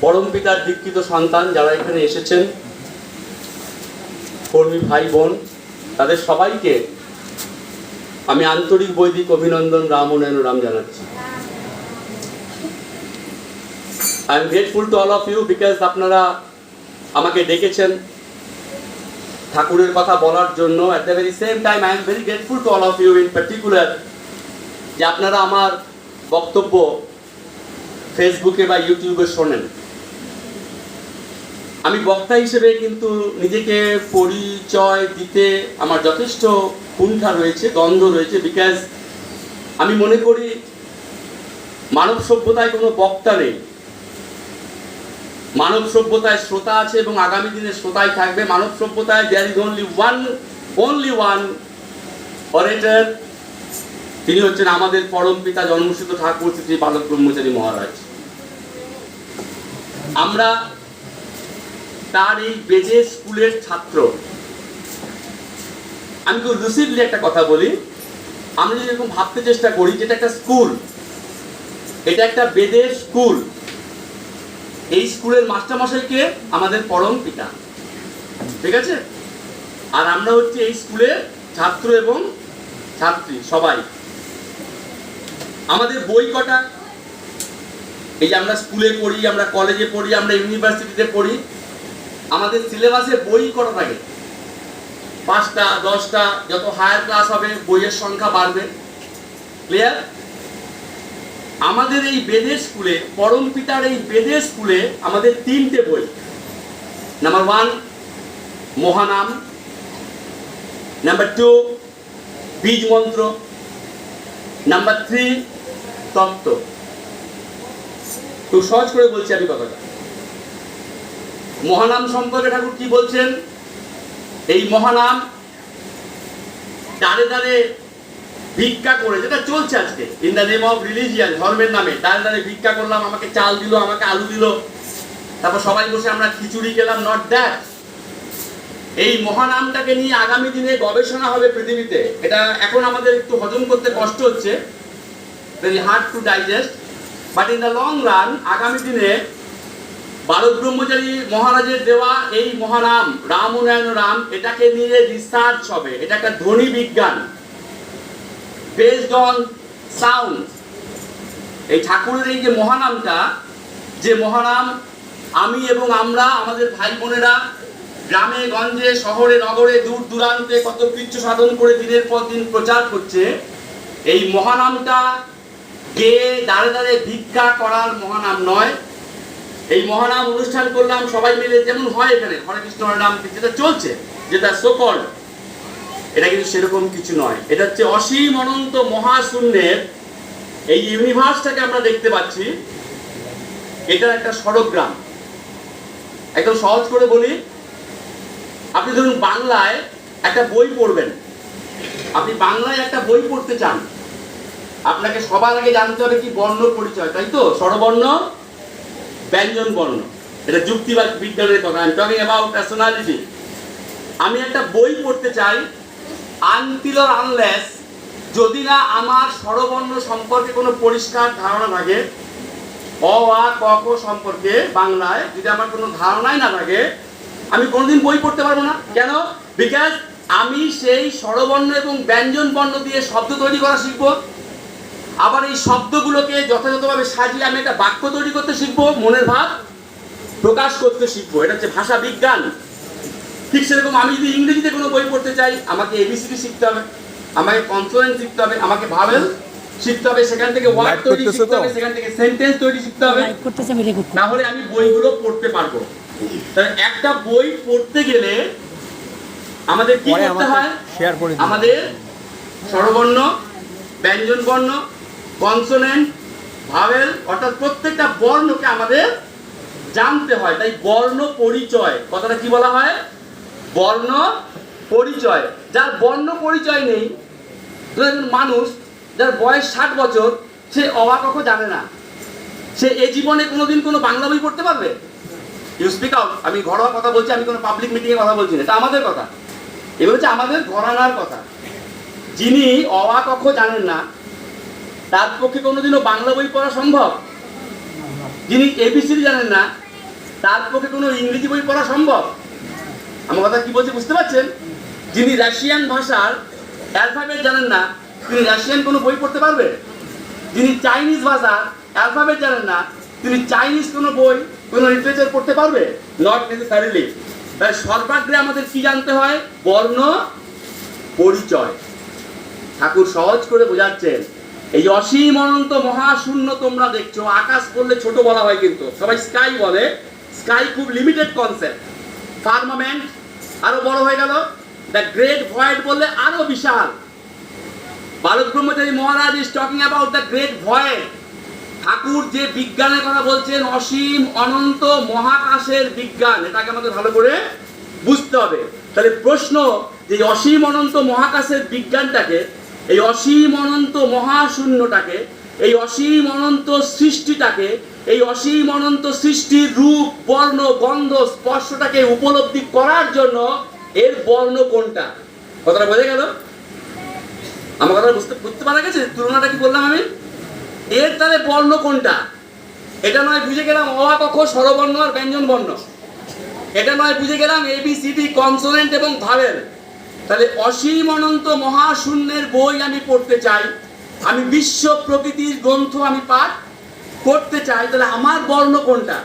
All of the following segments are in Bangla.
পরম পিতার দীক্ষিত সন্তান যারা এখানে এসেছেন, কর্মী ভাই বোন, তাদের সবাইকে আমি আন্তরিক বৈদিক অভিনন্দন, রাম ও রাম জানাচ্ছি। I am grateful to all of you because আপনারা আমাকে ডেকেছেন ঠাকুরের কথা বলার জন্য। At the very same time I am very grateful to all of you in particular যে আপনারা আমার বক্তব্য ফেসবুকে বা ইউটিউবে শোনেন। আমি বক্তা হিসেবে কিন্তু নিজেকে পরিচয় দিতে আমার যথেষ্ট কুণ্ঠা রয়েছে, দ্বন্দ্ব রয়েছে, বিকজ আমি মনে করি মানব সভ্যতায় কোনো বক্তা নেই, মানব সভ্যতায় শ্রোতা আছে এবং আগামী দিনে শ্রোতাই থাকবে। মানব সভ্যতায় দেয়ার ইজ অনলি ওয়ান অরেটর, তিনি হচ্ছেন আমাদের পরম পিতা জন্মসিদ্ধ ঠাকুর শ্রী বালক ব্রহ্মচারী মহারাজ। আমরা তার এই বেজে স্কুলের ছাত্র। আমি খুব লুসিডলি একটা কথা বলি, আমরা যদি এরকম ভাবতে চেষ্টা করি যেটা একটা স্কুল, এটা একটা বেদের স্কুল, এই স্কুলের মাস্টারমশাইকে আমাদের পরম পিতা, ঠিক আছে? আর আমরা হচ্ছে এই স্কুলের ছাত্র এবং ছাত্রী সবাই। আমাদের বই কটা, এই যে আমরা স্কুলে পড়ি, আমরা কলেজে পড়ি, আমরা ইউনিভার্সিটিতে পড়ি, আমাদের সিলেবাসে বই কটা থাকে? 5টা 10টা, যত হায়ার ক্লাস হবে বইয়ের সংখ্যা বাড়বে। ক্লিয়ার? আমাদের এই বেদের স্কুলে, পরম পিতার এই বেদের স্কুলে আমাদের 3টে বই। নাম্বার 1 মহানাম, নাম্বার 2 বীজ মন্ত্র, নাম্বার 3 তত্ত্ব। খুব সহজ করে বলছি আমি কথাটা। মহানাম সম্পর্কে ঠাকুর কি বলছেন? এই মহানাম দাঁড়ে দাঁড়ে ভিক্ষা করে, যেটা চলছে আজকে in the name of religion, ধর্মের নামে দাঁড়ে দাঁড়ে ভিক্ষা করলাম, আমাকে চাল দিল, আমাকে আলু দিল, তারপর সবাই বসে আমরা খিচুড়ি খেলাম। Not that. এই মহানামটাকে নিয়ে আগামী দিনে গবেষণা হবে পৃথিবীতে। এটা এখন আমাদের একটু হজম করতে কষ্ট হচ্ছে, very hard to digest, but in the long run আগামী দিনে বালক ব্রহ্মচারী মহারাজের দেওয়া এই মহানাম রাম ও রাম, এটাকে নিয়ে রিসার্চ হবে। এটা একটা ধ্বনি বিজ্ঞান বেসড অন সাউন্ড। এই ঠাকুরের এই যে মহানামটা, যে মহানাম আমি এবং আমরা, আমাদের ভাই বোনেরা গ্রামে গঞ্জে শহরে নগরে দূর দূরান্তে কত কৃচ্ছ সাধন করে দিনের পর দিন প্রচার করছে, এই মহানামটা গেয়ে দাঁড়ে দাঁড়ে ভিক্ষা করার মহানাম নয়। এই মহানাম অনুষ্ঠান করলাম সবাই মিলে, যেমন হয় এখানে হরে কৃষ্ণ হরে রাম যেটা চলছে, যেটা সোকল, এটা কিন্তু সেরকম কিছু নয়। এটা হচ্ছে অসীম অনন্ত মহাশূন্যের এই ইউনিভার্সটাকে আমরা দেখতে পাচ্ছি, এটা একটা সড়কগ্রাম। একদম সহজ করে বলি, আপনি ধরুন বাংলায় একটা বই পড়বেন, আপনি বাংলায় একটা বই পড়তে চান, আপনাকে সবার আগে জানতে হবে কি বর্ণ পরিচয়, তাই তো? স্বরবর্ণ, ব্যঞ্জন বর্ণ, এটা যুক্তিবাদ বিজ্ঞানের কথা। আমি টকিং অ্যাবাউট পার্সোনালিটি। আমি একটা বই পড়তে চাই, আনটিল অর আনলেস যদি না আমার স্বরবর্ণ সম্পর্কে কোনো পরিষ্কার ধারণা থাকে, অ আ ক খ সম্পর্কে বাংলায় যদি আমার কোনো ধারণাই না থাকে, আমি কোনোদিন বই পড়তে পারবো না। কেন? বিকজ আমি সেই স্বরবর্ণ এবং ব্যঞ্জন বর্ণ দিয়ে শব্দ তৈরি করা শিখবো, আবার এই শব্দগুলোকে যথাযথভাবে সাজিয়ে আমি একটা বাক্য তৈরি করতে শিখবো, মনের ভাব প্রকাশ করতে শিখবো। এটা হচ্ছে ভাষা বিজ্ঞান। ঠিক সেরকম আমি যদি ইংরেজিতে কোনো বই পড়তে চাই, আমাকে এবিসিডি শিখতে হবে, আমাকে কনসোনেন্ট শিখতে হবে, আমাকে ভাওয়েল শিখতে হবে, সেখান থেকে ওয়ার্ড তৈরি শিখতে হবে, সেখান থেকে সেন্টেন্স তৈরি শিখতে হবে, না হলে আমি বইগুলো পড়তে পারবো। তাহলে একটা বই পড়তে গেলে আমাদের কি করতে হয়? আমাদের স্বরবর্ণ, ব্যঞ্জন বর্ণ, কনসোনেন্ট, ভাওয়েল, অর্থাৎ প্রত্যেকটা বর্ণকে আমাদের জানতে হয়। তাই বর্ণ পরিচয় কথাটা কি বলা হয়? বর্ণ পরিচয়। যার বর্ণ পরিচয় নেই, মানুষ যার বয়স 60 বছর, সে অ আ ক খ জানে না, সে এ জীবনে কোনোদিন কোনো বাংলা বই পড়তে পারবে? You speak out. আমি ঘরোয়া কথা বলছি, আমি কোনো পাবলিক মিটিংয়ে কথা বলছি না, এটা আমাদের কথা, এগুলো হচ্ছে আমাদের ঘরানার কথা। যিনি অ আ ক খ জানেন না, তার পক্ষে কোনোদিনও বাংলা বই পড়া সম্ভব? যিনি এবিসিডি জানেন না, তার পক্ষে কোনো ইংরেজি বই পড়া সম্ভব? আমার কথা কি বলছি বুঝতে পারছেন? যিনি রাশিয়ান ভাষার অ্যালফাবেট জানেন না, তিনি রাশিয়ান কোনো বই পড়তে পারবে? যিনি চাইনিজ ভাষার অ্যালফাবেট জানেন না, তিনি চাইনিজ কোনো বই, কোনো লিটারেচার পড়তে পারবে? Not necessarily. তাই সর্বাগ্রে আমাদের কি জানতে হয়? বর্ণ পরিচয়। ঠাকুর সহজ করে বোঝাচ্ছেন, এই অসীম অনন্ত মহাশূন্য তোমরা দেখছো, আকাশ বললে ছোট বলা হয়, কিন্তু সবাই স্কাই বলে। স্কাই খুব লিমিটেড কনসেপ্ট। ফার্মামেন্ট আরো বড় হয়ে গেল, দ্য গ্রেট ভয়েড বললে আরো বিশাল। Balak Brahmachari Maharaj is talking about the great void. ঠাকুর যে বিজ্ঞানের কথা বলছেন, অসীম অনন্ত মহাকাশের বিজ্ঞান, এটাকে আমাদের ভালো করে বুঝতে হবে। তাহলে প্রশ্ন, যে অসীম অনন্ত মহাকাশের বিজ্ঞানটাকে, এই অসীম অনন্ত মহাশূন্যটাকে, এই অসীম অনন্ত সৃষ্টিটাকে, এই অসীম অনন্ত সৃষ্টির রূপ, বর্ণ, গন্ধ, স্পর্শটাকে উপলব্ধি করার জন্য এর বর্ণ কোনটা? কথাটা বোঝা গেল? আমার কথা বুঝতে পারা গেছে? তুলনাটা কি বললাম আমি? এর তাহলে বর্ণ কোনটা? এটা নয় বুঝে গেলাম অ আ ক খ স্বরবর্ণ আর ব্যঞ্জন বর্ণ, এটা নয় বুঝে গেলাম ABCD কনসোনেন্ট এবং ভাওয়েল। তাহলে অসীম অনন্ত মহাশূন্যের বই আমি পড়তে চাই, আমি বিশ্ব প্রকৃতির গ্রন্থ আমি পাঠ করতে চাই, তাহলে আমার বর্ণ কোনটা?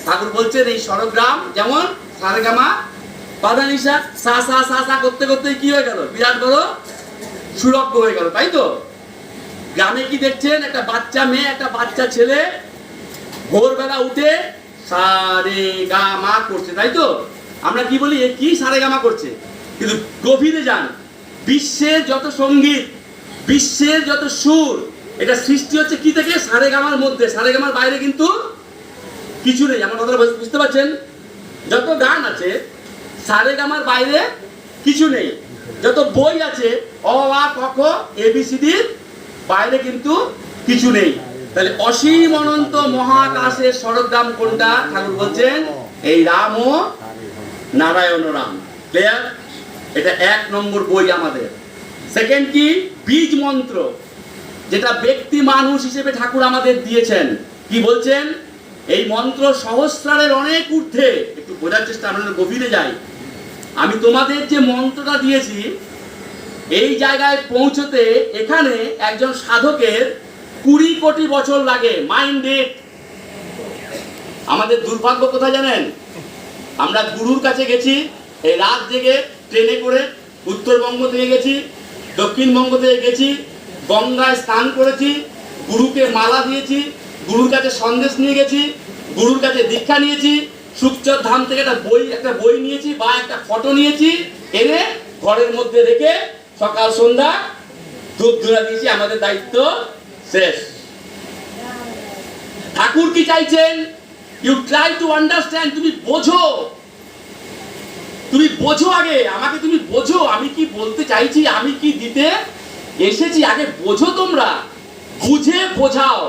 ঠাকুর বলছেন এই স্বরগ্রাম, যেমন সারেগামা পাদানিসা, সা সা সা সা করতে করতে কি হয়ে গেল? বিরাট বড় সুরজ্ঞ হয়ে গেল, তাই তো? গ্রামে কি দেখছেন? একটা বাচ্চা মেয়ে, একটা বাচ্চা ছেলে ভোরবেলা উঠে সারে গা মা করছে, তাই তো? আমরা কি বলি, এ কি সারে গামা করছে? কিন্তু গভীরে যান, বিশ্বের যত সঙ্গীত, বিশ্বের যত সুর, এটা সৃষ্টি হচ্ছে কি থেকে? সারে গামার মধ্যে। সারে গামার বাইরে কিন্তু কিছু নেই। আমার কথাটা বুঝতে পারছেন? যত গান আছে, সারে গামার বাইরে কিছু নেই। যত বই আছে, অ আ ক খ ABCDর বাইরে কিন্তু কিছু নেই। তাহলে অসীম অনন্ত মহাকাশের স্বরগ্রাম কোনটা? ঠাকুর বলছেন এই রাম ও নারায়ণ রাম। ক্লিয়ার? এটা 1 নম্বর বই আমাদের। সেকেন্ড কি? বীজ মন্ত্র, যেটা ব্যক্তি মানুষ হিসেবে ঠাকুর আমাদের দিয়েছেন। কি বলছেন? এই মন্ত্র সহস্রারের অনেক ঊর্ধ্বে। একটু বোঝার চেষ্টা, আমরা গভীরে যাই। আমি তোমাদের যে মন্ত্রটা দিয়েছি, এই জায়গায় পৌঁছতে এখানে একজন সাধকের 20 কোটি বছর লাগে। Mind it. আমাদের দুর্ভাগ্য কোথায় জানেন? আমরা গুরুর কাছে গেছি এই রাত জেগে, ট্রেনে করে উত্তরবঙ্গ থেকে গেছি, দক্ষিণবঙ্গ থেকে গেছি, গঙ্গায় স্নান করেছি, গুরুকে মালা দিয়েছি, গুরুর কাছে সন্দেশ নিয়ে গেছি, গুরুর কাছে দীক্ষা নিয়েছি, সুকচর ধাম থেকে একটা বই নিয়েছি বা একটা ফটো নিয়েছি, এনে ঘরের মধ্যে রেখে সকাল সন্ধ্যা ধূপ ধুলা দিয়েছি, আমাদের দায়িত্ব শেষ। ঠাকুর কি চাইছেন? You try to understand. তুমি বোঝো, তুমি বোঝো আগে, আমাকে তুমি বোঝো, আমি কি বলতে চাইছি, আমি কি দিতে এসেছি, আগে বোঝো তোমরা। বুঝে বোঝাও।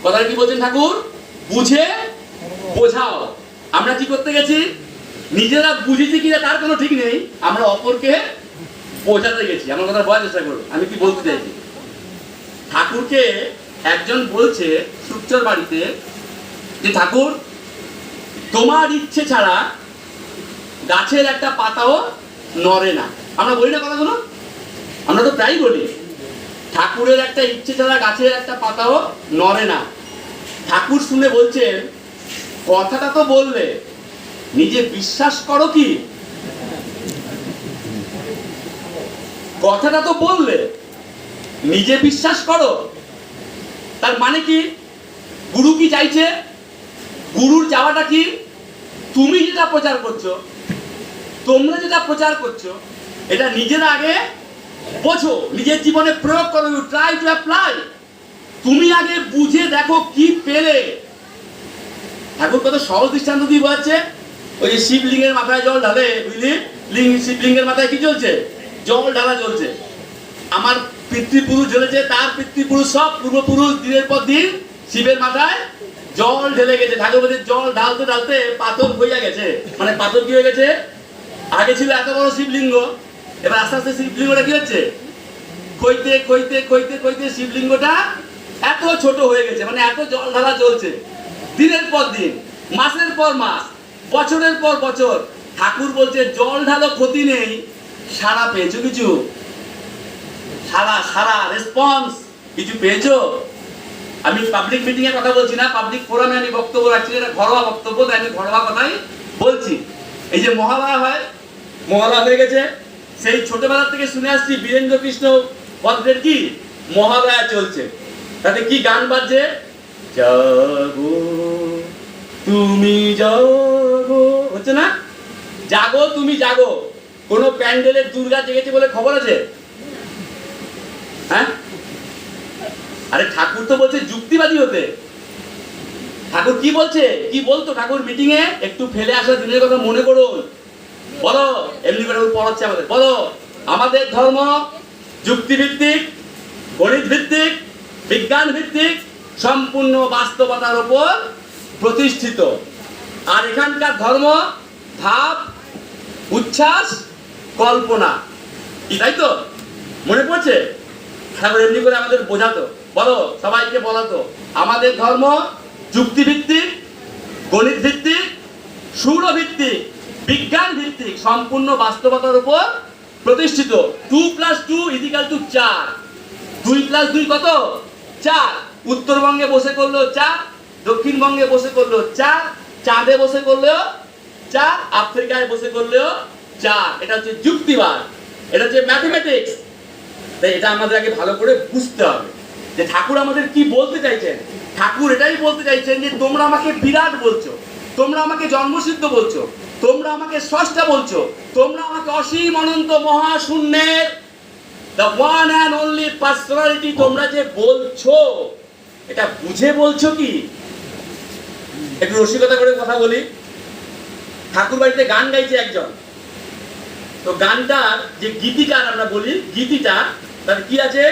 কথাটা কি বলছেন ঠাকুর? বুঝে বোঝাও। আমরা কি করতে গেছি? নিজেরা বুঝেছি কিনা তার কোনো ঠিক নেই, আমরা অপরকে বোঝাতে গেছি। আমার কথা বোঝার চেষ্টা করো, আমি কি বলতে চাইছি। ঠাকুরকে একজন বলছে সুকচর বাড়িতে যে ঠাকুর, তোমার ইচ্ছে ছাড়া গাছের একটা পাতাও নড়ে না। আমরা বলি না কথাগুলো? আমরা তো প্রায় বলি, ঠাকুরের একটা ইচ্ছে ছাড়া গাছের একটা পাতাও নড়ে না। ঠাকুর শুনে বলছেন, কথাটা তো বললে, নিজে বিশ্বাস করো কি? কথাটা তো বললে, নিজে বিশ্বাস করো। তার মানে কি? গুরু কি চাইছে? গুরুর চাওয়াটা কি? তুমি যেটা প্রচার করছো, তোমরা যেটা প্রচার করছো, এটা নিজের আগে বোঝো, নিজের জীবনে প্রয়োগ করো। You try to apply. তুমি আগে বুঝে দেখো কি পেলে। ঠাকুর কত সহজ দৃষ্টান্ত দিয়ে বলছে, ওই যে শিবলিঙ্গের মাথায় জল ঢালে, বুঝলি? শিবলিঙ্গের মাথায় কি চলছে? জল ঢালা চলছে। আমার পিতৃপুরুষ জ্বলেছে, তার পিতৃপুরুষ সব পূর্বপুরুষ দিনের পর দিন শিবের মাথায় জল ঢেলে গেছে। ঠাকুর বলছে জল ঢালতে ঢালতে পাথর হইয়া গেছে। মানে পাথর কি হয়ে গেছে? আগে ছিল এত বড় শিবলিঙ্গ, এবার আস্তে আস্তে শিবলিঙ্গটা কি হচ্ছে? কইতে কইতে কইতে কইতে শিবলিঙ্গটা এত ছোট হয়ে গেছে। মানে এত জল ঢালা চলছে দিনের পর দিন। মাসের পর মাস, বছরের পর বছর। ঠাকুর বলছে জল ঢালো ক্ষতি নেই, সারা পেয়েছো কিছু? সারা সারা রেসপন্স কিছু পেয়েছো? আমি পাবলিক মিটিং এর কথা বলছি না, পাবলিক ফোরামে আমি বক্তব্য রাখছি, এটা ঘরোয়া বক্তব্য, তাই আমি ঘরোয়া কথাই বলছি। এই যে মহালয়া হয়, মহালয়া হয়ে গেছে, সেই ছোটবেলা থেকে শুনে আসছি বীরেন্দ্র কৃষ্ণ ভদ্রের কি মহালয়া চলছে, তাতে কি গান বাজছে? জাগো তুমি জাগো, হচ্ছে না? জাগো তুমি জাগো। কোন প্যান্ডেলের দুর্গা জেগেছে বলে খবর আছে? হ্যাঁ, আরে ঠাকুর তো বলছে যুক্তিবাদী হতে। ঠাকুর কি বলছে, কি বলতো ঠাকুর মিটিং এ? একটু ফেলে আসা দিনের কথা মনে করুন। বলো, এমনি করে পড়াচ্ছে আমাদের, বলো আমাদের ধর্ম যুক্তিভিত্তিক, গণিত ভিত্তিক, বিজ্ঞান ভিত্তিক, সম্পূর্ণ বাস্তবতার উপর প্রতিষ্ঠিত। আর এখানকার ধর্ম ভাব, উচ্ছ্বাস, কল্পনা, কি তাই তো? মনে পড়ছে? ঠাকুর এমনি করে আমাদের বোঝাতো। বলো, সবাইকে বলাতো আমাদের ধর্ম যুক্তিভিত্তিক, গণিত ভিত্তিক, সৌর ভিত্তিক, বিজ্ঞান ভিত্তিক, সম্পূর্ণ বাস্তবতার উপর প্রতিষ্ঠিত। 2+2=4। 2+2 কত? 4। উত্তরবঙ্গে বসে করলো 4, দক্ষিণবঙ্গে বসে করলো 4, চাঁদে বসে করলেও 4, আফ্রিকায় বসে করলেও 4। এটা হচ্ছে যুক্তিবাদ, এটা হচ্ছে ম্যাথমেটিক্স। তাই এটা আমাদের আগে ভালো করে বুঝতে হবে যে ঠাকুর আমাদের কি বলতে চাইছেন। ঠাকুর এটাই বলতে চাইছেন যে তোমরা আমাকে বিরাট বলছো, তোমরা আমাকে জন্মসিদ্ধ বলছো, তোমরা আমাকে স্রষ্টা বলছো, তোমরা আমাকে অসীম অনন্ত মহাশূন্যের the one and only personality তোমরা যে বলছো, এটা বুঝে বলছো কি? একটু রসিকতা করে কথা বলি। ঠাকুর বাড়িতে গান গাইছে একজন, তো গানটার যে গীতিকার আমরা বলি, গীতিটা তার কি আছে?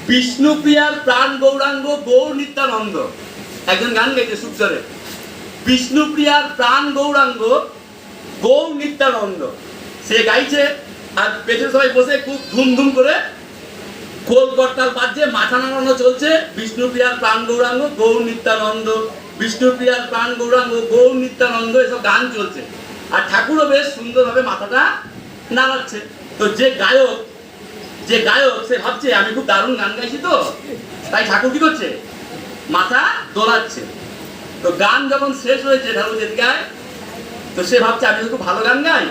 বিষ্ণুপ্রিয়ার প্রাণ গৌরাঙ্গ গৌর নিত্যানন্দ। একজন গান গাইছে সুপ্তরে, বিষ্ণুপ্রিয়ার প্রাণ গৌরাঙ্গ গৌর নিত্যানন্দ। সে গাইছে আর পেছনে সবাই বসে খুব ধুমধুম করে খোল করতাল বাজছে, মাথা নাড়ানো চলছে। বিষ্ণুপ্রিয়ার প্রাণ গৌরাঙ্গ গৌর নিত্যানন্দ, বিষ্ণুপ্রিয়ার প্রাণ গৌরাঙ্গ গৌর নিত্যানন্দ, এসব গান চলছে। আর ঠাকুরও বেশ সুন্দরভাবে মাথাটা নাড়াচ্ছে। তো যে গায়ক সে ভাবছে আমি খুব দারুণ গান গাইছি, তো তাই ঠাকুর কি করছে? মাথা দোলাচ্ছে। তো গান যখন শেষ হয়েছে, ঠাকুর যেতে গায়, তো সে ভাবছে আমি খুব ভালো গান গাই।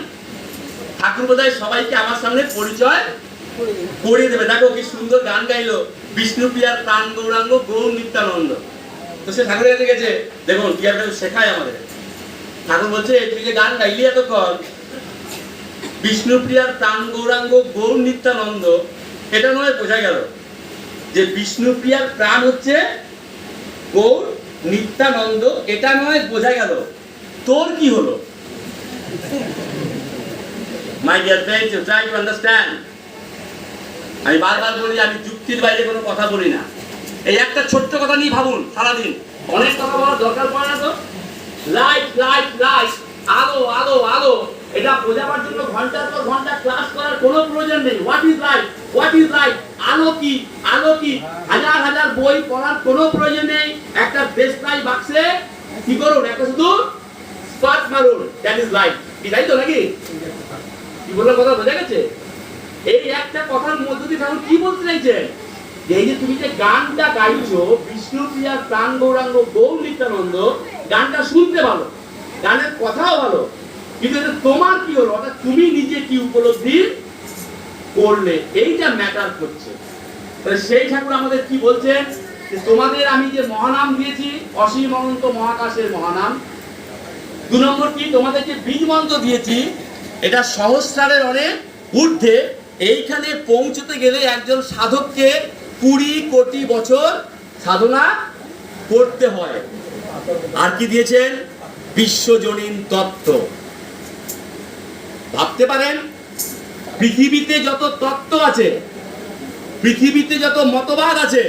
ঠাকুর বোধহয় সবাইকে আমার সামনে পরিচয় করিয়ে দেবে, দেখো কি সুন্দর গান গাইলো বিষ্ণুপ্রিয়ার প্রাণ গৌরাঙ্গ গৌর নিত্যানন্দ। তো সে ঠাকুরের কাছে গেছে, দেখুন কি একটা শেখায় আমাদের। ঠাকুর বলছে তুই যে গান গাইলি এতক্ষণ বিষ্ণুপ্রিয়ার প্রাণ গৌরাঙ্গ গৌর নিত্যানন্দ, এটা নয় বোঝা গেল যে বিষ্ণুপ্রিয়ার প্রাণ হচ্ছে গৌর নিত্যানন্দ, এটা নয় বোঝা গেল। তোর কি হলো? My dear friends, you try to understand. আমি বারবার বলি আমি যুক্তির বাইরে কোনো কথা বলি না। এই একটা ছোট্ট কথা নিয়ে ভাবুন সারাদিন, অনেক কথা বলার দরকার পড়ে না তো। লাইট লাইট লাইট, আলো আলো আলো, এটা বোঝাবার জন্য ঘন্টার পর ঘন্টা ক্লাস করার কোনো প্রয়োজন নেই। What is light, what is light, আলো কি, আলো কি, হাজার হাজার বই পড়ার কোনো প্রয়োজন নেই। একটা দেশলাই বাক্সে কি করুন, একটা শুধু স্পার্ক মারুন, দ্যাট ইজ লাইট। কি তাই তো নাকি? কি বললাম কথা বোঝা গেছে? এই একটা কথার মধ্য দিয়ে ঠাকুর কি বলতে চাইছেন? এই যে তুমি যে গানটা গাইছো বিষ্ণুপ্রিয়ার প্রাণ গৌরাঙ্গ গৌর নিত্যানন্দ, গানটা শুনতে ভালো, গানের কথাও ভালো, কিন্তু এটা তোমার কি হলো, অর্থাৎ তুমি নিজে কি উপলব্ধি করলে, এইটা ম্যাটার করছে। সেই ঠাকুর আমাদের কি বলছেন যে তোমাদের আমি যে মহানাম দিয়েছি, অসীম অনন্ত মহাকাশের মহানাম। 2 নম্বর কি, তোমাদের যে বীজ মন্ত্র দিয়েছি, এটা সহস্রারের অনেক ঊর্ধ্বে। এইখানে পৌঁছতে গেলে একজন সাধককে 20 কোটি বছর সাধনা করতে হয়। আর কি দিয়েছেন? বিশ্বজনীন তত্ত্ব। ভাবতে পারেন পৃথিবীতে যত তত্ত্ব আছে, পৃথিবীতে যত মতবাদ আছে,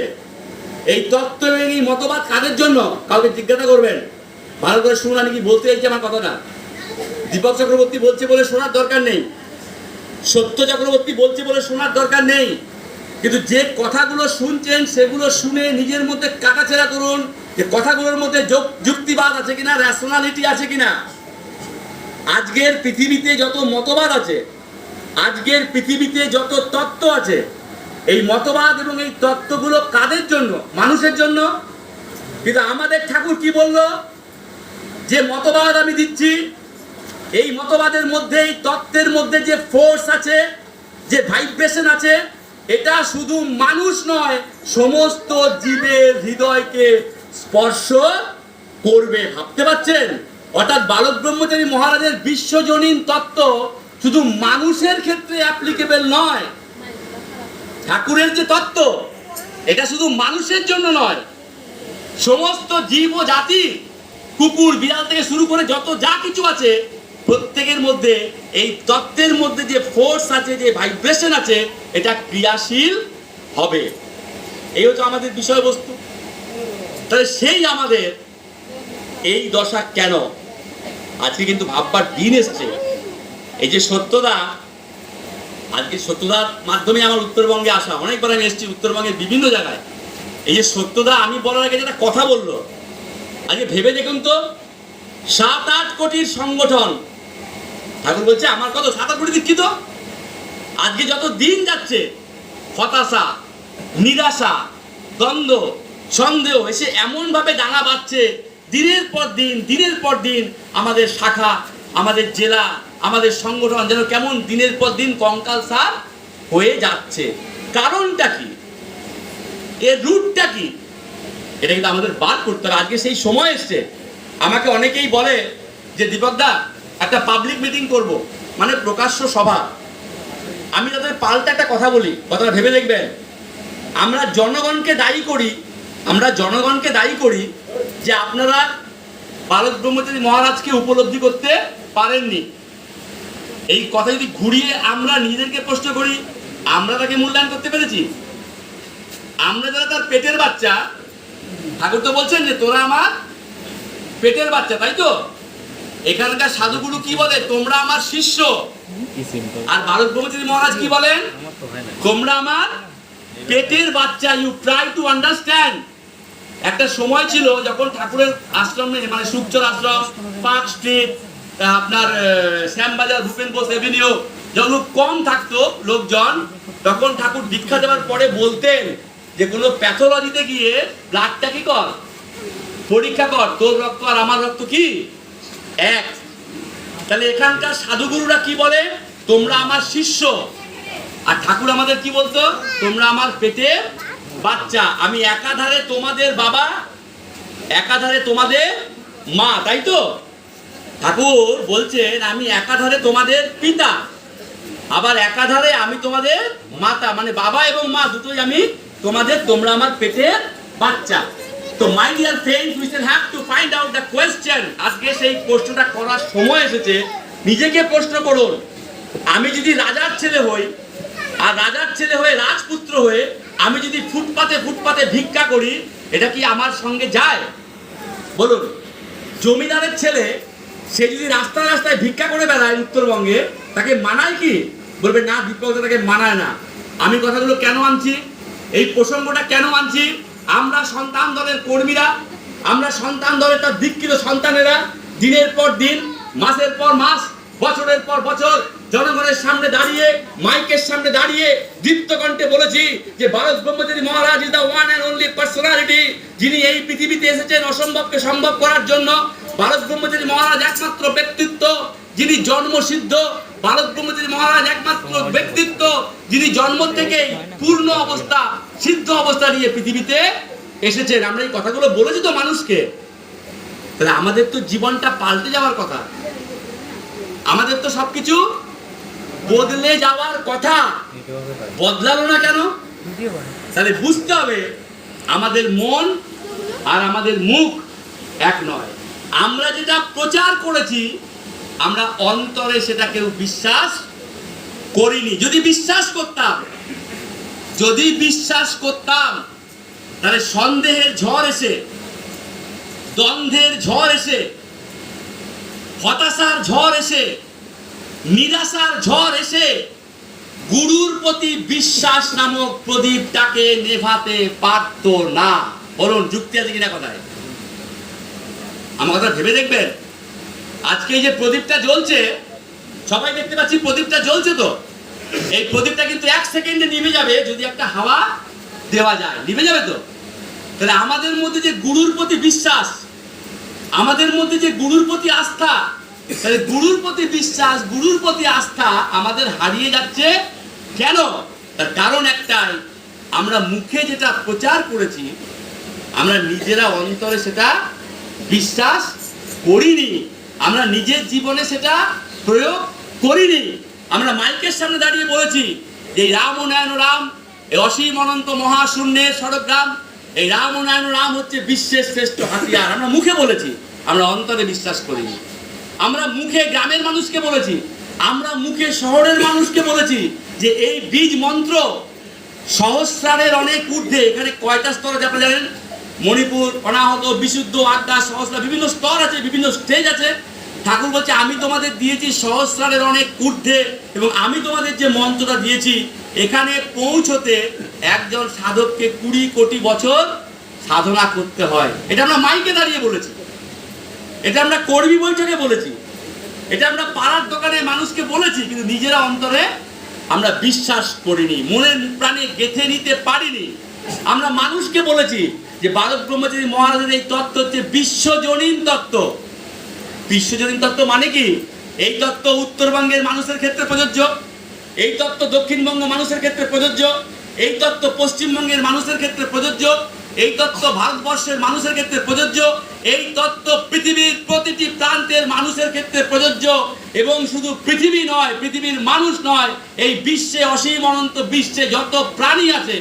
এই তত্ত্ব এবং এই মতবাদ কাদের জন্য? কাউকে জিজ্ঞাসা করবেন, ভালো করে শুনুন আমি কি বলতে চাইছি আমার কথাটা। দীপক চক্রবর্তী বলছে বলে শোনার দরকার নেই, সত্য চক্রবর্তী বলছে বলে শোনার দরকার নেই, কিন্তু যে কথাগুলো শুনছেন সেগুলো শুনে নিজের মধ্যে কাটাছেড়া করুন, যে কথাগুলোর মধ্যে যুক্তিবাদ আছে কিনা, রেশনালিটি আছে কিনা। আজকের পৃথিবীতে যত মতবাদ আছে, আজকের পৃথিবীতে যত তত্ত্ব আছে, এই মতবাদ এবং এই তত্ত্বগুলো কাদের জন্য? মানুষের জন্য। কিন্তু আমাদের ঠাকুর কি বলল? যে মতবাদ আমি দিচ্ছি, এই মতবাদের মধ্যে, এই তত্ত্বের মধ্যে যে ফোর্স আছে, যে ভাইব্রেশন আছে, এটা শুধু মানুষ নয়, সমস্ত জীবের হৃদয়কে স্পর্শ করবে। ভাবতে পারছেন? অর্থাৎ বালক ব্রহ্মচারী মহারাজের বিশ্বজনীন তত্ত্ব শুধু মানুষের ক্ষেত্রে অ্যাপ্লিকেবল নয়। ঠাকুরের যে তত্ত্ব, এটা শুধু মানুষের জন্য নয়, সমস্ত জীব ও জাতি, কুকুর বিড়াল থেকে শুরু করে যত যা কিছু আছে, প্রত্যেকের মধ্যে এই তত্ত্বের মধ্যে যে ফোর্স আছে, যে ভাইব্রেশন আছে, এটা ক্রিয়াশীল হবে। এই হচ্ছে আমাদের বিষয়বস্তু। তাহলে সেই আমাদের এই দশা কেন? আজকে কিন্তু ভাববার দিন এসছে। এই যে সত্যদা, আজকে সত্যদার মাধ্যমে আমার উত্তরবঙ্গে আসা, অনেকবার আমি এসেছি উত্তরবঙ্গের বিভিন্ন জায়গায়। এই যে সত্যদা আমি বলার আগে যেটা কথা বললো, আজকে ভেবে দেখুন তো, 7-8 কোটির সংগঠন। ঠাকুর বলছে আমার কত 7-8 কোটি দীক্ষিত। আজকে যত দিন যাচ্ছে, হতাশা, নিরাশা, দ্বন্দ্ব, সন্দেহ এসে এমন ভাবে ডাঙা বাঁধছে, দিনের পর দিন, দিনের পর দিন আমাদের শাখা, আমাদের জেলা, আমাদের সংগঠন যেন কেমন দিনের পর দিন কঙ্কালসার হয়ে যাচ্ছে। কারণটা কি? এর রুটটা কি? এটা কিন্তু আমাদের বার করতে হবে। আজকে সেই সময় এসছে। আমাকে অনেকেই বলে যে দীপকদা একটা পাবলিক মিটিং করব, মানে প্রকাশ্য সভা। আমি তাদের পাল্টা একটা কথা বলি, কথাটা ভেবে দেখবেন। আমরা জনগণকে দায়ী করি যে আপনারা বালক ব্রহ্মচারী মহারাজকে উপলব্ধি করতে পারেননি। এই কথা যদি ঘুরিয়ে আমরা নিজেদেরকে প্রশ্ন করি, আমরা তাকে মূল্যায়ন করতে পেরেছি? আমরা যারা তার পেটের বাচ্চা, ঠাকুর তো বলছেন যে তোরা আমার পেটের বাচ্চা, তাই তো? এখানকার সাধুগুরু কি বলে? তোমরা আমার শিষ্য। আর বালক ব্রহ্মচারী মহারাজ কি বলেন? তোমরা আমার পেটের বাচ্চা। You try to understand. একটা সময় ছিল যখন ঠাকুরের আশ্রমে, মানে সুখচর আশ্রম, পার্ক স্ট্রিট, আপনার শ্যামবাজার, ভূপেন বোস এভিনিউ, যখন কম থাকতো লোকজন, তখন ঠাকুর দীক্ষা দেওয়ার পরে বলতেন যে কোনো প্যাথোলজিতে গিয়ে ব্লাডটা কি কর, পরীক্ষা কর, তোর রক্ত আর আমার রক্ত কি এক। তাহলে এখানকার সাধুগুরুরা কি বলে? তোমরা আমার শিষ্য। আর ঠাকুর আমাদের কি বলতো? তোমরা আমার পেটের বাচ্চা। আমি একাধারে তোমাদের বাবা, একাধারে তোমাদের মা, তাই তো? ঠাকুর বলছেন আমি একাধারে তোমাদের পিতা, আবার একাধারে আমি তোমাদের মাতা, মানে বাবা এবং মা দুটোই আমি তোমাদের, তোমরা আমার পেটের বাচ্চা। তো মাই dear friends, we will have to find out the question. আজকে সেই প্রশ্নটা করার সময় এসেছে। নিজেকে প্রশ্ন করুন, আমি যদি রাজার ছেলে হই, আর রাজার ছেলে হয়ে, রাজপুত্র হয়ে আমি যদি ফুটপাতে ফুটপাতে ভিক্ষা করি, এটা কি আমার সঙ্গে যায়? বলুন। জমিদারের ছেলে, সে যদি রাস্তায় রাস্তায় ভিক্ষা করে বেড়ায় উত্তরবঙ্গে, তাকে মানায় কি? বলবে না, দীপকদা তাকে মানায় না। আমি কথাগুলো কেন আনছি, এই প্রসঙ্গটা কেন আনছি? আমরা সন্তান দলের কর্মীরা, আমরা সন্তান দলের তার দীক্ষিত সন্তানেরা দিনের পর দিন, মাসের পর মাস, বছরের পর বছর জনগণের সামনে দাঁড়িয়ে, মাইকের সামনে দাঁড়িয়ে দীপ্ত কণ্ঠে বলেছি যে Balak Brahmachari Maharaj is the one and only personality, যিনি এই পৃথিবীতে এসেছেন অসম্ভবকে সম্ভব করার জন্য। বালক ব্রহ্মচারী মহারাজ একমাত্র ব্যক্তিত্ব যিনি জন্মসিদ্ধ। বালক ব্রহ্মচারী মহারাজ একমাত্র ব্যক্তিত্ব যিনি জন্ম থেকে পূর্ণ অবস্থা, সিদ্ধ অবস্থা নিয়ে পৃথিবীতে এসেছেন। আমরা এই কথাগুলো বলেছি তো মানুষকে। তাহলে আমাদের তো জীবনটা পাল্টে যাওয়ার কথা, আমাদের তো সবকিছু বদলে যাওয়ার কথা। বদলালো না কেন? তাহলে বুঝতে হবে আমাদের মন আর আমাদের মুখ এক নয়। আমরা যেটা প্রচার করেছি, আমরা অন্তরে সেটা কেউ বিশ্বাস করিনি। যদি বিশ্বাস করতাম, তাহলে সন্দেহের ঝড় এসে, দ্বন্দ্বের ঝড় এসে, হতাশার ঝড় এসে, নিরাশার ঝড় এসে গুরুর প্রতি বিশ্বাস নামক প্রদীপটাকে নেভাতে পারত না। বলুন, যুক্তি আছে কিনা কথায়? আমার কথা ভেবে দেখবেন। আজকে এই যে প্রদীপটা জ্বলছে, সবাই দেখতে পাচ্ছি প্রদীপটা জ্বলছে, তো এই প্রদীপটা কিন্তু 1 সেকেন্ডে নিভে যাবে যদি একটা হাওয়া দেওয়া যায়, নিভে যাবে তো। তাহলে আমাদের মধ্যে যে গুরুর প্রতি বিশ্বাস, আমাদের মধ্যে যে গুরুর প্রতি আস্থা, তাহলে গুরুর প্রতি বিশ্বাস, গুরুর প্রতি আস্থা আমাদের হারিয়ে যাচ্ছে কেন? তার কারণ একটাই, আমরা মুখে যেটা প্রচার করেছি, আমরা নিজেরা অন্তরে সেটা বিশ্বাস করিনি, আমরা নিজের জীবনে সেটা প্রয়োগ করিনি। আমরা মাইকের সামনে দাঁড়িয়ে বলেছি যে এই রাম ও নয়ন রাম, এই অসীম অনন্ত মহাশূন্যের সড়গ্রাম, এই রাম ও নয়ন রাম হচ্ছে বিশ্বের শ্রেষ্ঠ হাতিয়ার। আমরা মুখে বলেছি, আমরা অন্তরে বিশ্বাস করিনি। আমরা মুখে গ্রামের মানুষকে বলেছি, আমরা মুখে শহরের মানুষকে বলেছি যে এই বীজ মন্ত্র সহস্রারের অনেক ঊর্ধ্বে। এখানে কয়টা স্তর আছে আপনারা জানেন? মণিপুর, অনাহত, বিশুদ্ধ, আড্ডা, সহস্র, বিভিন্ন স্তর আছে, বিভিন্ন স্টেজ আছে। ঠাকুর বলছে আমি তোমাদের দিয়েছি সহস্রারের অনেক ঊর্ধ্বে, এবং আমি তোমাদের যে মন্ত্রটা দিয়েছি এখানে পৌঁছতে একজন সাধককে 20 কোটি বছর সাধনা করতে হয়। এটা আমরা মাইকে দাঁড়িয়ে বলেছি, এটা আমরা কর্মী বৈঠকে বলেছি, এটা আমরা পাড়ার দোকানে মানুষকে বলেছি, কিন্তু নিজেরা অন্তরে আমরা বিশ্বাস করিনি, মনের প্রাণে গেঁথে নিতে পারিনি। আমরা মানুষকে বলেছি যে বালক ব্রহ্মচারী মহারাজের এই তত্ত্ব হচ্ছে বিশ্বজনীন তত্ত্ব। বিশ্বজনীন তত্ত্ব মানে কি? এই তত্ত্ব উত্তরবঙ্গের মানুষের ক্ষেত্রে প্রযোজ্য, এই তত্ত্ব দক্ষিণবঙ্গ মানুষের ক্ষেত্রে প্রযোজ্য, এই তত্ত্ব পশ্চিমবঙ্গের মানুষের ক্ষেত্রে প্রযোজ্য, এই তত্ত্ব ভারতবর্ষের মানুষের ক্ষেত্রে প্রযোজ্য, এই তত্ত্ব পৃথিবীর প্রতিটি প্রান্তের মানুষের ক্ষেত্রে প্রযোজ্য। এবং শুধু পৃথিবী নয়, পৃথিবীর মানুষ নয়, এই বিশ্বে, অসীম অনন্ত বিশ্বে যত প্রাণী আছে,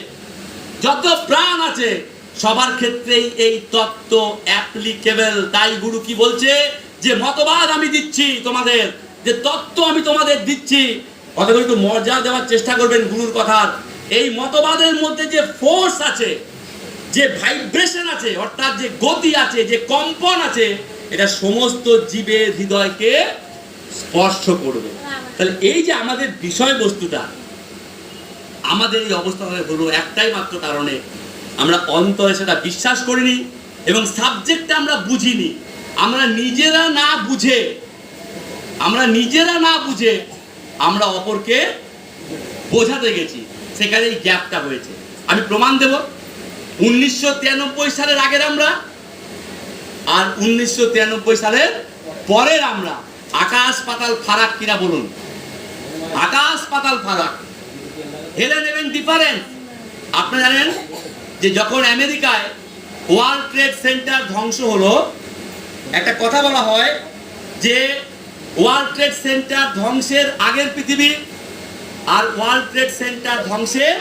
যত প্রাণ আছে, সবার ক্ষেত্রেই এই তত্ত্ব অ্যাপ্লিকেবল। তাই গুরু কি বলছে? যে মতবাদ আমি দিচ্ছি তোমাদের, যে তত্ত্ব আমি তোমাদের দিচ্ছি, কথাগুলো একটু মর্যাদা দেওয়ার চেষ্টা করবেন গুরুর কথার। এই মতবাদের মধ্যে যে ফোর্স আছে, যে ভাইব্রেশন আছে, অর্থাৎ যে গতি আছে, যে কম্পন আছে, এটা সমস্ত জীবের হৃদয়কে স্পর্শ করবে। তাহলে এই যে আমাদের বিষয়বস্তুটা, আমাদের এই অবস্থা হলো একটাই মাত্র কারণে, আমরা অন্তরে সেটা বিশ্বাস করিনি এবং সাবজেক্টটা আমরা বুঝিনি। আমরা নিজেরা না বুঝে আমরা অপরকে বোঝাতে গেছি, সেখানে এই গ্যাপটা হয়েছে। আমি প্রমাণ দেব। 1993 সালের আগের আমরা আর 1993 সালের পরের আমরা, আকাশ পাতাল ফারাক কিনা বলুন? আকাশ পাতাল ফারাক, হেলেন এবং ডিফারেন্স। আপনারা জানেন যে যখন আমেরিকায় ওয়ার্ল্ড ট্রেড সেন্টার ধ্বংস হলো, একটা কথা বলা হয় যে ওয়ার্ল্ড ট্রেড সেন্টার ধ্বংসের আগের পৃথিবী আর ওয়ার্ল্ড ট্রেড সেন্টার ধ্বংসের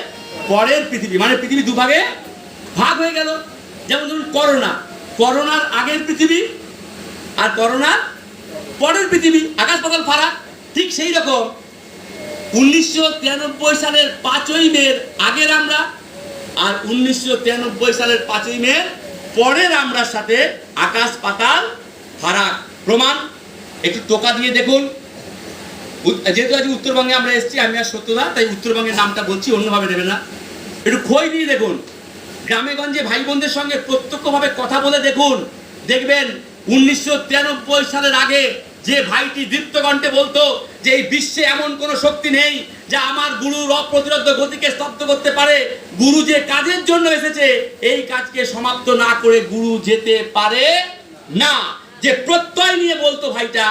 পরের পৃথিবী, মানে পৃথিবী দুভাগে ভাগ হয়ে গেল। যেমন ধরুন করোনার আগের পৃথিবী আর করোনার পরের পৃথিবী, আকাশ পাতাল ফারাক। ঠিক সেই রকম 1993 সালের 5ই মের আগের আমরা আর 1993 সালের 5ই মের পরের আমরার সাথে আকাশ পাতাল ফারাক। প্রমাণ একটু টোকা দিয়ে দেখুন। যেহেতু আজ উত্তরবঙ্গে আমরা এসেছি, আমি আর সত্যদা, তাই উত্তরবঙ্গের নামটা বলছি, অন্যভাবে নেবে না। একটু খোঁজ দিয়ে দেখুন, গ্রামে গঞ্জে ভাই বোনদের সঙ্গে প্রত্যক্ষভাবে কথা বলে দেখুন, দেখবেন 1993 সালের আগে যে ভাইটি দীপ্তকণ্ঠে বলতো যে এই বিশ্বে এমন কোনো শক্তি নেই যা আমার গুরুর অপ্রতিরোধ্য গতিকে স্তব্ধ করতে পারে, গুরু যে কাজের জন্য এসেছে এই কাজকে সমাপ্ত না করে গুরু যেতে পারে না, যে প্রত্যয় নিয়ে বলতো ভাইটা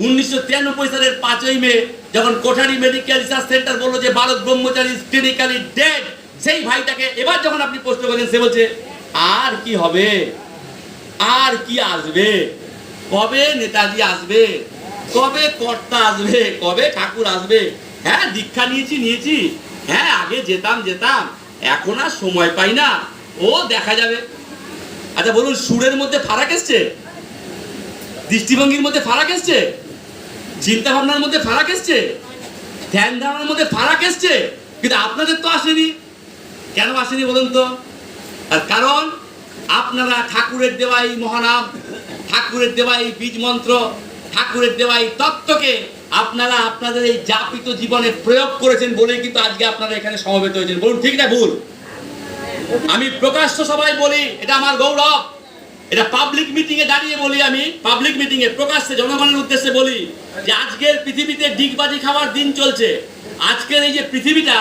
1993 সালের 5ই মে যখন কোঠারি মেডিকেল রিসার্চ সেন্টার বললো যে বালক ব্রহ্মচারী ইজ ক্লিনিক্যালি ডেড, সেই ভাইটাকে এবার যখন আপনি প্রশ্ন করেন, সে বলছে আর কি হবে, আর কি আসবে, কবে নেতাজি আসবে, কবে কর্তা আসবে, কবে ঠাকুর আসবে, হ্যাঁ দীক্ষা নিয়েছি, হ্যাঁ আগে যেতাম, এখন আর সময় পাই না, ও দেখা যাবে। আচ্ছা বলুন, সুরের মধ্যে ফারাক এসছে, দৃষ্টিভঙ্গির মধ্যে ফারাক এসছে, চিন্তা ভাবনার মধ্যে ফারাক এসছে, ধ্যান ধারণার মধ্যে ফারাক এসছে, কিন্তু আপনাদের তো আসেনি। কেন আসেনি বলুন তো? আর কারণ আপনারা ঠাকুরের দেওয়া এই মহানাম, ঠাকুরের দেওয়া এই বীজ মন্ত্র, ঠাকুরের দেওয়া এই তত্ত্বকে আপনারা আপনাদের এই যাপিত জীবনে প্রয়োগ করেছেন বলে কিন্তু আজকে আপনারা এখানে সমবেত হয়েছেন। বলুন ঠিক না ভুল? আমি প্রকাশ্য সবাই বলি, এটা আমার গৌরব, এটা পাবলিক মিটিং এ দাঁড়িয়ে বলি, আমি পাবলিক মিটিং এ প্রকাশ্যে জনগণের উদ্দেশ্যে বলি যে আজকের পৃথিবীতে ডিগবাজি খাওয়ার দিন চলছে। আজকের এই যে পৃথিবীটা,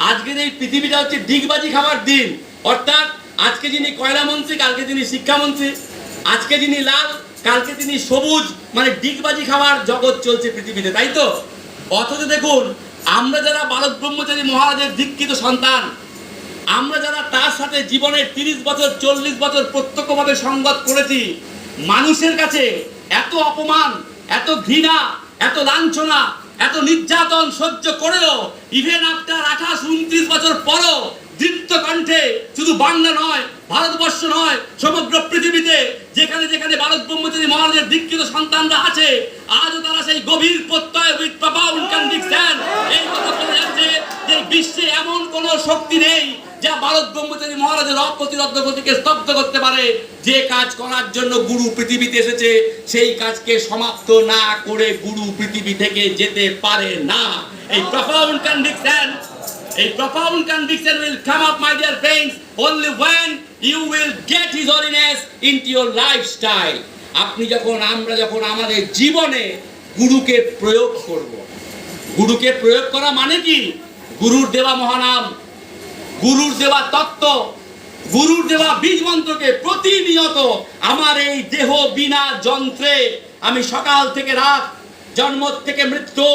আজকের এই পৃথিবীটা হচ্ছে ডিগবাজি খাওয়ার দিন। অর্থাৎ আজকে যিনি কয়লা মন্ত্রী, কালকে তিনি শিক্ষামন্ত্রী, আজকে যিনি লাল, কালকে তিনি সবুজ, মানে ডিগবাজি খাওয়ার জগৎ চলছে পৃথিবীতে, তাই তো? অথচ দেখুন, আমরা যারা বালক ব্রহ্মচারী মহারাজের দীক্ষিত সন্তান, আমরা যারা তার সাথে জীবনের 30 বছর 40 বছর প্রত্যক্ষভাবে সঙ্গত করেছি, মানুষের কাছে এত অপমান, এত ঘৃণা, এত লাঞ্ছনা, এত নির্যাতন সহ্য করেও ইভেন আফটার 28-29 বছর পরও দীপ্ত কণ্ঠে শুধু বাংলা নয়, ভারতবর্ষ নয়, সমগ্র পৃথিবীতে যেখানে যেখানে বালক ব্রহ্মচারী মহারাজের দীক্ষিত সন্তানরা আছে, আজও তারা সেই গভীর প্রত্যয় উইথ প্রফাউন্ড কনভিকশন এই কথা বলে যাচ্ছে যে বিশ্বে এমন কোনো শক্তি নেই যা বালক ব্রহ্মচারী মহারাজের অপ্রতিরোধ্য গতিকে স্তব্ধ করতে পারে। যে কাজ করার জন্য গুরু পৃথিবীতে এসেছে, সেই কাজকে সমাপ্ত না করে গুরু পৃথিবী থেকে যেতে পারে না। এই profound conviction, a profound conviction will come up, my dear friends, only when you will get his holiness into your lifestyle. আপনি যখন, আমরা যখন আমাদের জীবনে গুরুকে প্রয়োগ করব। গুরুকে প্রয়োগ করা মানে কি? গুরুর দেওয়া মহানাম, গুরুর দেওয়া তত্ত্ব, গুরুর দেওয়া বীজ মন্ত্রকে প্রতিনিয়ত আমার এই দেহ বিনা যন্ত্রে, আমি সকাল থেকে রাত, জন্ম থেকে মৃত্যু,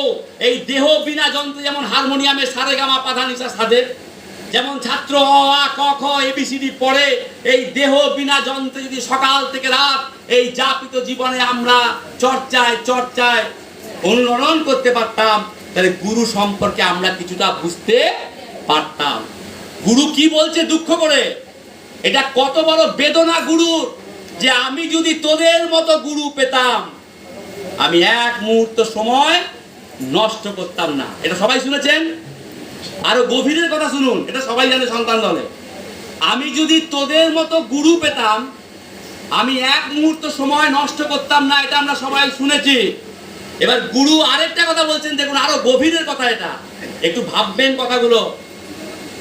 এই দেহ বিনা যন্ত্র, যেমন হারমোনিয়ামে সারেগামা পাধানিসা সাধে, যেমন ছাত্র অ আ ক খ এবিসিডি পড়ে, এই দেহ বিনা যন্ত্রে যদি সকাল থেকে রাত এই যাপিত জীবনে আমরা চর্চায় চর্চায় অনুরণন করতে পারতাম, তাহলে গুরু সম্পর্কে আমরা কিছুটা বুঝতে পারতাম। গুরু কি বলছে দুঃখ করে, এটা কত বড় বেদনা গুরুর, যে আমি যদি তোদের মতো গুরু পেতাম, আমি এক মুহূর্ত সময় নষ্ট করতাম না। এটা সবাই শুনেছেন? আরো গভীরের কথা শুনুন, এটা সবাই জানে সন্তান দলে। আমি যদি তোদের মতো গুরু পেতাম, আমি এক মুহূর্ত সময় নষ্ট করতাম না, এটা আমরা সবাই শুনেছি। এবার গুরু আরেকটা কথা বলছেন, দেখুন আরো গভীরের কথা, এটা একটু ভাববেন কথাগুলো।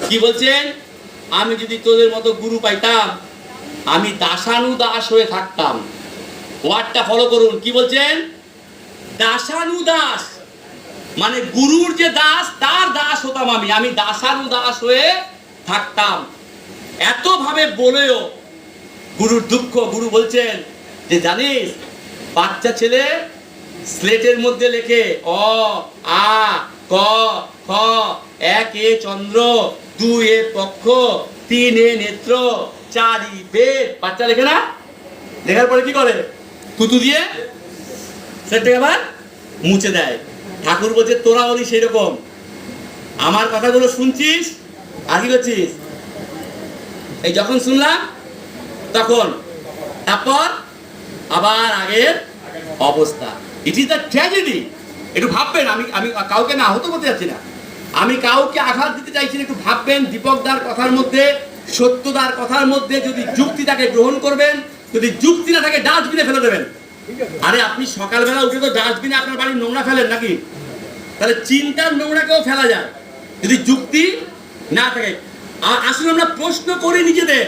কি বলছেন? আমি যদি তোদের মতো গুরু পাইতাম, আমি দাসানুদাস হয়ে থাকতাম। ওয়ার্ডটা ফলো করুন, কি বলছেন? দাসানুদাস, মানে গুরুর যে দাস, তার দাস হতাম আমি, আমি দাসানুদাস হয়ে থাকতাম। এত ভাবে বলেও গুরুর দুঃখ। গুরু বলছেন যে জানিস, বাচ্চা ছেলে স্লেটের মধ্যে লেখে অ আ ক খ, 1 এ চন্দ্র, 2 এ পক্ষ, 3 এ নেত্র, 4 ই বেদ। বাচ্চা লেখে না? লেখার পরে কি করে? থুতু দিয়ে সেটাকে আবার মুছে দেয়। ঠাকুর বলছে তোরা হলি সেই রকম, আমার কথাগুলো শুনছিস আর কি করছিস? এই যখন শুনলাম তখন, তারপর আবার আগের অবস্থা। ইট ইজ দ্য ট্র্যাজেডি। একটু ভাববেন, আমি কাউকে না আহত করতে যাচ্ছি না, আমি কাউকে আঘাত দিতে চাইছি না। একটু ভাববেন, দীপকদার কথার মধ্যে, সত্যদার কথার মধ্যে যদি যুক্তি থাকে গ্রহণ করবেন, যদি যুক্তি না থাকে ডাস্টবিনে ফেলে দেবেন। আরে আপনি সকালবেলা উঠে তো ডাস্টবিনে আপনার বাড়ির নোংরা ফেলেন নাকি? তাহলে চিন্তার নোংরাকেও ফেলা যায় যদি যুক্তি না থাকে। আর আসলে আমরা প্রশ্ন করি নিজেদের।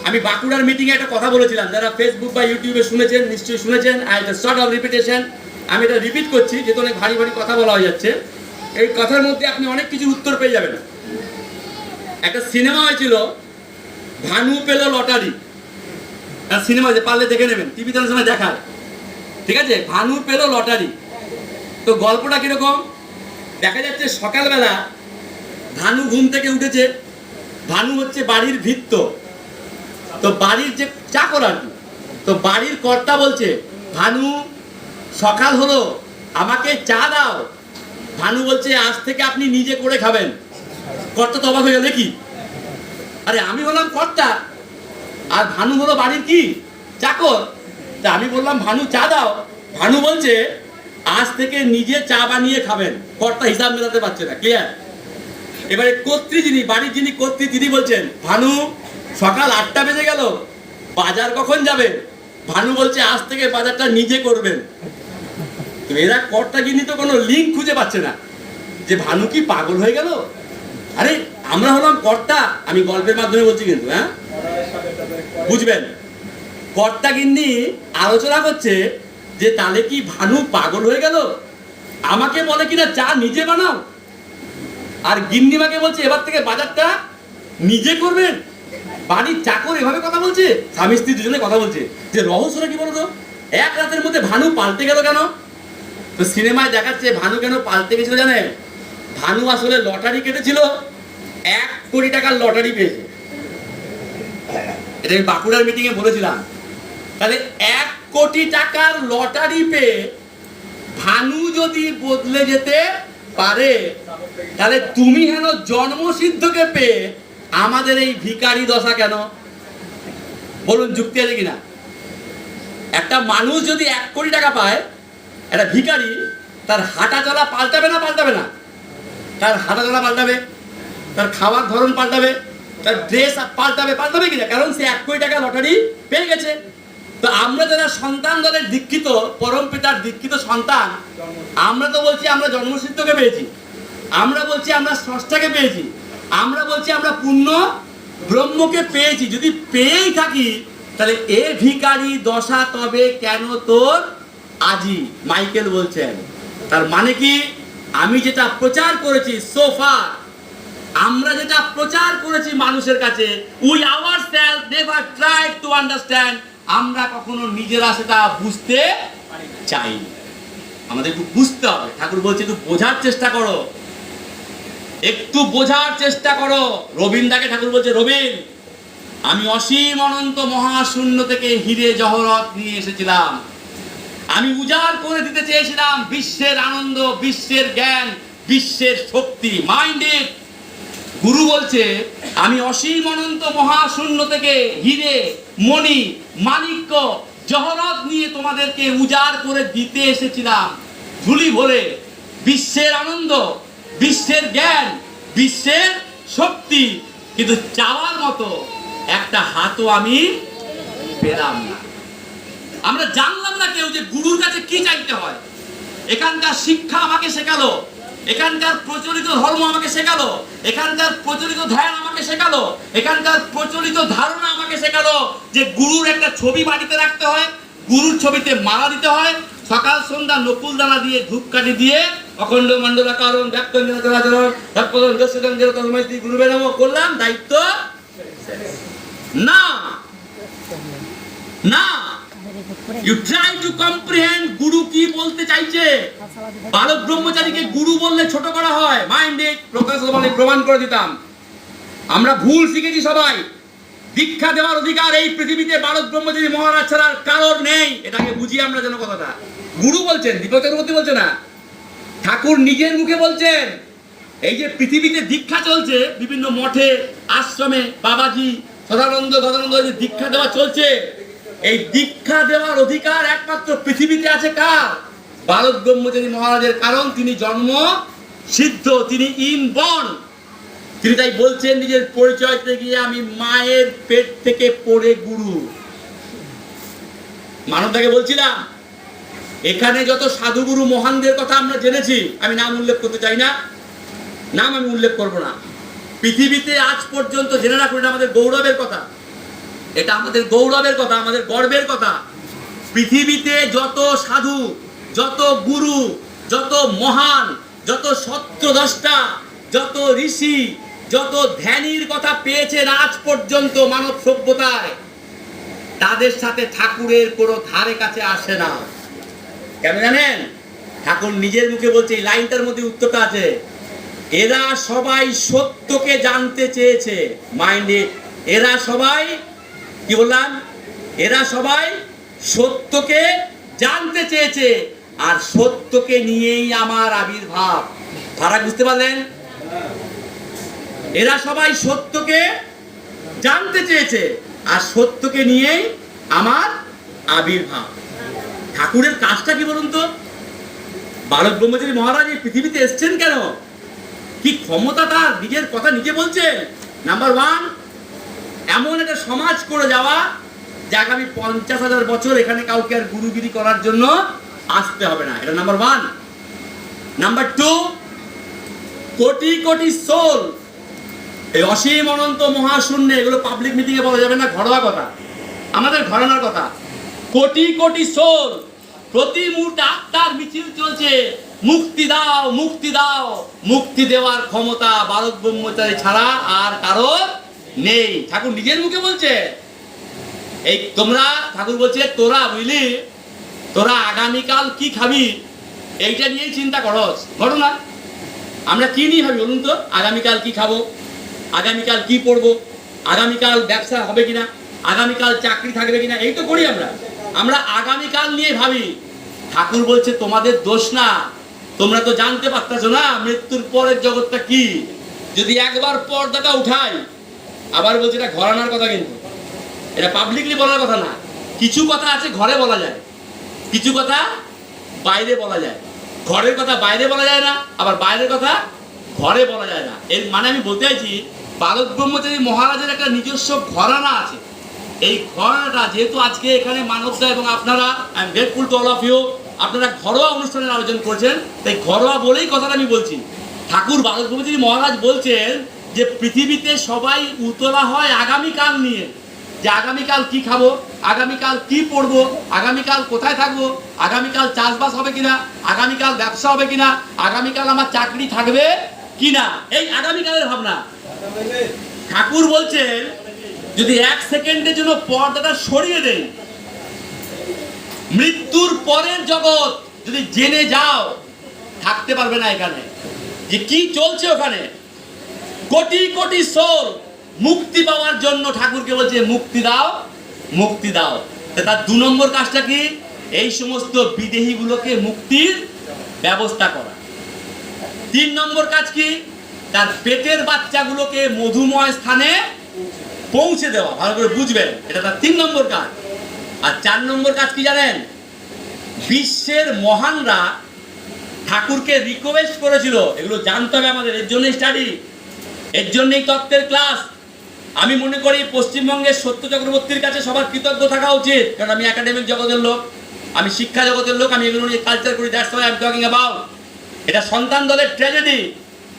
আমি বাঁকুড়ার মিটিংয়ে একটা কথা বলেছিলাম, যারা ফেসবুক বা ইউটিউবে শুনেছেন নিশ্চয়ই শুনেছেন। শর্ট অফ রিপিটেশন, আমি এটা রিপিট করছি যেহেতু অনেক ভারী ভারী কথা বলা হয়ে যাচ্ছে। এই কথার মধ্যে আপনি অনেক কিছুর উত্তর পেয়ে যাবেন। একটা সিনেমা হয়েছিল, ভানু পেল লটারি। সিনেমা যে পারলে দেখে নেবেন, টিভিতে অনেক সময় দেখায়, ঠিক আছে? ভানু পেল লটারি। তো গল্পটা কিরকম? দেখা যাচ্ছে সকালবেলা ভানু ঘুম থেকে উঠেছে। ভানু হচ্ছে বাড়ির ভিত্ত, তো বাড়ির যে চাকর আর কি। তো বাড়ির কর্তা বলছে, ভানু সকাল হলো, আমাকে চা দাও। ভানু বলছে আজ থেকে আপনি নিজে করে খাবেন। কর্তা তো অবাক হয়ে গেল, কি? আরে আমি হলাম কর্তা আর ভানু হলো বাড়ির কি চাকর। তা আমি বললাম ভানু চা দাও। ভানু বলছে আজ থেকে নিজে চা বানিয়ে খাবেন। কর্তা হিসাব মেলাতে পারছে না। ক্লিয়ার? এবারে কর্ত্রী যিনি, বাড়ির যিনি কর্ত্রী, তিনি বলছেন ভানু সকাল 8টা বেজে গেল, বাজার কখন যাবে? ভানু বলছে আজ থেকে বাজারটা নিজে করবেন। তো এরা কর্তা যিনি তো কোনো লিঙ্ক খুঁজে পাচ্ছে না যে ভানু কি পাগল হয়ে গেল? আরে আমরা হলাম কর্তা, আমি গল্পের মাধ্যমে বলছি কিন্তু, হ্যাঁ বুঝবেন। কর্তা গিন্নি আলোচনা করছে যে তাহলে কি ভানু পাগল হয়ে গেল, আমাকে বলে কিনা চা নিজে বানাও, আর গিন্নিমাকে বলছে এবার থেকে বাজারটা নিজে করবেন। বাড়ির চাকর এভাবে কথা বলছে, স্বামী স্ত্রী দুজনে কথা বলছে, যে রহস্যটা কি বলতো, এক রাতের মধ্যে ভানু পাল্টে গেল কেন? তো সিনেমায় দেখাচ্ছে ভানু কেন পাল্টে গেছিল জানে? ভানু আসলে লটারি কেটেছিল, 1 কোটি টাকার লটারি পেয়েছে। এটা আমি বাঁকুড়ার মিটিং এ বলেছিলাম। তাহলে 1 কোটি টাকার লটারি পেয়ে ভানু যদি বদলে যেতে পারে, তাহলে তুমি হেন জন্মসিদ্ধকে পেয়ে আমাদের এই ভিখারি দশা কেন? বলুন, যুক্তি আছে কিনা? একটা মানুষ যদি 1 কোটি টাকা পায়, একটা ভিখারি, তার হাঁটা চলা পাল্টাবে না পাল্টাবে না? তার হাঁটা চলা পাল্টাবে, তার খাওয়ার ধরন পাল্টাবে, তার ড্রেস পাল্টাবে, পাল্টাবে কিনা? কারণ সে 1 কোটি টাকা লটারি পেয়ে গেছে। তো আমরা যারা সন্তান দলের দীক্ষিত, পরম পিতার দীক্ষিত সন্তান, আমরা তো বলছি আমরা জন্মসিদ্ধকে পেয়েছি, আমরা বলছি আমরা স্রষ্টাকে পেয়েছি, আমরা বলছি আমরা পূর্ণ ব্রহ্মকে পেয়েছি। যদি পেয়েই থাকি, তাহলে এ ভিখারি দশা তবে কেন তোর আজি? মাইকেল বলছেন। তার মানে কি? আমি যেটা প্রচার করেছি সোফা, আমরা যেটা প্রচার করেছি মানুষের কাছে, we ourself never tried to understand, আমরা কখনো নিজেরা সেটা বুঝতে চাই। আমাদের একটু বুঝতে হবে। ঠাকুর বলছে একটু বোঝার চেষ্টা করো, একটু বোঝার চেষ্টা করো। রবীন্দ্রকে ঠাকুর বলছে, রবীন, আমি অসীম অনন্ত মহাশূন্য থেকে হিরে জহরত নিয়ে এসেছিলাম, আমি উজাড় করে দিতে চেয়েছিলাম বিশ্বের আনন্দ, বিশ্বের জ্ঞান, বিশ্বের শক্তি। Mind it. গুরু বলছে আমি অসীম অনন্ত মহাশূন্য থেকে হিরে, মণি, মাণিক্য, জহরত নিয়ে তোমাদেরকে উজাড় করে দিতে এসেছিলাম, ঝুলি ভরে। বিশ্বের আনন্দ, বিশ্বের জ্ঞান, বিশ্বের শক্তি, কিন্তু চাওয়ার মতো একটা হাতও আমি পেলাম না। আমরা জানলাম না কেউ যে গুরুর কাছে কি চাইতে হয়। এখানকার শিক্ষা আমাকে শেখালো, এখানকার প্রচলিত ধর্ম আমাকে শেখালো, এখানকার প্রচলিত ধ্যান আমাকে শেখালো, এখানকার প্রচলিত ধারণা আমাকে শেখালো যে গুরুর একটা ছবি বাড়িতে রাখতে হয়, গুরুর ছবিতে মালা দিতে হয়, সকাল সন্ধ্যা নকুল দানা দিয়ে ধূপকাঠি দিয়ে অখণ্ড মণ্ডলাকারণ ব্যাপ্তঞ্জন চলাচরণ ব্যাপ্তঞ্জন দস্যঞ্জন তন্ময়তি গুরুবে নমঃ করলাম, দায়িত্ব না। না, you try to comprehend গুরু কি বলতে চাইছে। বালক ব্রহ্মচারীকে গুরু বললে ছোট করা হয়। মাইন্ডে প্রমাণ করে দিতাম। আমরা ভুল শিখেছি সবাই। দীক্ষা দেওয়ার অধিকার এই পৃথিবীতে বালক ব্রহ্মচারী মহারাজ ছাড়া কারোর নেই। এটাকে বুঝি আমরা যেন কথাটা। গুরু বলছেন, দীপক চক্রবর্তী বলছে না, ঠাকুর নিজের মুখে বলছেন। এই যে পৃথিবীতে দীক্ষা চলছে, বিভিন্ন মঠে, আশ্রমে, বাবাজি, সদানন্দ, গদানন্দ, যে দীক্ষা দেওয়া চলছে, এই দীক্ষা দেওয়ার অধিকার একমাত্র পৃথিবীতে আছে কার? বালক ব্রহ্মচারী মহারাজের। কারণ তিনি জন্ম সিদ্ধ, তিনি ইনবর্ন। তিনি তাই বলছেন নিজের পরিচয় দিতে গিয়ে, আমি মায়ের পেট থেকে পড়ে গুরু। মানবদাকে বলছিলাম, এখানে যত সাধুগুরু মহানদের কথা আমরা জেনেছি, আমি নাম উল্লেখ করতে চাই না, নাম আমি উল্লেখ করব না। পৃথিবীতে আজ পর্যন্ত জেনে রাখুন, এটা আমাদের গৌরবের কথা, এটা আমাদের গৌরবের কথা, আমাদের গর্বের কথা। পৃথিবীতে যত সাধু, যত গুরু, যত মহান, যত সত্যদ্রষ্টা, যত ঋষি, যত ধ্যানীর কথা পেয়েছেন আজ পর্যন্ত মানব সভ্যতায়, তাদের সাথে ঠাকুরের কোনো ধারে কাছে আসে না। কেন জানেন? ঠাকুর নিজের মুখে বলছে, এই লাইনটার মধ্যে উত্তরটা আছে, এরা সবাই সত্যকে জানতে চেয়েছে। মাইন্ডে, এরা সবাই, কি বললাম? এরা সবাই সত্যকে জানতে চেয়েছে, আর সত্যকে নিয়েই আমার আবির্ভাব। ফারাক বুঝতে পারলেন? এরা সবাই সত্যকে জানতে চেয়েছে, আর সত্যকে নিয়েই আমার আবির্ভাব। ঠাকুরের কাজটা কি বলুন তো? বালক ব্রহ্মচারী মহারাজ এই পৃথিবীতে এসছেন কেন? কি ক্ষমতা তার? নিজের কথা নিজে বলছে। নাম্বার 1, এমন একটা সমাজ করে যাওয়া যে আগামী 50,000 বছর এখানে কাউকে আর গুরুগিরি করার জন্য আসতে হবে না। এটা number 1। Number 2, crore crore soul, এই অসীম অনন্ত মহাশূন্যে, এগুলো পাবলিক মিটিং এ বলা যাবে না, ঘরোয়া কথা। আমাদের ঘরানার কথা। কোটি কোটি সোল, প্রতি মুহূর্তে আত্মার মিছিল চলছে, মুক্তি দাও, মুক্তি দাও। মুক্তি দেওয়ার ক্ষমতা ভারত ব্রহ্মচারী ছাড়া আর কারোর নেই। ঠাকুর নিজের মুখে বলছে। এই তোমরা, ঠাকুর বলছে তোরা বুঝলি, তোরা আগামীকাল কি খাবি এইটা নিয়েই চিন্তা করস। ঘটনা আমরা কি নিয়ে ভাবি বলুন তো? আগামীকাল কি খাবো, আগামীকাল কি পড়বো, আগামীকাল ব্যবসা হবে কিনা, আগামীকাল চাকরি থাকবে কিনা, এই তো করি আমরা। আমরা আগামীকাল নিয়ে ভাবি। ঠাকুর বলছে তোমাদের দোষ না, তোমরা তো জানতে পারতেছো না মৃত্যুর পরের জগৎটা কি। যদি একবার পর্দাটা উঠাই, আবার বলছে এটা ঘরানার কথা, কিন্তু এটা পাবলিকলি বলার কথা না। কিছু কথা আছে ঘরে বলা যায়, কিছু কথা বাইরে বলা যায়। ঘরের কথা বাইরে বলা যায় না, আবার বাইরের কথা ঘরে বলা যায় না। এর মানে আমি বলতে চাইছি ভারত ব্রহ্মচারী মহারাজের একটা নিজস্ব ঘরানা আছে। এই ঘরানাটা যেহেতু আজকে এখানে মানবদা এবং আপনারা, I am grateful to all of you, আপনারা ঘরোয়া অনুষ্ঠানের আয়োজন করেছেন, তাই ঘরোয়া বলেই কথাটা আমি বলছি। ঠাকুর ভারত ব্রহ্মচারী মহারাজ বলছেন যে পৃথিবীতে সবাই উতলা হয় আগামীকাল নিয়ে, যে আগামীকাল কি খাবো, আগামীকাল কি পড়বো, আগামীকাল কোথায় থাকবো, আগামীকাল চাষবাস হবে কিনা, আগামীকাল ব্যবসা হবে কিনা, আগামীকাল আমার চাকরি থাকবে কিনা, এই আগামীকালের ভাবনা। ঠাকুর বলছেন যদি এক সেকেন্ডের জন্য পর্দাটা সরিয়ে দেই, মৃত্যুর পরের জগৎ যদি জেনে যাও, থাকতে পারবে না এখানে যে কি চলছে ওখানে। কোটি কোটি সোল মুক্তি পাওয়ার জন্য ঠাকুরকে বলছে মুক্তি দাও, মুক্তি দাও। তার 2 নম্বর কাজটা কি? এই সমস্ত বিদেহীগুলোকে মুক্তির ব্যবস্থা করা। 3 নম্বর কাজ কি? তার পেটের বাচ্চাগুলোকে মধুময় স্থানে পৌঁছে দেওয়া। ভালো করে বুঝবেন, এটা তার 3 নম্বর কাজ। আর 4 নম্বর কাজ কি জানেন? বিশ্বের মহানরা ঠাকুরকে রিকোয়েস্ট করেছিল, এগুলো জানতে হবে আমাদের, এর জন্য স্টাডি, এর জন্যই তত্ত্বের ক্লাস। আমি মনে করি পশ্চিমবঙ্গের সত্য চক্রবর্তীর কাছে সবার কৃতজ্ঞ থাকা উচিত, কারণ আমি একাডেমিক জগতের লোক, আমি শিক্ষা জগতের লোক, আমি এগুলো নিয়ে কালচার করি। That's why I am talking about. এটা সন্তান দলের ট্র্যাজেডি।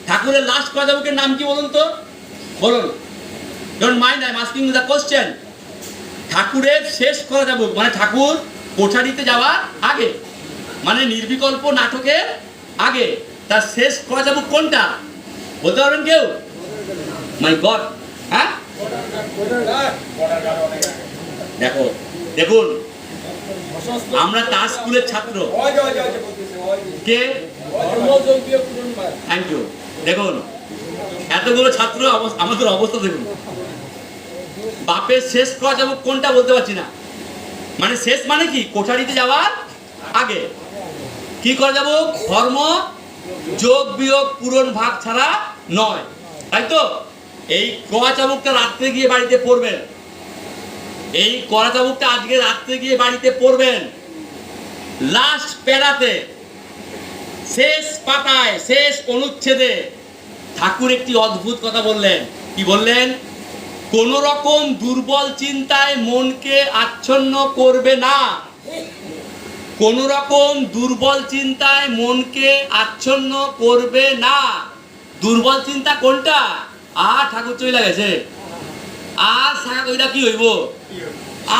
ঠাকুরের লাস্ট কজাবুকের নাম কি বলুন তো? বলুন, don't mind, I am asking the question. ঠাকুরের শেষ কজাবুক মানে ঠাকুর কোঠারিতে যাওয়ার আগে, মানে নির্বিকল্প নাটকের আগে, তার শেষ কজাবুক কোনটা বলতে পারবেন কেউ? মাই গড, হ্যাঁ দেখো, দেখুন আমরা তার স্কুলের ছাত্র। কে? Thank you. দেখুন এতগুলো ছাত্র, আমাদের অবস্থা দেখুন। বাপের শেষ করা যাবো কোনটা বলতে পারছি না। মানে শেষ মানে কি? কোঠারিতে যাওয়ার আগে কি করা যাবো? ধর্ম যোগ বিয়োগ পূরণ ভাগ ছাড়া নয়, তাই তো? এই কড়া চাবুকটা রাত্রে গিয়ে বাড়িতে পড়বেন, এই কড়া চাবুকটা আজকে রাত্রে গিয়ে বাড়িতে পড়বেন। লাস্ট প্যারাতে, শেষ পাতায়, শেষ অনুচ্ছেদে ঠাকুর একটি অদ্ভুত কথা বললেন। কি বললেন? কোন রকম দুর্বল চিন্তায় মনকে আচ্ছন্ন করবে না। কোন রকম দুর্বল চিন্তায় মনকে আচ্ছন্ন করবে না। দুর্বল চিন্তা কোনটা? আর ঠাকুর চলে গেছে, আর সারা কইরা কি হইব,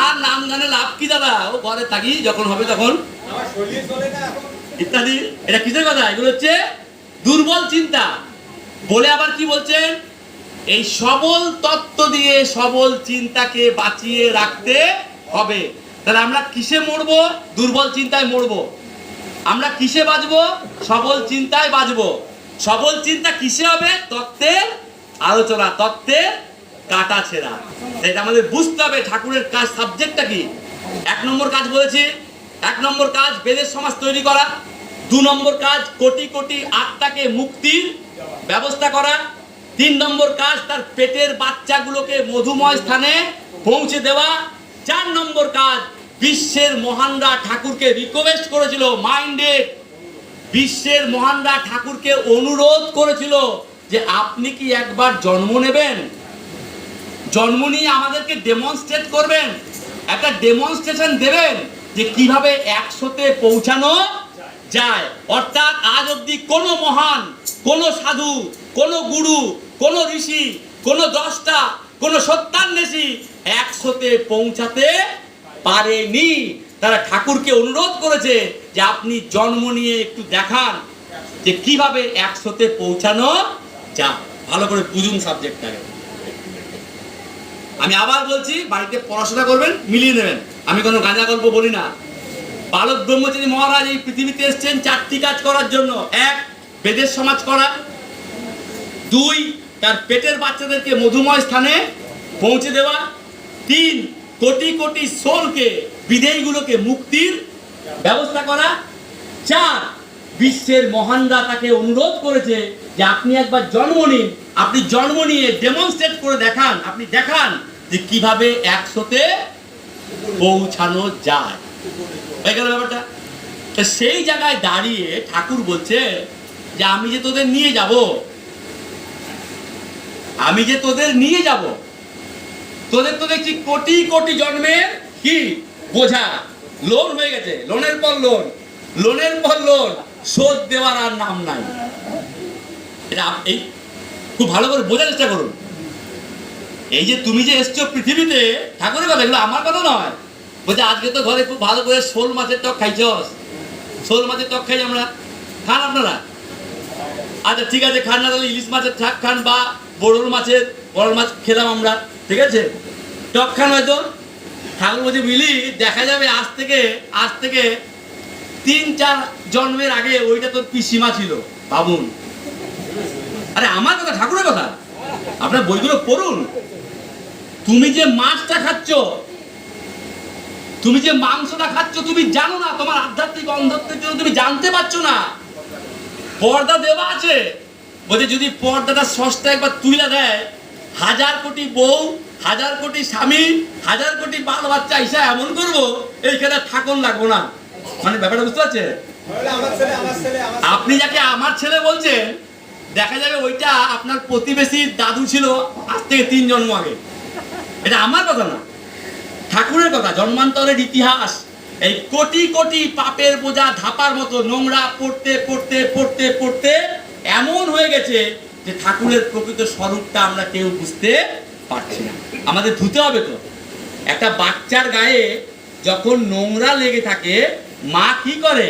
আর নাম গানে লাভ কি দাদা, ও ঘরে থাকি, যখন হবে তখন ইত্যাদি। এটা কিসের কথা? এগুলো হচ্ছে দুর্বল চিন্তা। বলে আবার কি বলছেন? এই সবল তত্ত্ব দিয়ে সবল চিন্তাকে বাঁচিয়ে রাখতে হবে। তাহলে আমরা কিসে মরবো? দুর্বল চিন্তায় মরবো। আমরা কিসে বাঁচবো? সবল চিন্তায় বাঁচবো। সবল চিন্তা কিসে হবে? তত্ত্বের আলোচনা, তত্ত্বের কাটা ছেঁড়া। এটা আমাদের বুঝতে হবে ঠাকুরের কাজ, সাবজেক্টটা কি। 1 নম্বর কাজ বলেছি, 1 নম্বর কাজ বেদের সমাজ তৈরি করা। 2 নম্বর কাজ কোটি কোটি আত্মাকে মুক্তির ব্যবস্থা করা। 3 নম্বর কাজ তার পেটের বাচ্চাগুলোকে মধুময় স্থানে পৌঁছে দেওয়া। 4 নম্বর কাজ বিশ্বের মহানরা ঠাকুরকে রিকোয়েস্ট করেছিল, মাইন্ডেড, বিশ্বের মহানরা ঠাকুরকে অনুরোধ করেছিল যে আপনি কি একবার জন্ম নেবেন, জন্ম নিয়ে আমাদেরকে ডেমনস্ট্রেট করবেন, একটা ডেমনস্ট্রেশন দেবেন যে কিভাবে 100-তে পৌঁছানো যায়। অর্থাৎ আজ অব্দি কোনো মহান, কোনো সাধু, কোনো গুরু, কোনো ঋষি, কোনো দ্রষ্টা, কোন সত্যান্বেষী 100-তে পৌঁছাতে পারেনি। তারা ঠাকুরকে অনুরোধ করেছে যে আপনি জন্ম নিয়ে একটু দেখান যে কিভাবে 100-তে পৌঁছানো যায়। ভালো করে বুঝুন সাবজেক্টটাকে। আমি আবার বলছি, বাড়িতে পড়াশোনা করবেন, মিলিয়ে নেবেন। আমি কোনো গাঁজা গল্প বলি না। বালক ব্রহ্মচারী মহারাজ এই পৃথিবীতে এসেছেন 4টি কাজ করার জন্য। 1, বেদের সমাজ করা। 2, তার পেটের বাচ্চাদেরকে মধুময় স্থানে পৌঁছে দেওয়া। 3, কোটি কোটি সোলকে, বিদেহীগুলোকে মুক্তির ব্যবস্থা করা। 4, বিশ্বের মহানরা তাকে অনুরোধ করেছে যে আপনি একবার জন্ম নিন, আপনি জন্ম নিয়ে ডেমনস্ট্রেট করে দেখান, আপনি দেখান যে কিভাবে 100-তে পৌঁছানো যায়। হয়ে গেল ব্যাপারটা। সেই জায়গায় দাঁড়িয়ে ঠাকুর বলছে যে আমি যে তোদের নিয়ে যাব, আমি যে তোদের নিয়ে যাব, তোদের তো দেখছি কোটি কোটি জন্মের কি বোঝা, লোন হয়ে গেছে, লোনের পর লোন, লোনের পর লোন, শোধ দেওয়ার আর নাম নাই। এটা এই খুব ভালো করে বোঝার চেষ্টা করুন। এই যে তুমি যে এসছো পৃথিবীতে, ঠাকুরের কথা, এগুলো আমার কথা নয়। বলছে আজকে তো ঘরে খুব ভালো করে শোল মাছের টক খাইছস, শোল মাছের টক খাই আমরা, খান আপনারা? আচ্ছা ঠিক আছে, খান না তাহলে ইলিশ মাছের শাক খান, বা বড়ল মাছ খেলাম আমরা, ঠিক আছে, টক খান হয়তো। ঠাকুর বলছে বুঝলি, দেখা যাবে আজ থেকে 3-4 জন্মের আগে ওইটা তোর পিসিমা ছিল, ভাবুন। আরে আমার কথা, ঠাকুরের কথা, আপনার বইগুলো পড়ুন। তুমি যে মাছটা খাচ্ছ, তুমি যে মাংসটা খাচ্ছ, তুমি জানো না, তোমার আধ্যাত্মিক অন্ধত্বের জন্য তুমি জানতে পারছো না। পর্দা দেওয়া আছে, বলছে যদি পর্দাটা সস্তা একবার তুলে দেয়, 1000 কোটি বউ, 1000 কোটি স্বামী, 1000 কোটি বাল বাচ্চা হিসা এমন করবো, এইখানে ঠাকুর লাগবো না। মানে ব্যাপারটা বুঝতে পারছে? আপনি যাকে আমার ছেলে বলছেন, দেখা যাবে ওইটা আপনার প্রতিবেশীর দাদু ছিল আজ থেকে 3 জন্ম আগে। এটা আমার কথা না, ঠাকুরের কথা, জন্মান্তরের ইতিহাস। এই কোটি কোটি পাপের বোঝা ধাপার মতো নোংরা পড়তে পড়তে পড়তে পড়তে এমন হয়ে গেছে যে ঠাকুরের প্রকৃত স্বরূপটা আমরা কেউ বুঝতে পারছি না। আমাদের ধুতে হবে তো। একটা বাচ্চার গায়ে যখন নোংরা লেগে থাকে, মা কি করে?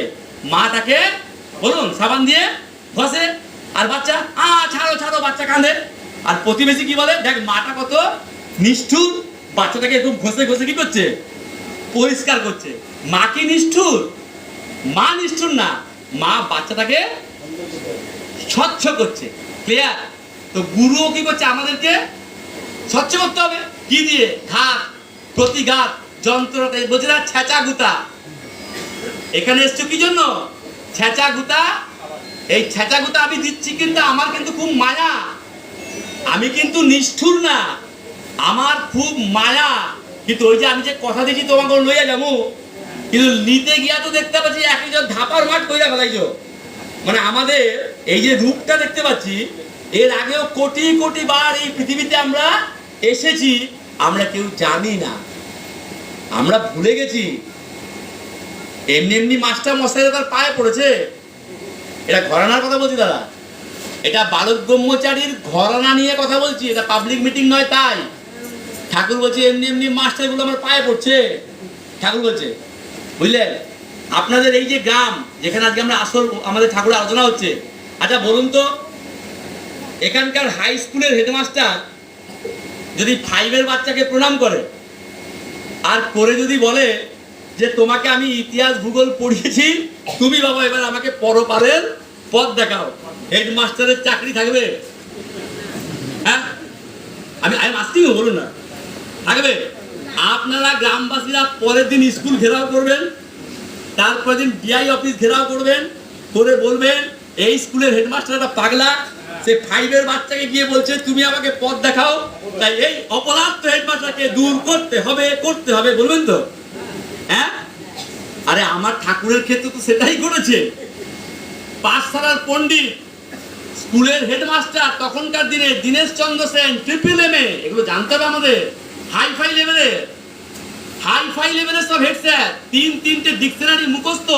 মা তাকে বলুন সাবান দিয়ে ঘষে, আর বাচ্চা ছাড়ো ছাড়ো, বাচ্চা কাঁদে। আর প্রতিবেশী কি বলে, দেখ মাটা কত নিষ্ঠুর, বাচ্চাটাকে একটু ঘষে ঘষে কি করছে, পরিষ্কার করছে। মা কি নিষ্ঠুর? মা নিষ্ঠুর না, মা বাচ্চাটাকে স্বচ্ছ করছে। ক্লিয়ার? তো গুরুও কি করছে, আমাদেরকে স্বচ্ছ করতে হবে। কি দিয়ে? ঘাত, প্রতিঘাত, যন্ত্রটা। বলছে না ছেঁচা গুতা, এখানে এসছো কি জন্য? ছেঁচা গুতা। এই ছেঁচা গুতা আমি দিচ্ছি, কিন্তু আমার কিন্তু খুব মায়া, আমি কিন্তু নিষ্ঠুর না, আমার খুব মায়া। কিন্তু ওই যে আমি যে কথা দিচ্ছি তোমাকে লইয়া যাবো, কিন্তু নিতে গিয়া তো দেখতে পাচ্ছি একজন ধাপার মাঠ কইরা ফেলাইছো। মানে আমাদের এই যে রূপটা দেখতে পাচ্ছি, এর আগেও কোটি কোটি বার এই পৃথিবীতে আমরা এসেছি, আমরা কেউ জানি না, আমরা ভুলে গেছি। এমনি এমনি মাস্টার মশাই তার পায়ে পড়েছে। এটা ঘরানার কথা বলছি দাদা, এটা বালক ব্রহ্মচারীর ঘরানা নিয়ে কথা বলছি, এটা পাবলিক মিটিং নয়। তাই ঠাকুর বলছে এমনি এমনি মাস্টারগুলো আমার পায়ে পড়ছে। ঠাকুর বলছে বুঝলেন, আপনাদের এই যে গ্রাম যেখানে আজকে আমরা আসল আমাদের ঠাকুরের আলোচনা হচ্ছে, আচ্ছা বলুন তো, এখানকার হাই স্কুলের হেডমাস্টার যদি 5-এর বাচ্চাকে প্রণাম করে, আর করে যদি বলে যে তোমাকে আমি ইতিহাস ভূগোল পড়িয়েছি, তুমি বাবা এবার আমাকে পরপারের পথ দেখাও, হেডমাস্টারের চাকরি থাকবে? হ্যাঁ, আমি আস্তিও বলুন না, থাকবে? আপনারা গ্রামবাসীরা পরের দিন স্কুল ঘেরাও করবেন, তারপরের দিন ডিআই অফিস ঘেরাও করবেন, করে বলবেন এই স্কুলের হেডমাস্টার একটা পাগলা, সে 5-এর বাচ্চাকে গিয়ে বলছে তুমি আমাকে পথ দেখাও, তাই এই অপরাধ হেডমাস্টারকে দূর করতে হবে, বলবেন তো? হ্যাঁ, আরে আমার ঠাকুরের ক্ষেত্রে তো সেটাই করেছে। পাঠশালার পণ্ডিত, স্কুলের হেডমাস্টার, তখনকার দিনে দীনেশ চন্দ্র সেন, MAA, এগুলো জানতে হবে আমাদের। হাইফাই লেভেলের সব হেড স্যার, 3-3টে ডিকশনারি মুখস্থ।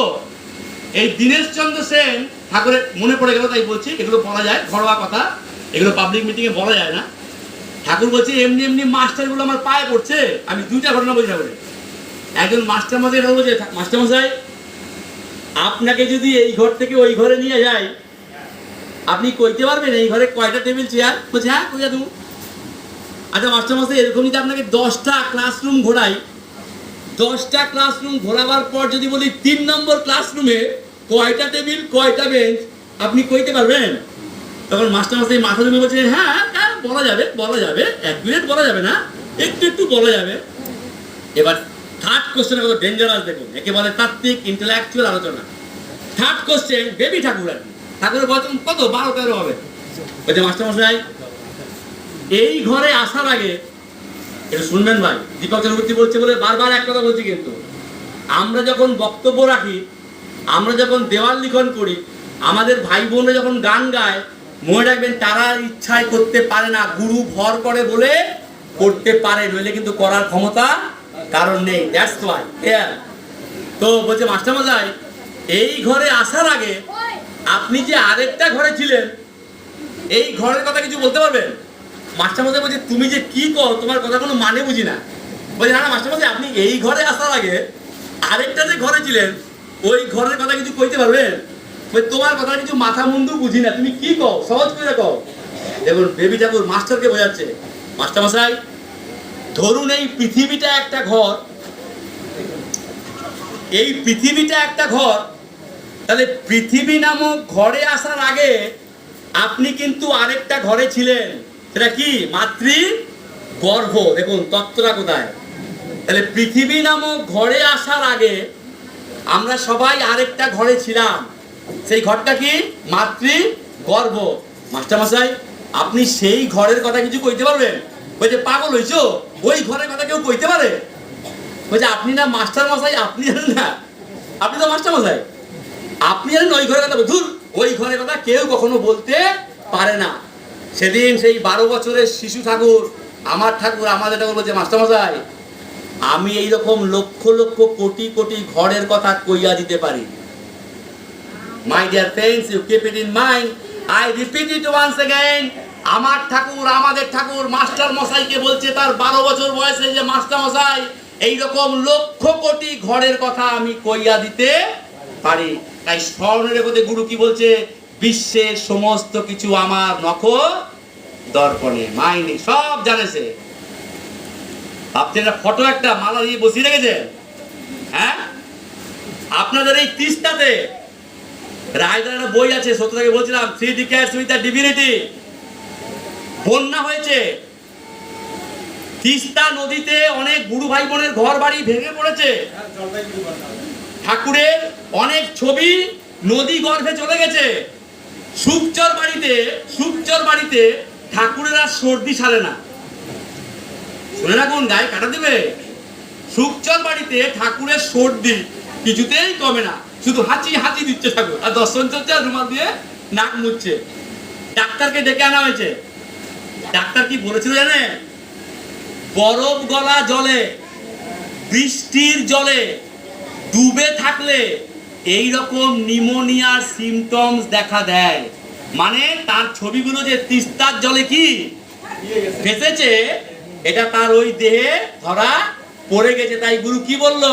এই দীনেশ চন্দ্র সেন, ঠাকুরের মনে পড়ে গেল তাই বলছি, এগুলো বলা যায় ঘরোয়া কথা, এগুলো পাবলিক মিটিংয়ে বলা যায় না। ঠাকুর বলছে এমনি এমনি মাস্টারগুলো আমার পায়ে পড়ছে। আমি দুইটা ঘটনা বলছি ঠাকুরের। একজন মাস্টার মশাই বলছে, মাস্টার মশাই আপনাকে যদি এই ঘর থেকে ওই ঘরে নিয়ে যায়, আপনি কইতে পারবেন এই ঘরে কয়টা টেবিল চেয়ার? বলছে হ্যাঁ কইয়া দেবো। আচ্ছা মাস্টার মশাই এরকম যদি আপনাকে 10টা ক্লাসরুম ঘোরাই, 10টা ক্লাসরুম ঘোরাবার পর যদি বলি 3 নম্বর ক্লাসরুমে কয়টা টেবিল কয়টা বেঞ্চ, আপনি কইতে পারবেন? তখন মাস্টার মশাই মাথা ধরে বলছে হ্যাঁ হ্যাঁ বলা যাবে, বলা যাবে, 1 মিনিট বলা যাবে না, একটু একটু বলা যাবে। এবার থার্ড কোশ্চেন কত ডেঞ্জারাস দেখুন, একেবারে তাত্ত্বিক ইন্টেলেকচুয়াল আলোচনা। থার্ড কোশ্চেন বেবি ঠাকুর আর কি। ঠাকুরের বয়স কত 12-13 হবে। বলছে মাস্টার মশাই এই ঘরে আসার আগে, এটা শুনবেন ভাই, দীপক চক্রবর্তী বলছে বলে বারবার এক কথা বলছি, কিন্তু আমরা যখন বক্তব্য রাখি, আমরা যখন দেওয়াল লিখন করি, আমাদের ভাই বোনরা যখন গান গায়, মনে রাখবেন তারা ইচ্ছায় করতে পারে না, গুরু ভর করে বলে করতে পারে, নইলে কিন্তু করার ক্ষমতা কারণ নেই। That's why. তো বলছে মাস্টার মশাই এই ঘরে আসার আগে আপনি যে আরেকটা ঘরে ছিলেন, এই ঘরের কথা কিছু বলতে পারবেন? মাস্টার মশাই বলছে তুমি যে কি কও, তোমার কথা কোনো মানে বুঝি না। বলছে না না মাস্টার মশাই আপনি এই ঘরে আসার আগে আরেকটা যে ঘরে ছিলেন, ওই ঘরের কথা কিছু কইতে পারবেন? তোমার কথা কিছু মাথা মুন্ডু বুঝি না, তুমি কি কও, সহজ করে কও। দেখুন বেবি ঠাকুর মাস্টারকে বোঝাচ্ছে, মাস্টার মশাই ধরুন এই পৃথিবীটা একটা ঘর, এই পৃথিবীটা একটা ঘর, তাহলে পৃথিবী নামক ঘরে আসার আগে আপনি কিন্তু আরেকটা ঘরে ছিলেন, সেটা কি? মাতৃ গর্ভ। দেখুন তত্ত্বটা কোথায়। তাহলে পৃথিবী নামক ঘরে আসার আগে আমরা সবাই আরেকটা ঘরে ছিলাম, সেই ঘরটা কি? মাতৃ গর্ভ। মাস্টার মশাই আপনি সেই ঘরের কথা কিছু কইতে পারবেন? বলছে পাগল হইছো, ওই ঘরের কথা কেউ কইতে পারে? বলছে আপনি না মাস্টার মশাই, আপনি জানেন না, আপনি তো মাস্টার মশাই, আপনি জানেন ওই ঘরের কথা? ধুর, ওই ঘরের কথা কেউ কখনো বলতে পারে না। সেদিন সেই 12 বছরের শিশু ঠাকুর, আমার ঠাকুর, আমাদের ঠাকুর বলছে মাস্টার মশাই আমি এইরকম লক্ষ লক্ষ কোটি কোটি ঘরের কথা কইয়া দিতে পারি। My dear friends, you keep it in mind, I repeat it once again. আমার ঠাকুর, আমাদের ঠাকুর মাস্টার মশাইকে বলছে তার 12 বছর বয়সে যে মাস্টার মশাই এইরকম লক্ষ কোটি ঘরের কথা আমি কইয়া দিতে পারি। তাই স্মরণে রেখে গুরু কি বলছে? বিশ্বের সমস্ত কিছু আমার নখ দর্পণে, মাইন্ডে সব জানেছে। আপনি একটা ফটো একটা মালা দিয়ে বসিয়ে রেখেছেন, হ্যাঁ? আপনাদের এই তিস্তাতে রায়দার একটা বই আছে, সত্যটাকে বলছিলাম, 3 Decades with the Divinity। বন্যা হয়েছে, তিস্তা নদীতে অনেক গুরু ভাই বোনের ঘর বাড়ি ভেঙে পড়েছে, ঠাকুরের অনেক ছবি নদী গর্ভে চলে গেছে। সুখচর বাড়িতে ঠাকুরের আর সর্দি ছাড়ে না। শুনে রাখুন, গায়ে কাটা দেবে। সুখচর বাড়িতে ঠাকুরের সর্দি কিছুতেই কমে না, শুধু হাঁচি হাঁচি দিচ্ছে ঠাকুর, আর দর্শন চলছে, আর রুমাল দিয়ে নাক মুছছে। ডাক্তারকে ডেকে আনা হয়েছে। ডাক্তার কি বলেছিল জানেন? বরফ গলা জলে, বৃষ্টির জলে ডুবে থাকলে এই রকম নিউমোনিয়ার সিমটমস দেখা দেয়। মানে তার ছবিগুলো যে তিস্তার জলে কি ভেসেছে, এটা তার ওই দেহে ধরা পড়ে গেছে। তাই গুরু কি বলল?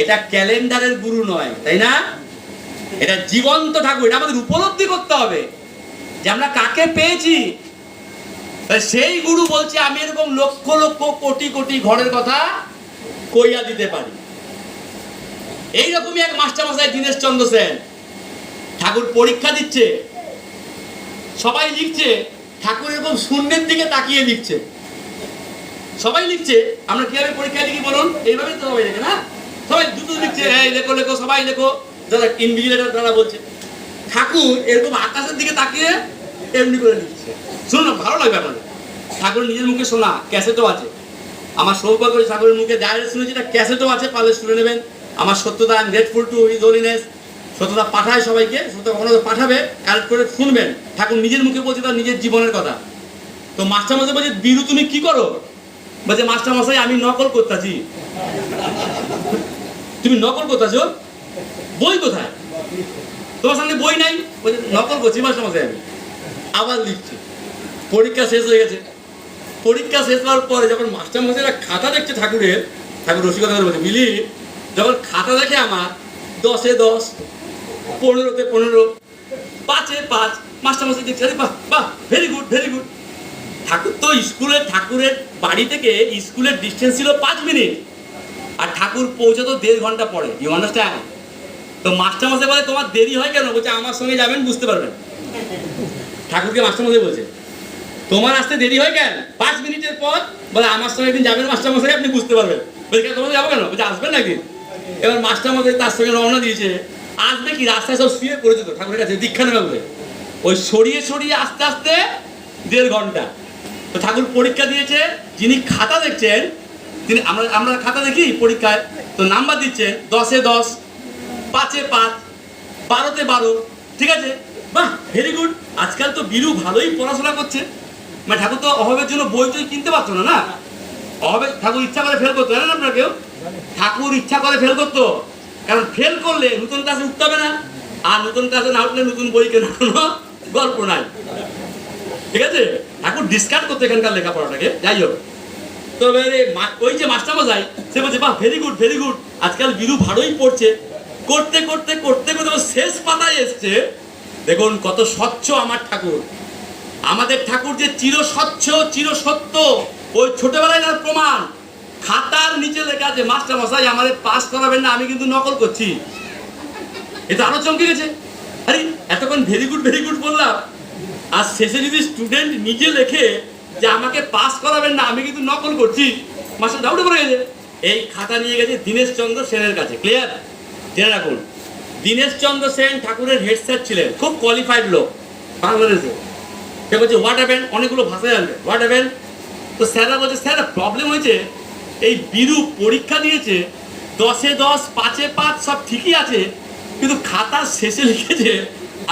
এটা ক্যালেন্ডারের গুরু নয়, তাই না? এটা জীবন্ত ঠাকুর। এটা আমাদের উপলব্ধি করতে হবে যে আমরা কাকে পেয়েছি। সেই গুরু বলছে আমি এরকম লক্ষ লক্ষ কোটি কোটি ঘরের কথা কইয়া দিতে পারি। এইরকমই এক মাস্টারমশাই দীনেশ চন্দ্র সেন, ঠাকুর পরীক্ষা দিচ্ছে, সবাই লিখছে, ঠাকুর এরকম শূন্যের দিকে তাকিয়ে লিখছে। সবাই লিখছে, আমরা কিভাবে পরীক্ষা লিখি বলুন? এইভাবে তো সবাই লেখে না, সবাই দ্রুত লিখছে, এই লেখো লেখো, সবাই লেখো, যারা ইনভিজিলেটর তারা বলছে। ঠাকুর এরকম আকাশের দিকে তাকিয়ে এমনি করে লিখছে। শুনুন, ভালো লাগবে আপনাদের। ঠাকুর নিজের মুখে শোনা, ক্যাসেটও আছে। আমার সৌভাগ্য ঠাকুরের মুখে ডাইরেক্ট শুনেছি, এটা ক্যাসেটও আছে, পারলে শুনে নেবেন। আমার সত্যতা, I am grateful to his holiness. সত্যতা পাঠায় সবাইকে, সত্যতা কখনো পাঠাবে, কালেক্ট করে শুনবেন। ঠাকুর নিজের মুখে বলছে তার নিজের জীবনের কথা। তো মাস্টারমশাই বলছে, বীরু তুমি কি করো? বলছে মাস্টারমশাই আমি নকল করতেছি। তুমি নকল করতেছো? বই কোথায়? তোমার সামনে বই নাই? বলছে নকল করছি মাস্টারমশাই আমি। আবার লিখছি। পরীক্ষা শেষ হয়ে গেছে, পরীক্ষা শেষ হওয়ার পরে যখন মাস্টারমশাইরা খাতা দেখছে ঠাকুরের, ঠাকুর রসিকতা করে বলছে মিলি, যখন খাতা দেখে আমার 10-এ 10, 15-তে 15, 5-এ 5, মাস্টারমশাই দেখছে আরে বাহ বাহ ভেরি গুড ভেরি গুড। ঠাকুর তো স্কুলের, ঠাকুরের বাড়ি থেকে স্কুলের ডিস্টেন্স ছিল 5 মিনিট, আর ঠাকুর পৌঁছাতো 1.5 ঘন্টা পরে। You understand? তো মাস্টারমশাই বলে তোমার দেরি হয় কেন? বলছে আমার সঙ্গে যাবেন বুঝতে পারবেন। ঠাকুরকে মাস্টারমশাই বলছে তোমার আসতে দেরি হয় কেন? 5 মিনিটের পর বলে আমার সঙ্গে একদিন যাবেন মাস্টারমশাই, আপনি বুঝতে পারবেন। বলছে কেন তোমাদের যাবো কেন? বলছে আসবেন নাকি? এবার মাস্টারমশাই তার সঙ্গে রওনা দিয়েছে। আসবে কি, রাস্তায় সব শুয়ে পড়েছে তো ঠাকুরের কাছে দীক্ষা নেবে বলে, ওই সরিয়ে সরিয়ে আস্তে আস্তে 1.5 ঘন্টা। তো ঠাকুর পরীক্ষা দিয়েছে, যিনি খাতা দেখছেন তিনি, আমরা খাতা দেখি পরীক্ষায়, তো নাম্বার দিচ্ছেন 10-এ 10, 5-এ 5, 12-তে 12, ঠিক আছে বাহ ভেরি গুড। আজকাল তো বিরু ভালোই পড়াশোনা করছে, মানে ঠাকুর তো অভাবের জন্য বই টই কিনতে পারতো না, না অভাবে ঠাকুর ইচ্ছা করে ফেল করতো, জানেন আপনারা কেউ? ঠাকুর ইচ্ছা করে ফেল করতো, কারণ ফেল করলে নতুন ক্লাসে উঠতে হবে না, আর নতুন ক্লাসে না উঠলে নতুন বই কেনার কোনো গল্প নাই, ঠিক আছে? ঠাকুর ডিসকার্ড করতো এখানকার লেখাপড়াটাকে। যাই হোক, তো ওই যে মাস্টারমশাই সে বলছে বাহ ভেরি গুড ভেরি গুড, আজকাল বিরু ভালোই পড়ছে। করতে করতে করতে করতে শেষ পাতায় এসছে, দেখুন কত স্বচ্ছ আমার ঠাকুর। আমাদের ঠাকুর যে চির স্বচ্ছ চির সত্য, ওই ছোটবেলায় তার প্রমাণ। খাতার নিচে লেখা আছে মাস্টারমশাই আমাদের পাস করাবেন না, আমি কিন্তু নকল করছি। এটা আরো চমকে গেছে, আরে এতক্ষণ ভেরি গুড বললাম, আর শেষে যদি স্টুডেন্ট নিজে লেখে যে আমাকে পাস করাবেন না, আমি কিন্তু নকল করছি, মাস্টার ডাউটে পড়ে গেছে। এই খাতা নিয়ে গেছে দীনেশ চন্দ্র সেনের কাছে। ক্লিয়ার? জেনে রাখুন, দীনেশ চন্দ্র সেন ঠাকুরের হেড স্যার ছিলেন, খুব কোয়ালিফাইড লোক বাংলাদেশে। সে বলছে হোয়াট হ্যাপেন, অনেকগুলো ভাষা জানবে, হোয়াট হ্যাপেন। তো স্যাররা বলছে স্যার প্রবলেম হয়েছে, এই বিরু পরীক্ষা দিয়েছে 10-এ 10, 5-এ 5 সব ঠিকই আছে, কিন্তু খাতার শেষে লিখেছে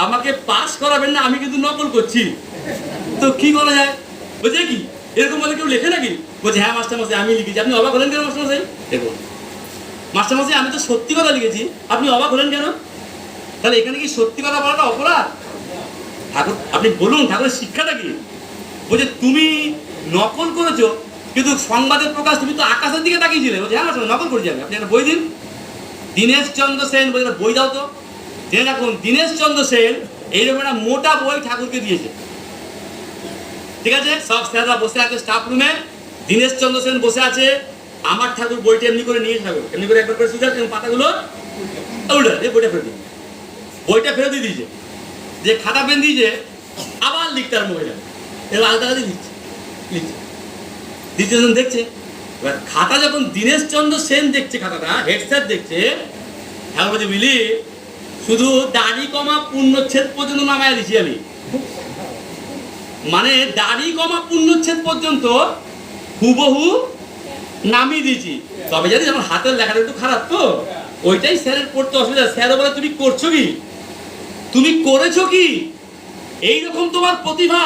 আমাকে পাস করাবেন না, আমি কিন্তু নকল করছি। তো কি করা যায়? বলছে কি এরকম বলে কেউ লেখে নাকি? বলছে হ্যাঁ মাস্টারমশাই আমি লিখেছি। আপনি অবাক হলেন কেন মাস্টারমশাই? দেখুন মাস্টারমশাই আমি তো সত্যি কথা লিখেছি, আপনি অবাক হলেন কেন? তাহলে এখানে কি সত্যি কথা বলাটা অপরাধ? ঠাকুর আপনি বলুন ঠাকুরের শিক্ষাটা কি? বলছে তুমি নকল করেছো, কিন্তু সংবাদের প্রকাশ তুমি তো আকাশের দিকে তাকিয়েছিলে। বলছে হ্যাঁ মাস্টার নকল করেছি আমি, আপনি একটা বই দিন। দীনেশ চন্দ্র সেন বলছে বই দাও তো। জেনে রাখুন দীনেশ চন্দ্র সেন এইরকম একটা মোটা বই ঠাকুরকে দিয়েছে, ঠিক আছে? সব স্যাররা বসে আছে স্টাফ রুমে, দীনেশ চন্দ্র সেন বসে আছে। আমার ঠাকুর বইটা এমনি করে নিয়ে ঠাকুর এমনি করে একবার করে সুজার পাতাগুলো বইটা ফেরত দিই, বইটা ফেরত দিয়ে দিয়েছে। যে খাতা পেন দিয়েছে আবার লিখতে আরম্ভ হয়ে যাবে, এবার আলাদা আলাদা লিখছে দ্বিতীয় জন দেখছে। এবার খাতা যখন দীনেশ চন্দ্র সেন দেখছে, খাতাটা হেড স্যার দেখছে, হ্যাঁ বলছে মিলি শুধু দাড়ি কমা পূর্ণচ্ছেদ পর্যন্ত নামায় দিছি আমি, মানে দাড়ি কমা পূর্ণচ্ছেদ পর্যন্ত হুবহু নামিয়ে দিয়েছি। তবে জানিস আমার হাতের লেখাটা একটু খারাপ, তো ওইটাই স্যারের পড়তে অসুবিধা। স্যারও বলে তুমি করছো কি, তুমি করেছো কি, এইরকম তোমার প্রতিভা,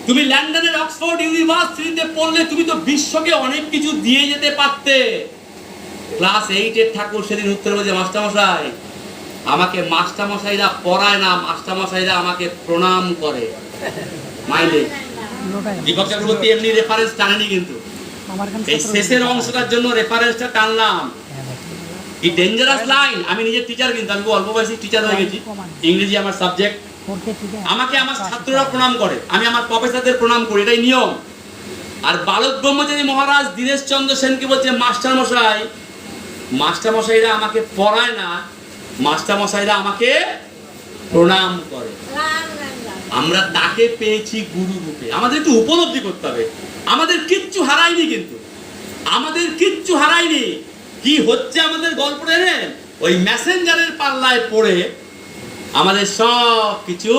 তুমি লন্ডনের অক্সফোর্ড ইউনিভার্সিটিতে পড়লে তুমি তো বিশ্বকে অনেক কিছু দিয়ে যেতে পারতে। ক্লাস 8-এর ঠাকুর সেদিন উত্তর বলছে মাস্টারমশাই আমাকে মাস্টারমশাইরা পড়ায় না, মাস্টারমশাইরা আমাকে প্রণাম করে। মাইন্ডে দীপক চক্রবর্তী এমনি রেফারেন্স টানেনি, কিন্তু এই শেষের অংশটার জন্য রেফারেন্সটা টানলাম। কি ডেঞ্জারাস লাইন। আমি নিজের টিচার, কিন্তু আমি অল্প বয়সী টিচার হয়ে গেছি, ইংরেজি আমার সাবজেক্ট। আমাকে আমার ছাত্ররা প্রণাম করে, আমি আমার প্রফেসরদের প্রণাম করি, এটাই নিয়ম। আর বালক ব্রহ্মচারী মহারাজ দীনেশ চন্দ্র সেনকে বলছে মাস্টারমশাই, মাস্টারমশাইরা আমাকে পড়ায় না, মাস্টারমশাইরা আমাকে প্রণাম করে। আমরা তাকে পেয়েছি গুরু রূপে। আমাদের একটু উপলব্ধি করতে হবে, আমাদের কিচ্ছু হারায়নি, কিন্তু আমাদের কিচ্ছু হারায়নি। কি হচ্ছে আমাদের গল্পটা জানেন? ওই মেসেঞ্জারের পাল্লায় পড়ে আমাদের সব কিছু।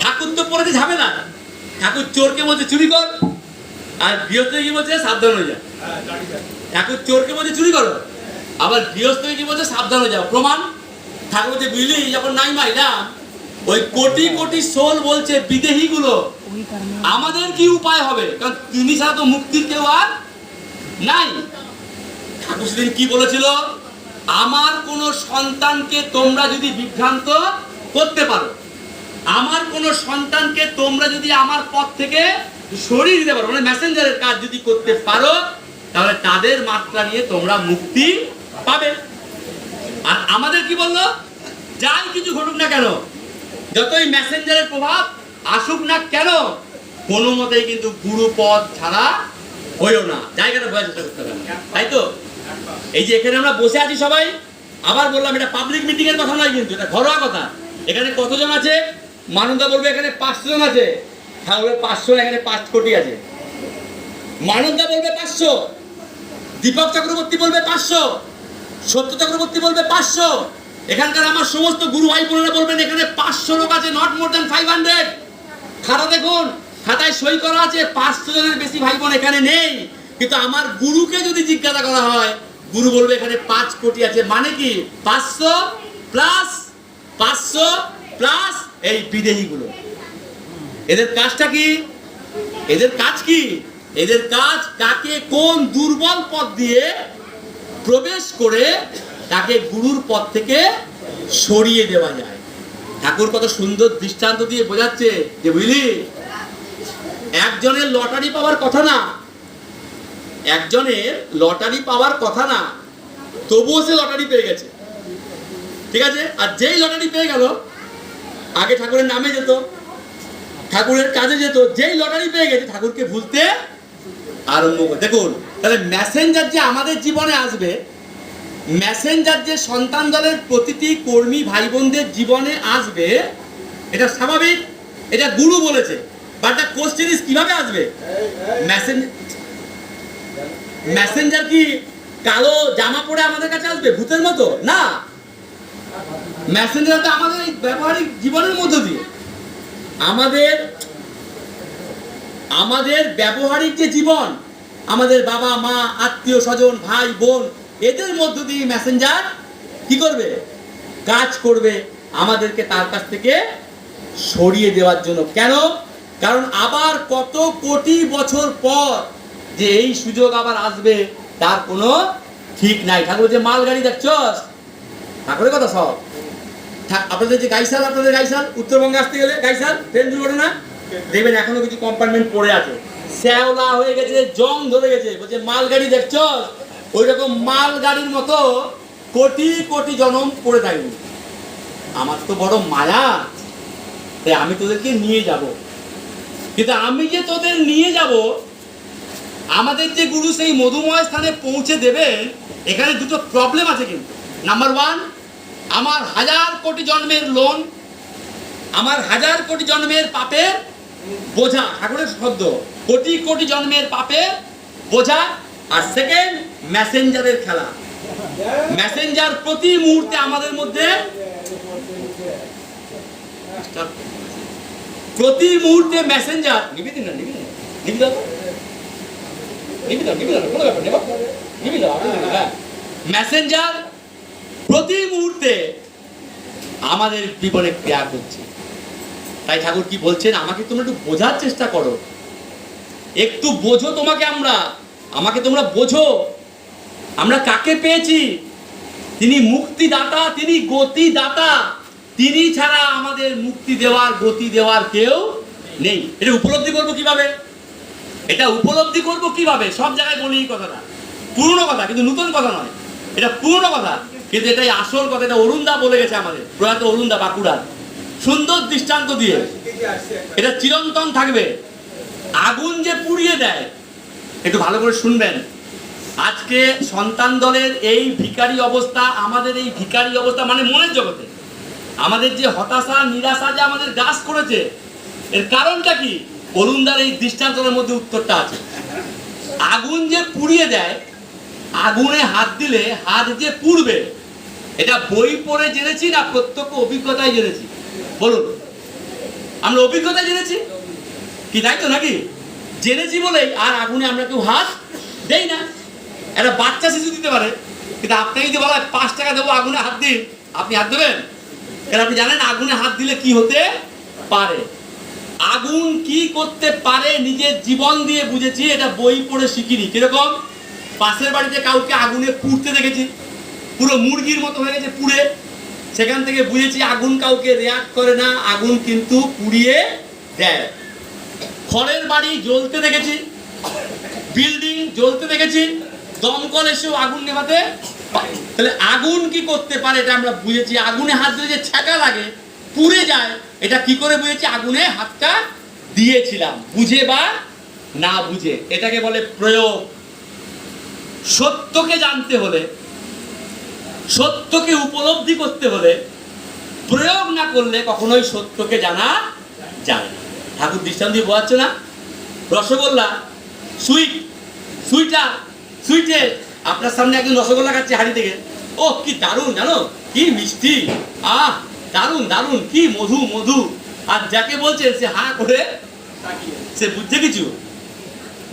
ঠাকুর তো পড়েছে ঝামেলা, ঠাকুর চোরকে বলছে চুরি কর, আর গৃহস্থকে কি বলছে সাবধান হয়ে যা। ঠাকুর চোরকে বলছে চুরি করো, আবার গৃহস্থকে কি বলছে সাবধান হয়ে যাও। প্রমাণ ঠাকুর বলছে বুঝলি যখন নাই মাইলাম, ওই কোটি কোটি সোল বলছে বিদেহী গুলো আমাদের কি উপায় হবে, কারণ তিনি ছাড়া তো মুক্তির কেউ আর নাই। ঠাকুর সেদিন কি বলেছিল? আমার কোন সন্তানকে তোমরা যদি বিভ্রান্ত করতে পারো, আমার কোন সন্তানকে তোমরা যদি আমার পথ থেকে সরিয়ে দিতে পারো, মানে মেসেঞ্জারের কাজ যদি করতে পারো, তাহলে তাদের মাত্রা নিয়ে তোমরা মুক্তি পাবে। আর আমাদের কি বললো, যাই কিছু ঘটুক না কেন, যতই মেসেঞ্জারের প্রভাব আসুক না কেন, কোনো মতেই কিন্তু গুরু পদ ছাড়া হইও না। জায়গাটা বোঝার চেষ্টা করতে হবে, তাই তো? এই যে এখানে আমরা বসে আছি সবাই, আবার বললাম এটা পাবলিক মিটিং এর কথা নয়, কিন্তু এটা ঘরোয়া কথা। এখানে কতজন আছে? মানন্দা বলবে এখানে 500 জন আছে। হ্যাঁ বলবে 500, এখানে 5 কোটি আছে। মানন্দা বলবে 500, দীপক চক্রবর্তী বলবে 500, সত্য চক্রবর্তী বলবে 500। এখানকার আমার সমস্ত গুরু ভাই বোনেরা বলবেন এখানে 500 লোক আছে, নট মোর দ্যান 500। খাতা দেখুন, খাতায় সই করা আছে 500 জনের বেশি ভাই বোন এখানে নেই। কিন্তু আমার গুরুকে যদি জিজ্ঞাসা করা হয়, গুরু বলবে এখানে 5 কোটি আছে। মানে কি? 500 প্লাস এই বিদেহীগুলো। এদের কাজটা কি? এদের কাজ কি? এদের কাজ কাকে কোন দুর্বল পথ দিয়ে প্রবেশ করে তাকে গুরুর পথ থেকে সরিয়ে দেওয়া যায়। ঠাকুর কত সুন্দর দৃষ্টান্ত দিয়ে বোঝাচ্ছে যে বুঝলি, একজনের লটারি পাওয়ার কথা না, একজনের লটারি পাওয়ার কথা না, তবুও সে লটারি পেয়ে গেছে, ঠিক আছে? আর যেই লটারি পেয়ে গেল, আগে ঠাকুরের নামে যেত, ঠাকুরের কাজে যেত, যেই লটারি পেয়ে গেছে ঠাকুরকে ভুলতে আরম্ভ করে। দেখুন তাহলে মেসেঞ্জার যে আমাদের জীবনে আসবে, মেসেঞ্জার যে সন্তান দলের প্রতিটি কর্মী ভাই বোনদের জীবনে আসবে, এটা স্বাভাবিক, এটা গুরু বলেছে। বাট দ্য কোশ্চেন ইজ কিভাবে আসবে? মেসেঞ্জার কি কালো জামা পরে আমাদের কাছে আসবে ভূতের মতো? না, মেসেঞ্জার তো আমাদের এই ব্যবহারিক জীবনের মধ্য দিয়ে, আমাদের ব্যবহারিক যে জীবন, আমাদের বাবা মা আত্মীয় স্বজন ভাই বোন, এদের মধ্য দিয়ে মেসেঞ্জার কি করবে? কাজ করবে আমাদেরকে তার কাছ থেকে সরিয়ে দেওয়ার জন্য। কেন? কারণ আবার কত কোটি বছর পর যে এই সুযোগ আবার আসবে তার কোনো ঠিক নাই। ঠাকুর যে মালগাড়ি দেখছস, ঠাকুরের কথা সব, আপনাদের যে গাইসাল, আপনাদের গাইসাল উত্তরবঙ্গে আসতে গেলে গাইসাল ট্রেন দুর্ঘটনা দেখবেন এখনো কিছু কম্পার্টমেন্ট পড়ে আছে, শ্যাওলা হয়ে গেছে, জং ধরে গেছে। বলছে মালগাড়ি দেখছস, ওই রকম মালগাড়ির মতো কোটি কোটি জনম পড়ে থাকবে। আমার তো বড় মায়া, তাই আমি তোদেরকে নিয়ে যাব। কিন্তু আমি যে তোদের নিয়ে যাব, আমাদের যে গুরু সেই মধুময় স্থানে পৌঁছে দেবেন, এখানে দুটো প্রবলেম আছে কিন্তু। নাম্বার 1, আমার 1000 কোটি জন্মের লোন, আমার 1000 কোটি জন্মের পাপের বোঝা, ঠাকুরের শব্দ, কোটি কোটি জন্মের পাপের বোঝা। আর সেকেন্ড, মেসেঞ্জারের খেলা। মেসেঞ্জার প্রতি মুহূর্তে আমাদের মধ্যে, প্রতি মুহূর্তে মেসেঞ্জার, মেসেঞ্জার প্রতি মুহূর্তে আমাদের জীবনে ক্রিয়া করছে। তাই ঠাকুর কি বলছেন, আমাকে তোমরা একটু বোঝার চেষ্টা করো, একটু বোঝো। আমাকে তোমরা বোঝো। আমরা কাকে পেয়েছি? তিনি মুক্তিদাতা, তিনি গতিদাতা। তিনি ছাড়া আমাদের মুক্তি দেওয়ার, গতি দেওয়ার কেউ নেই। এটা উপলব্ধি করবো কিভাবে? সব জায়গায় বলি এই কথাটা, পুরনো কথা কিন্তু নতুন কথা নয়, এটা পুরনো কথা কিন্তু এটাই আসল কথা। এটা অরুণদা বলে গেছে আমাদের, প্রয়াত অরুণদা বাঁকুড়ার, সুন্দর দৃষ্টান্ত দিয়ে। এটা চিরন্তন থাকবে। আগুন যে পুড়িয়ে দেয়, একটু ভালো করে শুনবেন। আজকে সন্তান দলের এই ভিখারি অবস্থা, আমাদের এই ভিখারি অবস্থা মানে মনের জগতে আমাদের যে হতাশা নিরাশা যে আমাদের গ্রাস করেছে, এর কারণটা কি? অরুণদার এই দৃষ্টান্তের মধ্যে উত্তরটা আছে। আগুন যে পুড়িয়ে দেয়, আগুনে হাত দিলে হাত যে পুড়বে, এটা বই পড়ে জেনেছি না প্রত্যক্ষ অভিজ্ঞতায় জেনেছি? বলুন, আমরা অভিজ্ঞতায় জেনেছি কি, তাই তো নাকি? জেনেছি বলেই আর আগুনে আমরা কেউ হাত দেই না। একটা বাচ্চা শিশু দিতে পারে, কিন্তু আপনাকে যদি বলা হয় 5 টাকা দেবো আগুনে হাত দিন, আপনি হাত দেবেন? কারণ আপনি জানেন আগুনে হাত দিলে কি হতে পারে। আগুন কি করতে পারে নিজের জীবন দিয়ে বুঝেছি, এটা বই পড়ে শিখিনি। কিরকম? পাশের বাড়িতে কাউকে আগুনে পুড়তে দেখেছি, পুরো মুরগির মতো হয়ে গেছে পুড়ে, সেখান থেকে বুঝেছি আগুন কাউকে রিয়াক্ট করে না, আগুন কিন্তু পুড়িয়ে দেয়। খড়ের বাড়ি জ্বলতে দেখেছি, বিল্ডিং জ্বলতে দেখেছি, দমকল এসেও আগুন নেভাতে পারে। তাহলে আগুন কি করতে পারে এটা আমরা বুঝেছি। আগুনে হাত দিলে যে ছ্যাঁকা লাগে, পুড়ে যায়, এটা কি করে বুঝেছি? আগুনে হাতটা দিয়েছিলাম, বুঝে বা না বুঝে। এটাকে বলে প্রয়োগ। সত্যকে জানতে হলে, সত্যকে উপলব্ধি করতে হলে প্রয়োগ না করলে কখনোই সত্যকে জানা যায় না। ঠাকুর দৃষ্টান্ত দিয়ে বোঝাচ্ছে না? রসগোল্লা, সুইট, সুইটে আপনার সামনে একজন রসগোল্লা খাচ্ছে হাঁড়ি থেকে, ও কি দারুণ, জানো কি মিষ্টি, আহ দারুণ দারুণ, কি মধু মধু। আর যাকে বলছেন সে হাঁ করে সে বুঝছে কিছু?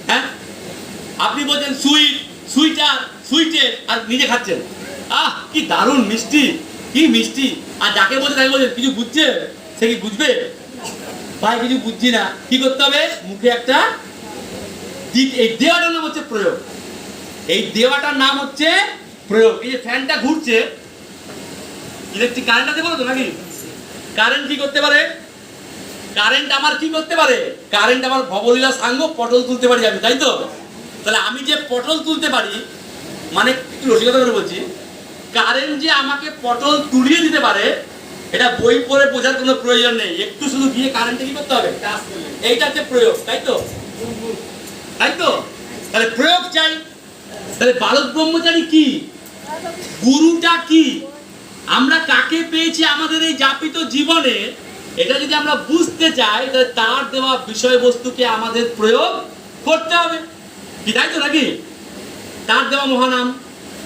হ্যাঁ, আপনি বলছেন সুইটে আর নিজে খাচ্ছেন, আহ কি দারুণ মিষ্টি, কি মিষ্টি। আর যাকে বলছে তাকে বলছেন কিছু বুঝছে, সে কি বুঝবে? ভাই কিছু বুঝছি না, কি করতে হবে? মুখে একটা এই দেওয়াটার নাম হচ্ছে প্রয়োগ। এই দেওয়াটার নাম হচ্ছে প্রয়োগ। এই যে ফ্যানটা ঘুরছে, ইলেকট্রিক কারেন্ট আছে বলো তো নাকি? কারেন্ট কি করতে পারে? কারেন্ট আমার কি করতে পারে? কারেন্ট আমার ভবলীলা সাঙ্গ পটল তুলতে পারি আমি, তাই তো? তাহলে আমি যে পটল তুলতে পারি, মানে একটু রসিকতা করে বলছি, কারেন্ট যে আমাকে পটল তুলিয়ে দিতে পারে, এটা বই পড়ে বোঝার কোনো প্রয়োজন নেই। একটু শুধু গিয়ে কারেন্টে কি করতে হবে? এইটা হচ্ছে প্রয়োগ, তাই তো? তাই তো? তাহলে প্রয়োগ চাই। তাহলে বালক ব্রহ্মচারী কি? গুরুটা কি? আমরা কাকে পেয়েছি আমাদের এই যাপিত জীবনে, এটা যদি আমরা বুঝতে চাই তাহলে তার দেওয়া বিষয়বস্তুকে আমাদের প্রয়োগ করতে হবে, কি তাই তো নাকি? তার দেওয়া মহানাম,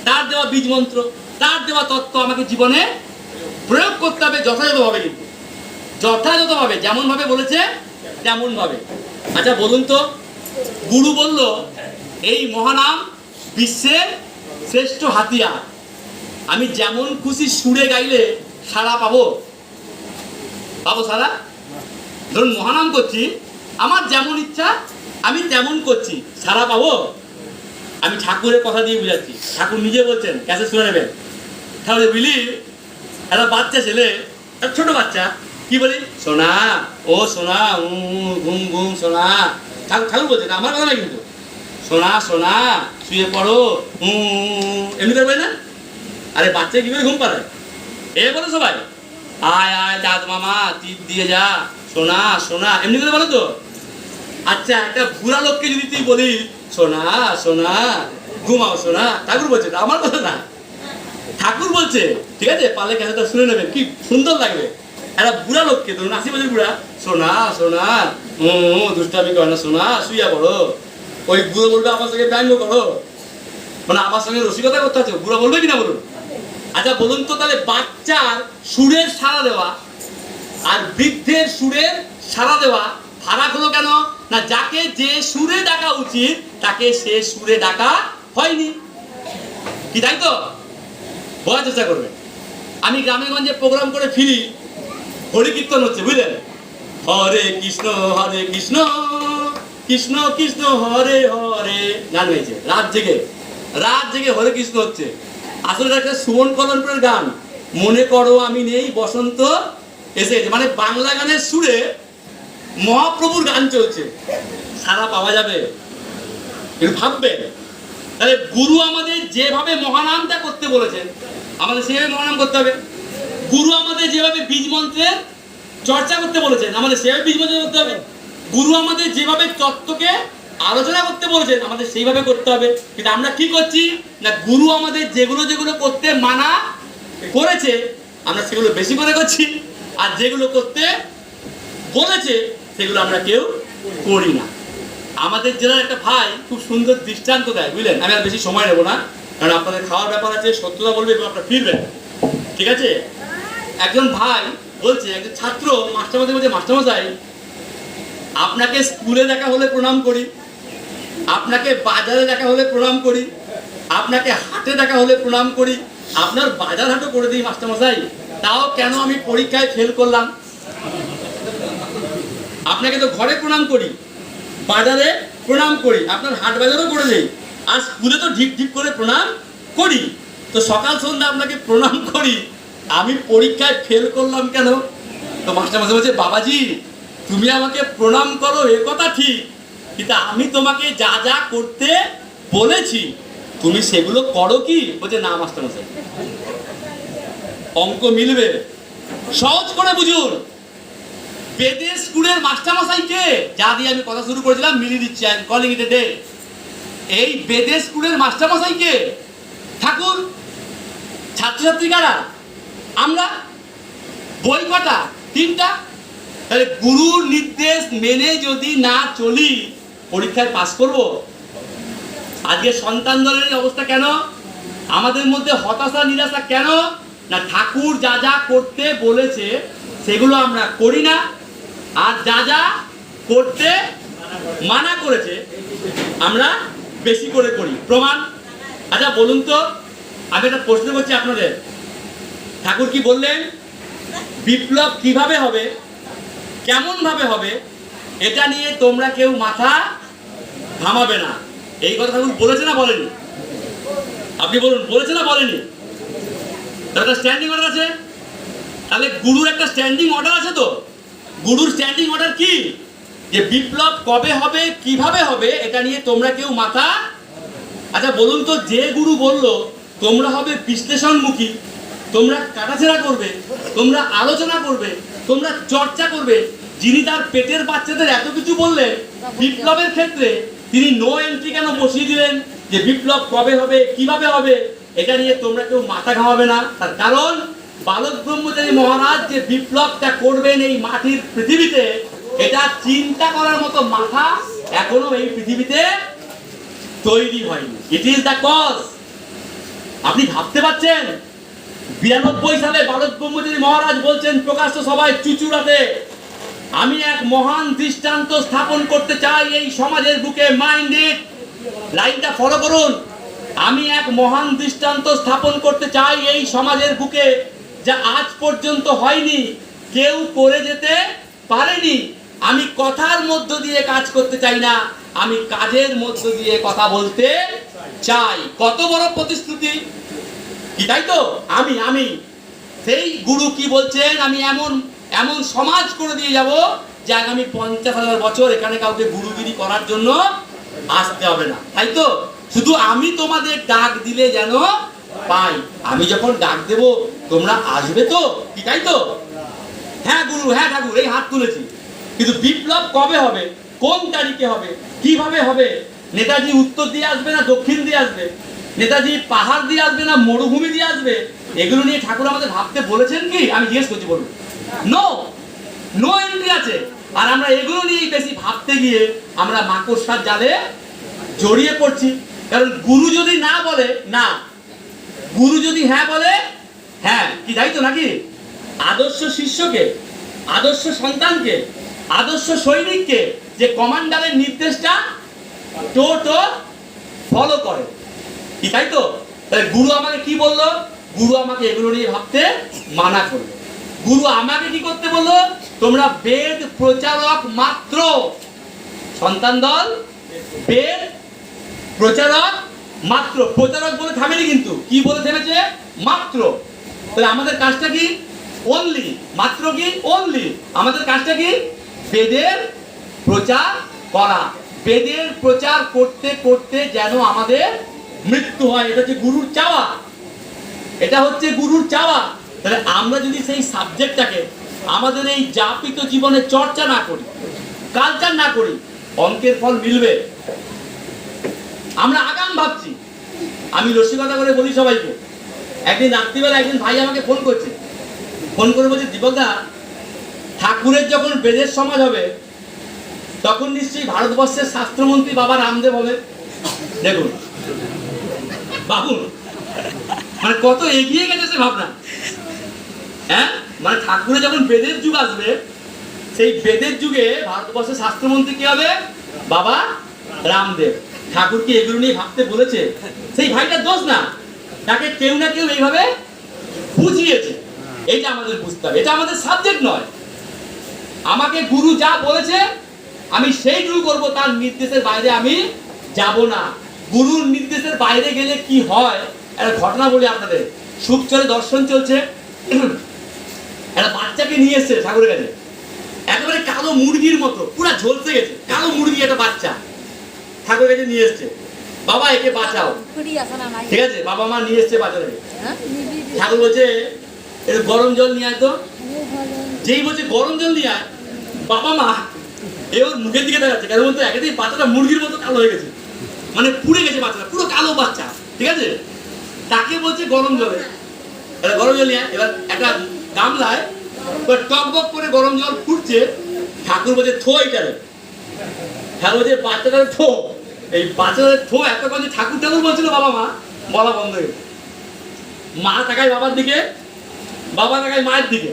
তার দেওয়া বীজ মন্ত্র, তার দেওয়া তত্ত্ব আমাকে জীবনে প্রয়োগ করতে হবে যথাযথভাবে, কিন্তু যথাযথভাবে, যেমন ভাবে বলেছে তেমন ভাবে। আচ্ছা বলুন তো, গুরু বলল এই মহানাম বিশ্বের শ্রেষ্ঠ হাতিয়ার, আমি যেমন খুশি সুরে গাইলে সাড়া পাবো? পাবো সাড়া? ধরুন মহানাম করছি, আমার যেমন ইচ্ছা আমি তেমন করছি, সাড়া পাবো? আমি ঠাকুরের কথা দিয়ে বুঝাচ্ছি, ঠাকুর নিজে বলছেন, ক্যাসে শুনে নেবেন। তাহলে বুঝলি, একটা বাচ্চা ছেলে, একটা ছোট বাচ্চা, কি বলি? সোনা, ও সোনা, ঘুম ঘুম সোনা। ঠাকুর বলছেন, আমার কথা না কিন্তু। সোনা সোনা শুয়ে পড়ো, এমনি করবে না? আরে বাচ্চা কি করে ঘুম পাড়ায়? এ বলো সবাই, আয় আয় দাদ মামা টিপ দিয়ে যা, সোনা সোনা, এমনি করে বলো তো? আচ্ছা একটা বুড়া লোককে যদি তুই বলিস সোনা সোনা ঘুমাও সোনা, ঠাকুর বলছে, আমার কথা না, ঠাকুর বলছে, ঠিক আছে? পারলে ক্যাসেটটা শুনে নেবেন, কি সুন্দর লাগবে। একটা বুড়া লোককে, ধরুন 80 বছর বুড়া, সোনা সোনা দুষ্টামি করে না, সোনা শুইয়া পড়ো। ওই বুড়ো বলবে আমার সঙ্গে ব্যঙ্গ করো, মানে আমার সঙ্গে রসিকতা করতে হচ্ছে, বুড়ো বলবে কিনা বলুন? আচ্ছা বলুন তো, তাহলে বাচ্চার সুরের সাড়া দেওয়া আর বৃদ্ধের সুরের সাড়া দেওয়া ফারাক হলো কেন? না যাকে যে সুরে ডাকা উচিত তাকে সে সুরে ডাকা হয়নি, কি তাই তো? বোঝার চেষ্টা করবেন। আমি গ্রামে গঞ্জে প্রোগ্রাম করে ফিরি, হরি কীর্তন হচ্ছে, বুঝলেন? হরে কৃষ্ণ কৃষ্ণ কৃষ্ণ হরে হরে গান হয়েছে, রাত জেগে হরে কৃষ্ণ হচ্ছে। আসলে একটা সুমন কলমপুরের গান, মনে করো আমি নেই বসন্ত এসেছে, মানে বাংলা গানের সুরে মহাপ্রভুর গান চলছে, সারা পাওয়া যাবে? একটু ভাববেন। তাহলে গুরু আমাদের যেভাবে মহানামটা করতে বলেছেন, আমাদের সেভাবে মহানাম করতে হবে। গুরু আমাদের যেভাবে বীজ মন্ত্রের চর্চা করতে বলেছেন, আমাদের সেভাবে বীজ মন্ত্র করতে হবে। গুরু আমাদের যেভাবে তত্ত্বকে আলোচনা করতে বলেছেন, আমাদের সেইভাবে করতে হবে। কিন্তু আমরা কি করছি না, গুরু আমাদের যেগুলো যেগুলো করতে মানা করেছে আমরা সেগুলো বেশি করে করছি, আর যেগুলো করতে বলেছে সেগুলো আমরা কেউ করি না। আমাদের জেলার একটা ভাই খুব সুন্দর দৃষ্টান্ত দেয়, বুঝলেন? আমি আর বেশি সময় নেবো না, কারণ আপনাদের খাওয়ার ব্যাপার আছে, সত্যতা বলবে এবং আপনারা ফিরবেন, ঠিক আছে? একজন ভাই বলছে, একজন ছাত্র মাস্টারমশাই বলছে, মাস্টারমশাই আপনাকে স্কুলে দেখা হলে প্রণাম করি, আপনাকে বাজারে দেখা হলে প্রণাম করি, আপনাকে হাটে দেখা হলে প্রণাম করি, আপনার বাজার হাটও করে দিই মাস্টারমশাই, তাও কেন আমি পরীক্ষায় ফেল করলাম? আপনাকে তো ঘরে প্রণাম করি, বাজারে প্রণাম করি, আপনার হাট বাজারও করে দেই, আর স্কুলে তো ঢিপ ঢিপ করে প্রণাম করি, তো সকাল সন্ধ্যা আপনাকে প্রণাম করি, আমি পরীক্ষায় ফেল করলাম কেন? তো মাস্টারমশাই বলছে, বাবাজি তুমি আমাকে প্রণাম করো এ কথা ঠিক, কিন্তু আমি তোমাকে যা যা করতে বলেছি তুমি সেগুলো করো কি? বলছে না মাস্টারমশাই। অঙ্ক মিলবে? সহজ করে বুঝুন, বেদের স্কুলের মাস্টারমশাইকে যা দিয়ে আমি কথা শুরু করেছিলাম মিলিয়ে দিচ্ছি, I am calling it a day. এই বেদের স্কুলের মাস্টারমশাইকে ঠাকুর, ছাত্রছাত্রী কারা? আমরা। বই কটা? 3টা। তাহলে গুরুর নির্দেশ মেনে যদি না চলি পরীক্ষায় পাস করব? আজকে সন্তান দলের অবস্থা কেন? আমাদের মধ্যে হতাশা নিরাশা কেন? না ঠাকুর যা যা করতে বলেছে সেগুলো আমরা করি না, আর যা যা করতে মানা করেছে আমরা বেশি করে করি। প্রমাণ? আচ্ছা বলুন তো, আমি একটা প্রশ্ন করছি আপনাদের, ঠাকুর কি বললেন? বিপ্লব কিভাবে হবে, কেমন ভাবে হবে, এটা নিয়ে তোমরা কেউ মাথা ঘামাবে না। এই কথা ঠাকুর বলেছে না বলেনি? আপনি বলুন, বলেছে না বলেনি? একটা স্ট্যান্ডিং অর্ডার আছে। তাহলে গুরুর একটা স্ট্যান্ডিং অর্ডার আছে। তো গুরুর স্ট্যান্ডিং অর্ডার কি? যে বিপ্লব কবে হবে, কিভাবে হবে, এটা নিয়ে তোমরা কেউ মাথা। আচ্ছা বলুন তো, যে গুরু বললো তোমরা হবে বিশ্লেষণমুখী, তোমরা কাটাছেড়া করবে, তোমরা আলোচনা করবে, তোমরা চর্চা করবে, যিনি তার পেটের বাচ্চাদের এত কিছু বললেন, বিপ্লবের ক্ষেত্রে তিনি নো এন্ট্রি কেন বসিয়ে দিলেন? যে বিপ্লব কবে হবে, কিভাবে হবে, এটা নিয়ে তোমরা কেউ মাথা ঘামাবে না। তার কারণ বালক ব্রহ্মচারী মহারাজ যে বিপ্লবটা করবেন এই মাটির পৃথিবীতে, এটা চিন্তা করার মতো মাথা এখনো এই পৃথিবীতে তৈরি হয়নি। It is the cause. আপনি ভাবতে পারছেন 92 সালে বালক ব্রহ্মচারী মহারাজ বলছেন প্রকাশ্য সভায় চুচুড়াতে, আমি এক মহান দৃষ্টান্ত স্থাপন করতে চাই এই সমাজের বুকে। মাইন্ড ইট, লাইনটা ফলো করুন। আমি এক মহান দৃষ্টান্ত স্থাপন করতে চাই এই সমাজের বুকে, যা আজ পর্যন্ত হয়নি, কেউ করে যেতে পারেনি। আমি কথার মধ্য দিয়ে কাজ করতে চাই না, আমি কাজের মধ্য দিয়ে কথা বলতে চাই। কত বড় প্রতিশ্রুতি, কি তাই তো? আমি সেই গুরু কি বলছেন? আমি এমন এমন সমাজ করে দিয়ে যাব যে আগামী 50,000 বছর এখানে কাউকে গুরুগিরি করার জন্য আসতে হবে না। তাই তো? শুধু আমি তোমাদের ডাক দিলে যেন পাই। আমি যখন ডাক দেব তোমরা আসবে তো, কি তাই তো? হ্যাঁ গুরু, হ্যাঁ ঠাকুর, এই হাত তুলেছি। কিন্তু বিপ্লব কবে হবে, কোন তারিখে হবে, কিভাবে হবে? নেতাজি উত্তর দিয়ে আসবে না দক্ষিণ দিয়ে আসবে? নেতাজি পাহাড় দিয়ে আসবে না মরুভূমি দিয়ে আসবে? এগুলো নিয়ে ঠাকুর আমাদের ভাবতে বলেছেন কি? আমি জিজ্ঞেস করছি, বলুন। নো, নো এন্ট্রি আছে। আর আমরা এগুলো নিয়েই বেশি ভাবতে গিয়ে আমরা মাকড়সার জালে জড়িয়ে পড়ছি। কারণ গুরু যদি না বলে না, গুরু যদি হ্যাঁ বলে হ্যাঁ, কি তাই তো নাকি? আদর্শ শিষ্যকে, আদর্শ সন্তানকে, আদর্শ সৈনিককে যে কমান্ডারের নির্দেশটা টোটো ফলো করে, কি তাই তো? তাহলে গুরু আমাকে কি বললো? গুরু আমাকে এগুলো নিয়ে ভাবতে মানা করলো। গুরু আমাকে কি করতে বললো? তোমরা বেদ প্রচারক মাত্র। সন্তান দল বেদ প্রচারক মাত্র। প্রচারক বলে থামেনি কিন্তু, কি বলে থেমেছে? মাত্র। তাহলে আমাদের কাজটা কি? অনলি। মাত্র কি? অনলি। আমাদের কাজটা কি? বেদের প্রচার করা। বেদের প্রচার করতে করতে যেন আমাদের মৃত্যু হয়, এটা হচ্ছে গুরুর চাওয়া। এটা হচ্ছে গুরুর চাওয়া। তাহলে আমরা যদি সেই সাবজেক্টটাকে আমাদের এই যাপিত জীবনে চর্চা না করি, কালচার না করি, অঙ্কের ফল মিলবে? আমরা আগাম ভাবছি। আমি রসিকতা করে বলি সবাইকে, একদিন রাত্রিবেলা একদিন ভাই আমাকে ফোন করছে, ফোন করে বলছে, দীপকদা, ঠাকুরের যখন বেদের সমাজ হবে তখন নিশ্চয়ই ভারতবর্ষের শাস্ত্রমন্ত্রী বাবা রামদেব হবে। দেখুন বাবুন, মানে কত এগিয়ে গেছে সে ভাবনা। হ্যাঁ, মানে ঠাকুরের যখন বেদের যুগ আসবে, সেই বেদের যুগে ভারতবর্ষের শাস্ত্রমন্ত্রী কি হবে? বাবা রামদেব। ঠাকুর কি এগুলো নিয়ে ভাবতে বলেছে? সেই ভাইটার দোষ না, তাকে কেউ না কেউ এইভাবে বুঝিয়েছে। এইটা আমাদের বুঝতে হবে, এটা আমাদের সাবজেক্ট নয়। আমাকে গুরু যা বলেছে আমি সেইটুকু করবো, তার নির্দেশের বাইরে আমি যাব না। গুরুর নির্দেশের বাইরে গেলে কি হয়, একটা ঘটনা বলি আপনাদের। সুখচরে দর্শন চলছে, একটা বাচ্চাকে নিয়ে এসছে ঠাকুরের কাছে। একেবারে কালো মুরগির মতো পুরা ঝলসে গেছে, কালো মুরগি একটা বাচ্চা ঠাকুর কাছে নিয়ে এসছে, বাবা একে বাঁচাও। ঠিক আছে, বাবা মা নিয়ে এসছে বাচ্চাটাকে, ঠাকুর বলছে একটু গরম জল নিয়ে আয় তো। যেই বলছে গরম জল নিয়ে আয়, বাবা মা এ ওর মুখের দিকে দেখাচ্ছে, কেন বলতো একেতেই বাচ্চাটা মুরগির মতো কালো হয়ে গেছে, মানে পুড়ে গেছে বাচ্চাটা, পুরো কালো বাচ্চা। ঠিক আছে, তাকে বলছে গরম জলে, গরম জল নিয়ে আয়। এবার একটা গামলায় টকবক করে গরম জল ফুটছে, ঠাকুর বলছে থো এইটারে। ঠাকুর বলছে বাচ্চাটার থো। এই বাচ্চাটার থো এতক্ষণ যে ঠাকুর ঠাকুর বলছিল বাবা মা, বলা বন্ধ হয়ে গেছে। মা তাকায় বাবার দিকে, বাবা তাকায় মায়ের দিকে।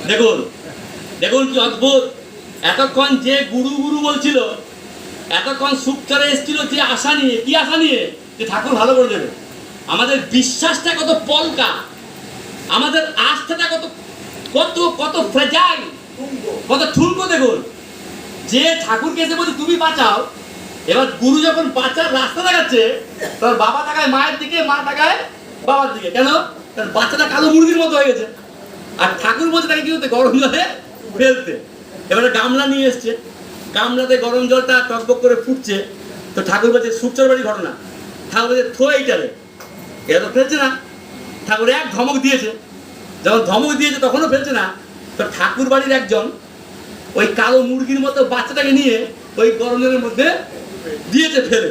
দেখুন দেখুন কি অদ্ভুত, এতক্ষণ যে গুরু গুরু বলছিল, এতক্ষণ সুখচারে এসেছিল যে আশা নিয়ে, কি আশা নিয়ে, যে ঠাকুর ভালো করে দেবে। আমাদের বিশ্বাসটা কত পলকা, আমাদের আস্থাটা কত কত কত ফ্রেজাইল, কত ঠুনকো। দেখুন, যে ঠাকুরকে এসে বলছে তুমি বাঁচাও, এবার গুরু যখন বাঁচার রাস্তা দেখাচ্ছে, তখন বাবা তাকায় মায়ের দিকে, মা তাকায় বাবার দিকে। কেন? কারণ বাচ্চাটা কালো মুরগির মতো হয়ে গেছে, আর ঠাকুর বলছে তাকে কি হতে, গরম জলে ফেলতে। এবারে গামলা নিয়ে এসছে, গামলাতে গরম জলটা টকবক করে ফুটছে, তো ঠাকুর বলছে সুখচর বাড়ি ঘটনা। ঠাকুর বলছে থো এইটারে, এরা তো ফেলছে না। ঠাকুর এক ধমক দিয়েছে, যখন ধমক দিয়েছে তখনও ফেলছে না, তো ঠাকুর বাড়ির একজন ওই কালো মুরগির মতো বাচ্চাটাকে নিয়ে ওই গরম জলের মধ্যে দিয়েছে ফেলে,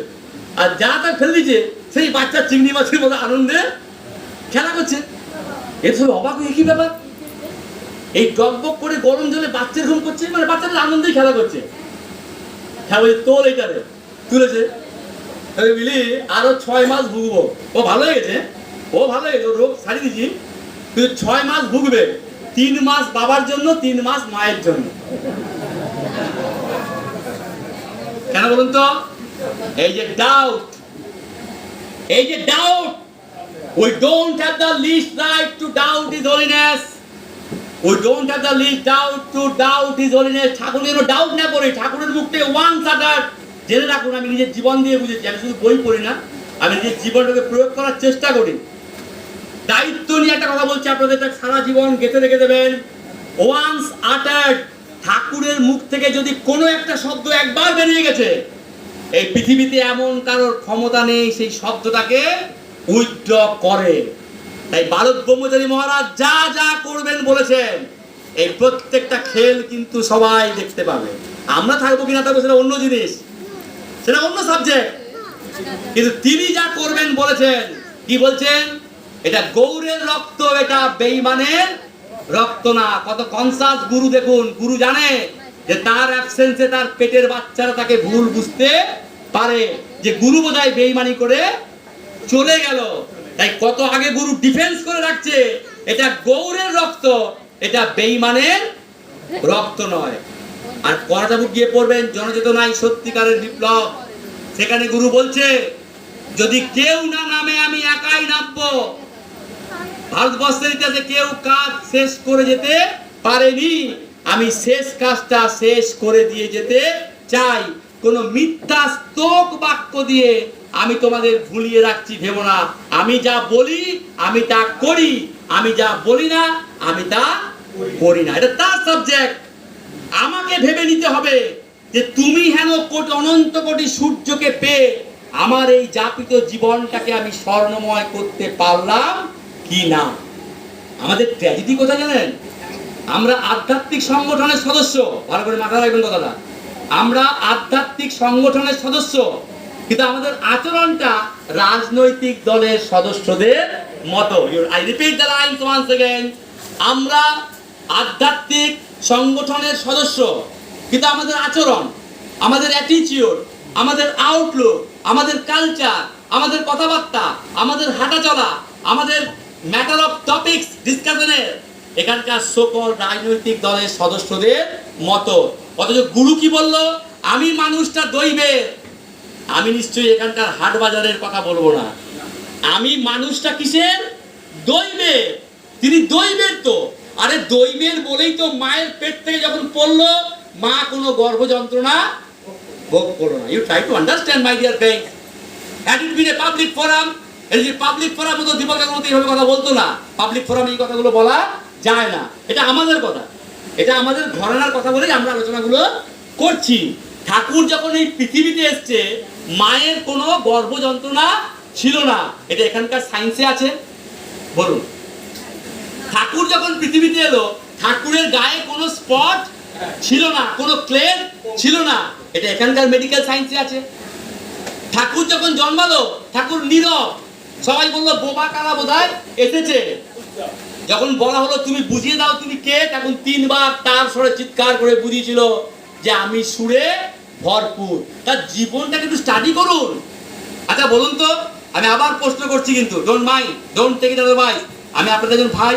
আর যা তা ফেলে দিয়েছে, সেই বাচ্চা চিংড়ি মাছের মতো আনন্দে খেলা করছে। এর সব অবাক হয়ে কি ব্যাপার, এই টকবক করে গরম জলে বাচ্চা এরকম করছে, মানে বাচ্চাটা আনন্দেই খেলা করছে। হ্যাঁ বলছে তোর এইটারে তুলেছে, মিলি আরো 6 মাস ভুগবো। ও ভালো হয়ে গেছে, ও ভালো হয়ে গেছে, ও রোগ সারিয়ে দিচ্ছি, তুই 6 মাস ভুগবে, 3 মাস বাবার জন্য, 3 মাস মায়ের জন্য। কেন বলুন তো? এই যে ডাউট, এই যে doubt, we don't have the least right to doubt his holiness, we don't have the least doubt to doubt his holiness। ঠাকুর যেন ডাউট না করি, ঠাকুরের মুখ থেকে ওয়ান সাটার জেনে রাখুন। আমি নিজের জীবন দিয়ে বুঝেছি, আমি শুধু বই পড়ি না, আমি নিজের জীবনটাকে প্রয়োগ করার চেষ্টা করি। দায়িত্ব নিয়ে একটা কথা বলছি আপনাদের, সারা জীবন গেঁথে রেখে দেবেন। ওয়ান্স আটার্ড, ঠাকুরের মুখ থেকে যদি কোনো একটা শব্দ একবার বেরিয়ে গেছে, এই পৃথিবীতে এমন কারোর ক্ষমতা নেই সেই শব্দটাকে উইথড্র করে। তাই বালক ব্রহ্মচারী মহারাজ যা যা করবেন বলেছেন, এই প্রত্যেকটা খেল কিন্তু সবাই দেখতে পাবে। আমরা থাকবো কিনা থাকবো সেটা অন্য জিনিস, সেটা অন্য সাবজেক্ট, কিন্তু তিনি যা করবেন বলেছেন। কি বলছেন? এটা গৌরের রক্ত, এটা বেঈমানের রক্ত না। কত কনসাস গুরু দেখুন, গুরু জানে যে তার অ্যাবসেন্সে তার পেটের বাচ্চারা তাকে ভুল বুঝতে পারে, যে গুরু বোধহয় বেঈমানি করে চলে গেল। তাই কত আগে গুরু ডিফেন্স করে রাখছে, এটা গৌরের রক্ত, এটা বেঈমানের রক্ত নয়। আর পড়াটা গিয়ে পড়বেন জনচেতনায় সত্যিকারের বিপ্লব, সেখানে গুরু বলছে যদি কেউ না নামে আমি একাই নামবো। ভারতবর্ষের ইতিহাসে কেউ কাজ শেষ করে যেতে পারেনি, আমি শেষ কাজটা শেষ করে দিয়ে যেতে চাই। কোন মিথ্যা স্তোক বাক্য দিয়ে আমি তোমাদের ভুলিয়ে রাখছি ভেবো না। আমি যা বলি আমি তা করি, আমি যা বলি না আমি তা করি না। এটা তার সাবজেক্ট। আমাকে ভেবে নিতে হবে যে তুমি হেন কোটি অনন্ত কোটি সূর্যকে পেয়ে আমার এই যাপিত জীবনটাকে আমি স্বর্ণময় করতে পারলাম কি না। আমাদের ট্র্যাজেডি কোথায় জানেন? আমরা আধ্যাত্মিক সংগঠনের সদস্য, ভালো করে মাথায় রাখবেন কথাটা, আমরা আধ্যাত্মিক সংগঠনের সদস্য, কিন্তু আমাদের আচরণটা রাজনৈতিক দলের সদস্যদের মতো। I repeat the line once again, আমরা আধ্যাত্মিক সংগঠনের সদস্য, কিন্তু আমাদের আচরণ, আমাদের অ্যাটিটিউড, আমাদের আউটলুক, আমাদের কালচার, আমাদের কথাবার্তা, আমাদের হাঁটা চলা, আমাদের ম্যাটার অফ টপিকস ডিসকাশনের এখানকার সকল রাজনৈতিক দলের সদস্যদের মতো। অথচ গুরু কি বলল? আমি মানুষটা দৈবের। আমি নিশ্চয়ই এখানকার হাট বাজারের কথা বলবো না, আমি মানুষটা কিসের? দৈবের। তিনি দৈবের তো, আরে দৈবের বলেই তো মায়ের পেট থেকে যখন পড়লো মা কোনো গর্ভ যন্ত্রণা ভোগ করো না। You try to understand my dear friends. Had it been a public forum, এই যে পাবলিক ফোরাম তো দীপক কাকুর এইভাবে কথা বলতো না, পাবলিক ফোরামে এই কথাগুলো বলা যায় না, এটা আমাদের কথা। এটা আমাদের ঘরানার কথা বলেই আমরা আলোচনাগুলো করছি। ঠাকুর যখন এই পৃথিবীতে এসছে, মায়ের কোনো গর্ভ যন্ত্রণা ছিল না, এটা এখানকার সায়েন্সে আছে। বলুন, ঠাকুর যখন পৃথিবীতে এলো, ঠাকুরের গায়ে কোনো স্পট ছিল না, কোনো ক্লেম ছিল না, এটা এখানকার মেডিকেল সায়েন্সে আছে। ঠাকুর যখন জন্মালো, ঠাকুর নীরব, সবাই বললো বোবা কারা বোধহয় এসেছে। যখন বলা হলো তুমি বুঝিয়ে দাও তুমি কে, তখন 3 বার তার স্বরে চিৎকার করে বুঝিয়েছিল যে আমি সুরে ভরপুর। তার জীবনটাকে একটু স্টাডি করুন। আচ্ছা বলুন তো, আমি আবার প্রশ্ন করছি, কিন্তু don't mind, don't take it otherwise, আমি আপনাদের একজন ভাই,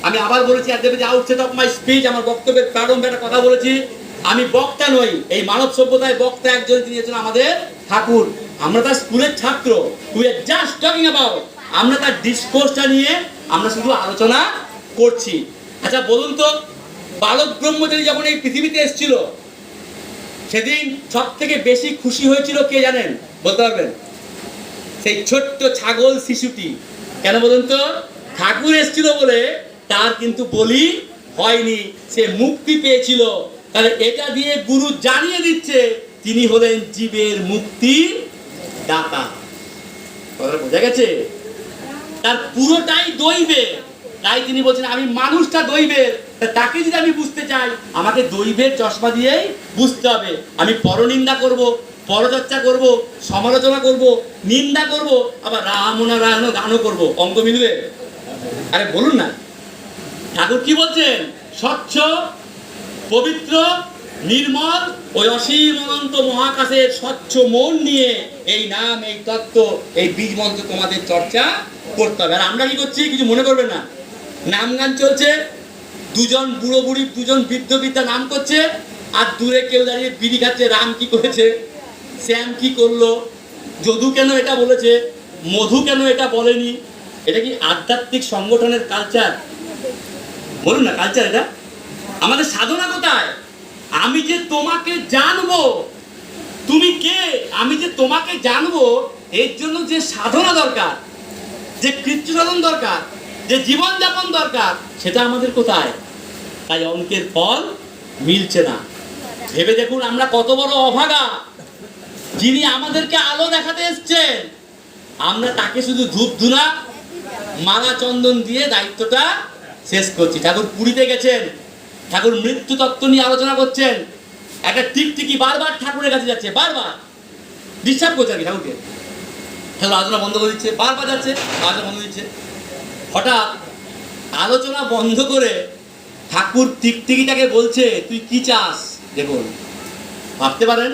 আমি আবার বলেছি at the outset of my speech, আমার বক্তব্যের প্রারম্ভে একটা কথা বলেছি, আমি বক্তা নই। এই মানব সভ্যতায় বক্তা একজন, তিনি হচ্ছেন আমাদের ঠাকুর। আমরা তার স্কুলের ছাত্র, we are just talking about, আমরা তার ডিসকোর্সটা নিয়ে আমরা শুধু আলোচনা করছি। আচ্ছা বলুন তো, বালক ব্রহ্মচারী যখন এই পৃথিবীতে এসেছিল, সেদিন সব থেকে বেশি খুশি হয়েছিল কে জানেন? বলতে পারবেন? সেই ছোট্ট ছাগল শিশুটি। কেন বলুন তো? ঠাকুর এসেছিল বলে তার কিন্তু বলি হয়নি, সে মুক্তি পেয়েছিল। তাহলে এটা দিয়ে গুরু জানিয়ে দিচ্ছে তিনি হলেন জীবের মুক্তি দাতা। কথাটা বোঝা গেছে? তার পুরোটাই দৈবের, তাই তিনি বলছেন আমি মানুষটা দৈবের। তাকে যদি আমি বুঝতে চাই, আমাকে দৈবের চশমা দিয়েই বুঝতে হবে। আমি পরনিন্দা করব, পরচর্চা করব, সমালোচনা করব, নিন্দা করব, আবার রামনারায়ণ গানও করব, অঙ্ক মিলবে? আরে বলুন না, ঠাকুর কি বলছেন? স্বচ্ছ, পবিত্র, নির্মল, ওই অসীম অনন্ত মহাকাশের স্বচ্ছ মন নিয়ে এই নাম, এই তত্ত্ব, এই বীজ মন্ত্র তোমাদের চর্চা করতে হবে। আর আমরা কি করছি কিছু মনে করবেন না, নাম গান চলছে, 2জন বুড়ো বুড়ি, 2জন বৃদ্ধ বৃদ্ধা নাম করছে, আর দূরে কেউ দাঁড়িয়ে বিড়ি খাচ্ছে, রাম কি করেছে, শ্যাম কি করলো, যদু কেন এটা বলেছে, মধু কেন এটা বলেনি। এটা কি আধ্যাত্মিক সংগঠনের কালচার? বলুন না, কালচার এটা? আমাদের সাধনা কোথায়? আমি যে তোমাকে জানবো, তুমি কে, আমি যে তোমাকে জানবো, এর জন্য যে সাধনা দরকার, যে কৃত্য সাধন দরকার, যে জীবনযাপন দরকার, সেটা আমাদের কোথায়? তাই অঙ্কের ফল মিলছে না। ভেবে দেখুন আমরা কত বড় অভাগা। যিনি আমাদেরকে আলো দেখাতে এসছেন, আমরা তাকে শুধু ধূপ ধুনা, মালা চন্দন দিয়ে দায়িত্বটা শেষ করছি। ঠাকুর পুরীতে গেছেন, ঠাকুর মৃত্যু তত্ত্ব নিয়ে আলোচনা করছেন, একটা টিকটিকি বারবার ঠাকুরের কাছে যাচ্ছে, বারবার ডিস্টার্ব করছে আর কি ঠাকুরকে। ঠাকুর আলোচনা বন্ধ করে দিচ্ছে, বারবার যাচ্ছে, আলোচনা বন্ধ দিচ্ছে। হঠাৎ আলোচনা বন্ধ করে ঠাকুর টিকটিকিটাকে বলছে তুই কি চাস। দেখুন, ভাবতে পারেন,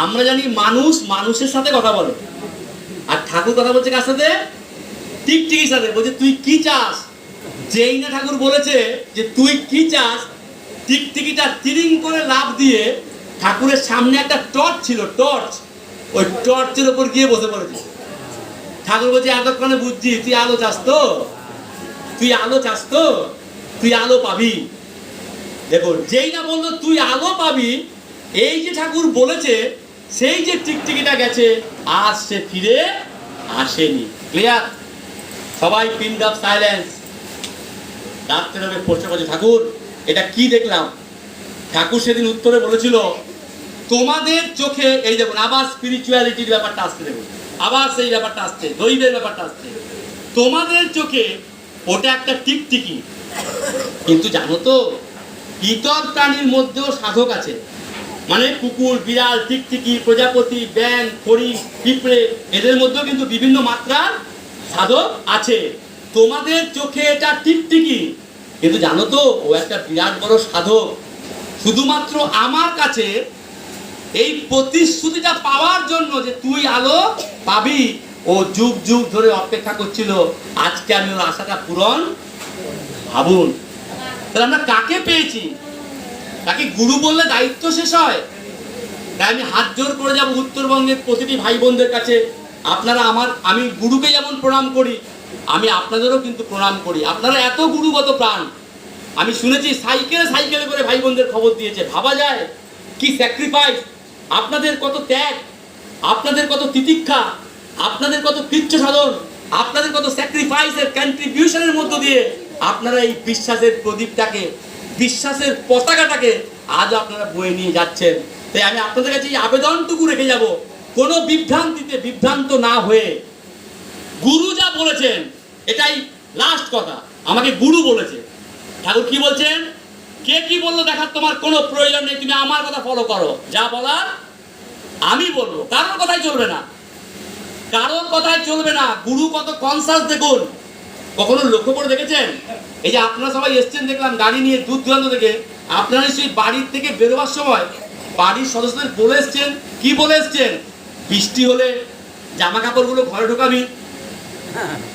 আমরা জানি মানুষ মানুষের সাথে কথা বলে, আর ঠাকুর কথা বলছে কার সাথে? টিকটিকির সাথে। বলছে তুই কি চাস। যেই না ঠাকুর বলেছে যে তুই কি চাস, টিকটিকিটা তিরিং করে লাফ দিয়ে ঠাকুরের সামনে একটা টর্চ ছিল, টর্চ, ওই টর্চের উপর গিয়ে বসে পড়েছে। ঠাকুর বলছে এতক্ষণে বুঝছি তুই আলো চাস তো, তুই আলো চাস তো, তুই আলো পাবি। দেখুন, যেই না বললো তুই আলো পাবি, এই যে ঠাকুর বলেছে, সেই যে টিকটিকিটা গেছে, আর সে ফিরে আসেনি। ক্লিয়ার? সবাই পিন অফ সাইলেন্স। রাত্রে হবে প্রশ্ন করছে ঠাকুর এটা কি দেখলাম। ঠাকুর সেদিন উত্তরে বলেছিল তোমাদের চোখে, এই দেখুন আবার স্পিরিচুয়ালিটির ব্যাপারটা আসছে, দেখুন আবার সেই ব্যাপারটা আসছে, দৈবের ব্যাপারটা আসছে। তোমাদের চোখে ওটা একটা টিকটিকি, কিন্তু জানো তো ইতর প্রাণীর মধ্যেও সাধক আছে। মানে কুকুর, বিড়াল, টিকটিকি, প্রজাপতি, ব্যাঙ, ফড়িং, পিঁপড়ে, এদের মধ্যেও কিন্তু বিভিন্ন মাত্রার সাধক আছে। তোমাদের চোখে এটা টিকটিকি, কিন্তু জানো তো ও একটা বিরাট বড় সাধক। শুধুমাত্র আমার কাছে এই প্রতিশ্রুতিটা পাওয়ার জন্য যে তুই আলো পাবি, ও যুগ যুগ ধরে অপেক্ষা করছিল। আজকে আমি ওর আশাটা পূরণ। ভাবুন, তাহলে আমরা কাকে পেয়েছি? তাকে গুরু বললে দায়িত্ব শেষ হয়? তাই আমি হাত জোর করে যাব উত্তরবঙ্গের প্রতিটি ভাই বোনদের কাছে, আপনারা আমি গুরুকে যেমন প্রণাম করি, আমি আপনাদেরও কিন্তু প্রণাম করি। আপনারা এত গুরুগত প্রাণ। আমি শুনেছি সাইকেলে করে ভাই বোনদের খবর দিয়েছে। ভাবা যায় কি স্যাক্রিফাইস, আপনাদের কত ত্যাগ, আপনাদের কত তিতিক্ষা, আপনাদের কত কৃচ্ছ সাধন, আপনাদের কত স্যাক্রিফাইসের কন্ট্রিবিউশনের মধ্য দিয়ে আপনারা এই বিশ্বাসের প্রদীপটাকে বিশ্বাসের পতাকাটাকে আজ আপনারা বয়ে নিয়ে যাচ্ছেন। তাই আমি আপনাদের কাছে এই আবেদনটুকু রেখে যাব, কোনো বিভ্রান্তিতে বিভ্রান্ত না হয়ে গুরু যা বলেছেন এটাই লাস্ট কথা। আমাকে গুরু বলেছে, ঠাকুর কি বলছেন, কে কি বললো দেখার তোমার কোনো প্রয়োজন নেই, তুমি আমার কথা ফলো করো, যা বলার আমি বলবো, কারোর কথাই চলবে না, কারোর কথাই চলবে না। গুরু কত কনসাস দেখুন। কখনো লক্ষ্য করে দেখেছেন, এই যে আপনারা সবাই এসছেন দেখলাম গাড়ি নিয়ে দূর দূরান্ত থেকে, আপনারা সেই বাড়ির থেকে বেরোবার সময় বাড়ির সদস্যদের বলে এসছেন, কি বলে এসছেন, বৃষ্টি হলে জামা কাপড়গুলো ঘরে ঢোকাবি,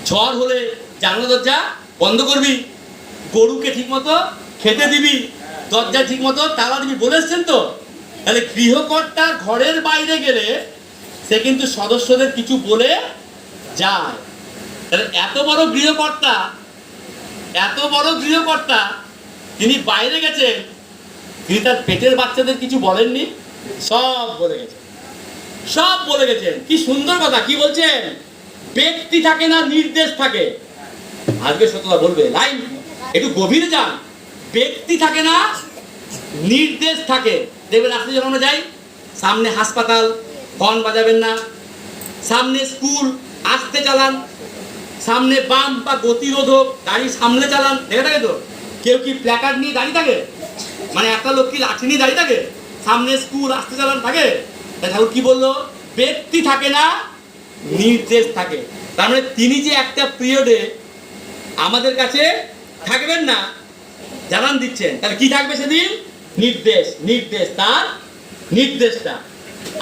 ঝড় হলে জানলা দরজা বন্ধ করবি, গরুকে ঠিক মতো খেতে দিবি, দরজা ঠিক মতো তালা দিবি, বলে এসছেন তো। তাহলে গৃহকর্তা ঘরের বাইরে গেলে সে কিন্তু সদস্যদের কিছু বলে যায়। তাহলে এত বড় গৃহকর্তা তিনি বাইরে গেছেন, তিনি তার পেটের বাচ্চাদের কিছু বলেননি, সব বলে গেছেন, সব বলে গেছেন। কি সুন্দর কথা, কি বলছেন, ব্যক্তি থাকে না নির্দেশ থাকে। আজকে সত্যতা বলবে, লাইন একটু গভীরে যান, ব্যক্তি থাকে না নির্দেশ থাকে। দেখবেন রাস্তায় যখন আমরা যাই, সামনে হাসপাতাল হর্ন বাজাবেন না, সামনে স্কুল আস্তে চালান, সামনে বাম বা গতিরোধক গাড়ি সামনে চালান, দেখে থাকে তো। কেউ কি প্ল্যাকার্ড নিয়ে দাঁড়িয়ে থাকে, মানে একটা লোক কি লাঠি নিয়ে দাঁড়িয়ে থাকে, সামনে স্কুল আস্তে চালান থাকে। তাই ঠাকুর কি বললো, ব্যক্তি থাকে না নির্দেশ থাকে। তার মানে তিনি যে একটা পিরিয়ডে আমাদের কাছে থাকবেন না জানান দিচ্ছেন, তাহলে কি থাকবে সেদিন, নির্দেশ, নির্দেশ, তার নির্দেশটা।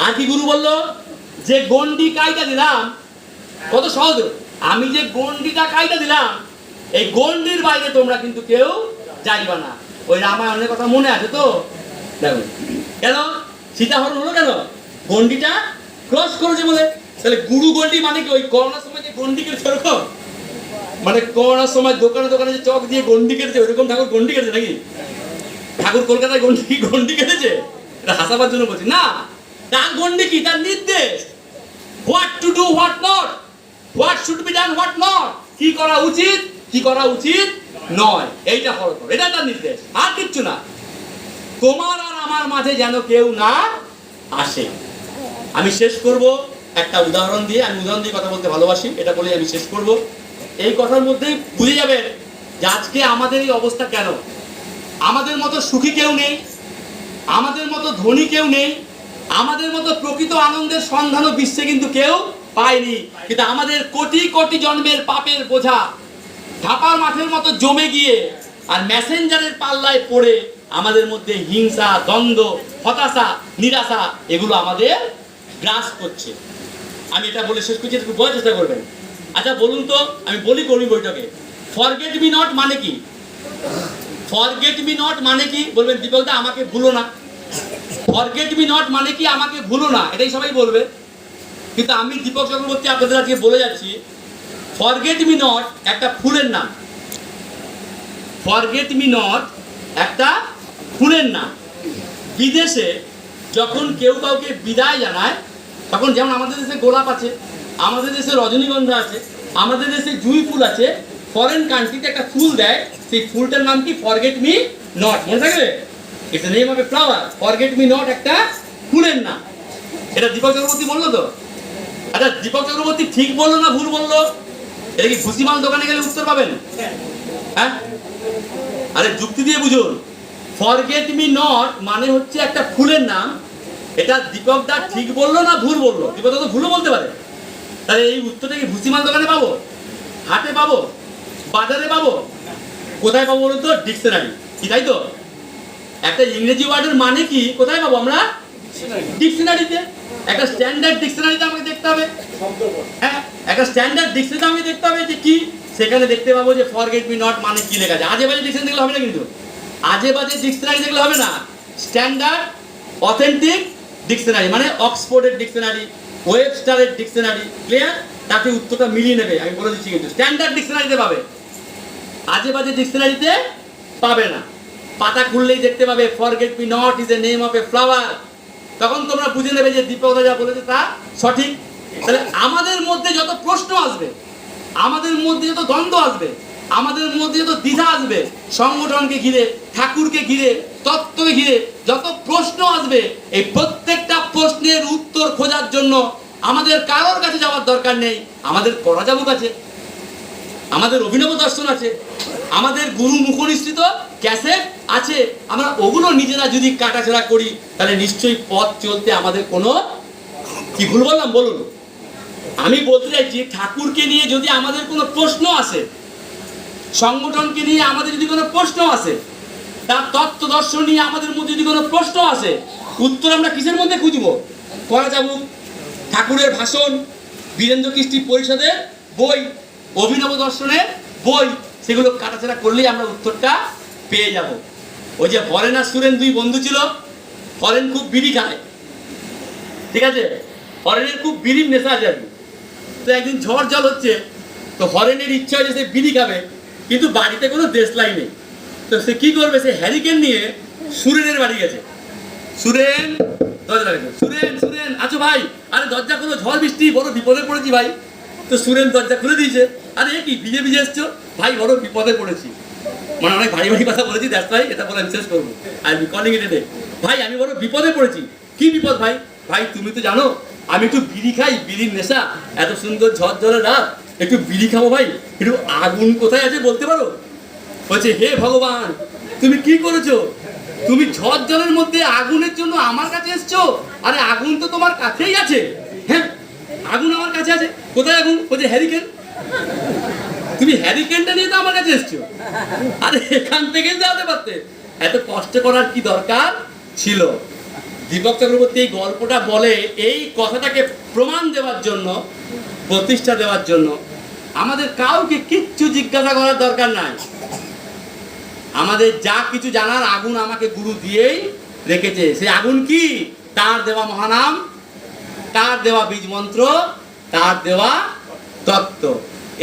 আর কি গুরু বললো, যে গন্ডি কাইটা দিলাম, কত সহজ, আমি যে গন্ডিটা কাইটা দিলাম, এই গন্ডির বাইরে তোমরা কিন্তু কেউ যাইবা না। ওই রামায়ণের কথা মনে আছে তো, দেখুন কেন সীতাহরণ হলো, কেন গন্ডিটা ক্রস করেছে বলে। তাহলে গুরু গন্ডি মানে কি, ওই করোনার সময় যে গন্ডি কেটেছে ওরকম, মানে করোনার সময় দোকানে দোকানে যে চক দিয়ে গন্ডি কেটেছে, ওইরকম ঠাকুর গন্ডি কেটেছে নাকি? ঠাকুর কলকাতায় গন্ডি কেটেছে? এটা হাসাবার জন্য বলছি না, তার গন্ডি কি, তার নির্দেশ, what to do, what not, what should be done, what not, কি করা উচিত, কি করা উচিত নয়, এইটা ফলো করো, এটা তার নির্দেশ, আর কিচ্ছু না। তোমার আর আমার মাঝে যেন কেউ না আসে। আমি শেষ করব একটা উদাহরণ দিয়ে, আমি উদাহরণ দিয়ে কথা বলতে ভালোবাসি, এটা বলে আমি শেষ করব। এই কথার মধ্যেই বুঝে যাবেন যে আজকে আমাদের এই অবস্থা কেন। আমাদের মতো সুখী কেউ নেই, আমাদের মতো ধনী কেউ নেই, আমাদের মতো প্রকৃত আনন্দের সন্ধানও বিশ্বে কিন্তু কেউ পায়নি। কিন্তু আমাদের কোটি কোটি জন্মের পাপের বোঝা ধাপার মাঠের মতো জমে গিয়ে আর মেসেঞ্জারের পাল্লায় পড়ে আমাদের মধ্যে হিংসা, দ্বন্দ্ব, হতাশা, নিরাশা এগুলো আমাদের গ্রাস করছে। আমি এটা বলে শেষ করছি, একটু বোঝার চেষ্টা করবেন। আচ্ছা বলুন তো, আমি বলি কর্মী বৈঠকে, ফরগেট মি নট মানে কি? ফরগেট মি নট মানে কি বলবেন, দীপক দা আমাকে ভুলো না। ফরগেট মি নট মানে কি, আমাকে ভুলো না, এটাই সবাই বলবে। কিন্তু আমি দীপক চক্রবর্তী আপনাদের আজকে বলে যাচ্ছি, ফরগেট মি নট একটা ফুলের নাম। ফরগেট মি নট একটা ফুলের নাম। বিদেশে যখন কেউ কাউকে বিদায় জানায়, তখন যেমন আমাদের দেশে গোলাপ আছে, আমাদের দেশে রজনীগন্ধা আছে, আমাদের দেশে জুঁই ফুল আছে, ফরেন কান্ট্রিতে একটা ফুল দেয়, সেই ফুলটার নাম কি, ফরগেট মি নট, মনে থাকবে? It's the name of a flower. Forget me not একটা ফুলের নাম। এটা দীপক চক্রবর্তী বললো তো? আচ্ছা দীপক চক্রবর্তী ঠিক বললো না ভুল বললো? এটা কি ভুসিমাল দোকানে গেলে উত্তর পাবেন? হ্যাঁ, আরে যুক্তি দিয়ে বুঝুন। ফরগেট মি নট মানে হচ্ছে একটা ফুলের নাম। এটা দীপক দা ঠিক বললো না ভুল বললো? দীপক দা তো ভুলও বলতে পারে। তাহলে এই উত্তরটা কি ভুসিমাল দোকানে পাবো, হাটে পাবো, বাজারে পাবো, কোথায় পাবো বলুন তো? ডিকশনারি, কি তাই তো? একটা ইংরেজি ওয়ার্ডের মানে কি কোথায় পাবো আমরা? ডিকশনারিতে। একটা স্ট্যান্ডার্ড ডিকশনারিতে আমাকে দেখতে হবে। হ্যাঁ, একটা স্ট্যান্ডার্ড ডিকশনারিতে আমাকে দেখতে হবে যে কি, সেখানে দেখতে পাবো যে ফরগেট মি নট মানে কি লেখা আছে। আজে বাজে ডিকশনারি দেখলে হবে না, কিন্তু আজে বাজে ডিকশনারি দেখলে হবে না। স্ট্যান্ডার্ড অথেন্টিক ডিকশনারি মানে অক্সফোর্ডের ডিকশনারি, ওয়েবস্টারের ডিকশনারি, ক্লিয়ার? তাতে উত্তরটা মিলিয়ে নেবে, আমি বলে দিচ্ছি। কিন্তু স্ট্যান্ডার্ড ডিকশনারিতে পাবে, আজে বাজে ডিকশনারিতে পাবে না। পাতা খুললেই দেখতে পাবে forget me not is a name of a flower. তখন তোমরা বুঝে নেবে যে দীপক যা বলেছে তা সঠিক। তাহলে আমাদের মধ্যে যত প্রশ্ন আসবে, আমাদের মধ্যে যত দ্বন্দ্ব আসবে, আমাদের মধ্যে যত দ্বিধা আসবে, সংগঠনকে ঘিরে, ঠাকুরকে ঘিরে, তত্ত্বকে ঘিরে যত প্রশ্ন আসবে, এই প্রত্যেকটা প্রশ্নের উত্তর খোঁজার জন্য আমাদের কারোর কাছে যাওয়ার দরকার নেই। আমাদের পরাজাবুক আছে, আমাদের অভিনব দর্শন আছে, আমাদের গুরু মুখনিসৃত ক্যাসেট আছে। আমরা ওগুলো নিজেরা যদি কাটাছেড়া করি, তাহলে নিশ্চয়ই পথ চলতে আমাদের কোনো, কি ভুল বললাম বলুন? আমি বলতে চাইছি, ঠাকুরকে নিয়ে যদি আমাদের কোনো প্রশ্ন আসে, সংগঠনকে নিয়ে আমাদের যদি কোনো প্রশ্ন আসে, তার তত্ত্ব দর্শন নিয়ে আমাদের মধ্যে যদি কোনো প্রশ্ন আসে, উত্তর আমরা কিসের মধ্যে খুঁজবো? পরাজাবুক, ঠাকুরের ভাষণ, বীরেন্দ্র কৃষ্টি পরিষদের বই, অভিনব দর্শনের বই, সেগুলো কাটাছেড়া করলেই আমরা উত্তরটা পেয়ে যাব। ওই যে হরেন আর সুরেন দুই বন্ধু ছিল, হরেন খুব বিড়ি খায়, ঠিক আছে, হরেনের খুব বিড়ির নেশা আছে আর কি। তো একদিন ঝড় জল হচ্ছে, তো হরেনের ইচ্ছা হয়েছে সে বিড়ি খাবে, কিন্তু বাড়িতে কোনো দেশলাই নেই। তো সে কি করবে, সে হ্যারিকেন নিয়ে সুরেনের বাড়ি গেছে। সুরেন, দরজা লাগাচ্ছে, সুরেন সুরেন আছো ভাই? আরে দরজা খোলো, ঝড় বৃষ্টি, বড় বিপদে পড়েছি ভাই। তো সুরেন দরজা খুলে দিয়েছে। আরে কি ভিজে ভিজে এসছো? ভাই বড় বিপদে পড়েছি, মানে অনেক ভারী ভারী কথা বলেছি, দ্যাটস ভাই, এটা বলে আমি শেষ করবো। I am calling it a day. ভাই আমি বড় বিপদে পড়েছি। কি বিপদ ভাই? ভাই তুমি তো জানো আমি একটু বিড়ি খাই, বিড়ির নেশা, এত সুন্দর ঝড় ঝড়ে রাত, একটু বিড়ি খাবো ভাই, একটু আগুন কোথায় আছে বলতে পারো? বলছে, হে ভগবান, তুমি কি করেছো? তুমি ঝড় জলের মধ্যে আগুনের জন্য আমার কাছে এসছো? আরে আগুন তো তোমার কাছেই আছে। হ্যাঁ, আগুন আমার কাছে আছে। কোথায় আগুন? বলছে হ্যারিকেন। তুমি হ্যারিকেনটা নিয়ে তো আমার কাছে এসছো? আরে এখান থেকে যাতে পারতে, এত কষ্ট করার কি দরকার ছিল? দীপক চক্রবর্তী এই গল্পটা বলে এই কথাটাকে প্রমাণ দেওয়ার জন্য, প্রতিষ্ঠা দেওয়ার জন্য। আমাদের কাউকে কিচ্ছু জিজ্ঞাসা করার দরকার নাই। আমাদের যা কিছু জানার, আগুন আমাকে গুরু দিয়েই রেখেছে। সেই আগুন কি? তার দেওয়া মহানাম, তার দেওয়া বীজ মন্ত্র, তার দেওয়া তত্ত্ব।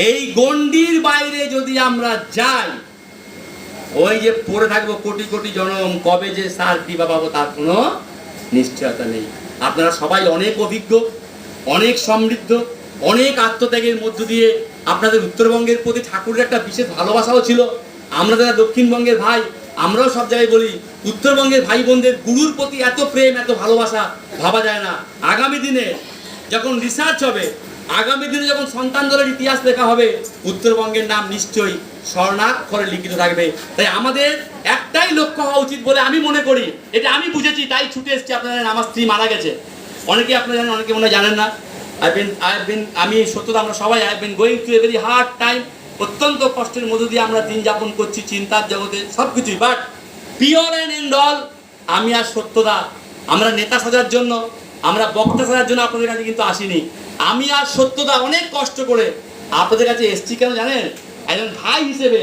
এই গণ্ডির বাইরে যদি আমরা যাই, ওই যে পড়ে থাকবো কোটি কোটি জনম, কবে যে সার দিবা পাবো তার কোনো নিশ্চয়তা নেই। আপনারা সবাই অনেক অভিজ্ঞ, অনেক সমৃদ্ধ, অনেক আত্মত্যাগের মধ্য দিয়ে আপনাদের উত্তরবঙ্গের প্রতি ঠাকুরের একটা বিশেষ ভালোবাসাও ছিল। আমরা যারা দক্ষিণবঙ্গের ভাই, আমরাও সব জায়গায় বলি, উত্তরবঙ্গের ভাই বোনদের গুরুর প্রতি এত প্রেম, এত ভালোবাসা ভাবা যায় না। আগামী দিনে যখন রিসার্চ হবে, আগামী দিনে যখন সন্তানদের ইতিহাস লেখা হবে, উত্তরবঙ্গের নাম নিশ্চয়ই স্বর্ণাক্ষরে লিখিত থাকবে। তাই আমাদের একটাই লক্ষ্য হওয়া উচিত বলে আমি মনে করি। এটা আমি বুঝেছি, তাই ছুটে এসেছি। আপনারা জানেন আমার স্ত্রী মারা গেছে, অনেকে আপনারা জানেন, অনেকে মনে হয় জানেন না। আমি সত্যতা, আমরা সবাই I have been going through a very hard time. অত্যন্ত কষ্টের মধ্য দিয়ে আমরা দিন যাপন করছি, চিন্তার জগতে সব কিছুই। But pure and end all, আমি আর সত্যতা, আমরা নেতা সাজার জন্য, আমরা বক্তা সাজার জন্য আপনাদের কাছে কিন্তু আসিনি। আমি আর সত্যতা অনেক কষ্ট করে আপনাদের কাছে এসছি। কেন জানেন? একজন ভাই হিসেবে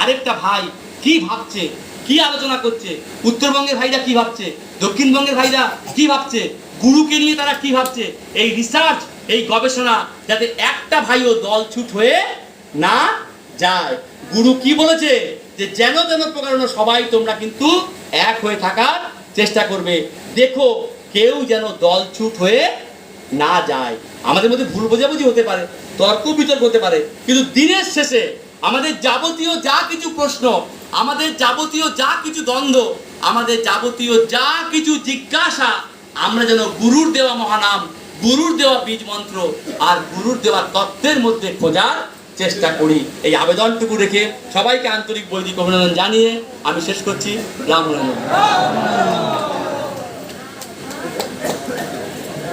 আরেকটা ভাই কি ভাবছে, কি আলোচনা করছে, উত্তরবঙ্গের ভাইরা কি ভাবছে, দক্ষিণবঙ্গের ভাইরা কি ভাবছে, গুরুকে নিয়ে তারা কি ভাবছে, এই রিসার্চ, এই গবেষণা যাতে একটা ভাইও দলছুট হয়ে না যায়। গুরু কি বলেছে? যে যেন যেন প্রকারণ সবাই তোমরা কিন্তু এক হয়ে থাকার চেষ্টা করবে। দেখো কেউ যেন দলছুট হয়ে না যায়। আমাদের মধ্যে ভুল বোঝাবুঝি হতে পারে, তর্ক বিতর্ক হতে পারে, কিন্তু দিনের শেষে আমাদের যাবতীয় যা কিছু প্রশ্ন, আমাদের যাবতীয় যা কিছু দ্বন্দ্ব, আমাদের যাবতীয় যা কিছু জিজ্ঞাসা, আমরা যেন গুরুর দেওয়া মহানাম, গুরুর দেওয়া বীজ মন্ত্র আর গুরুর দেওয়া তত্ত্বের মধ্যে খোঁজার চেষ্টা করি। এই আবেদনটুকু রেখে সবাইকে আন্তরিক বৈদিক অভিনন্দন জানিয়ে আমি শেষ করছি। রাম রাম।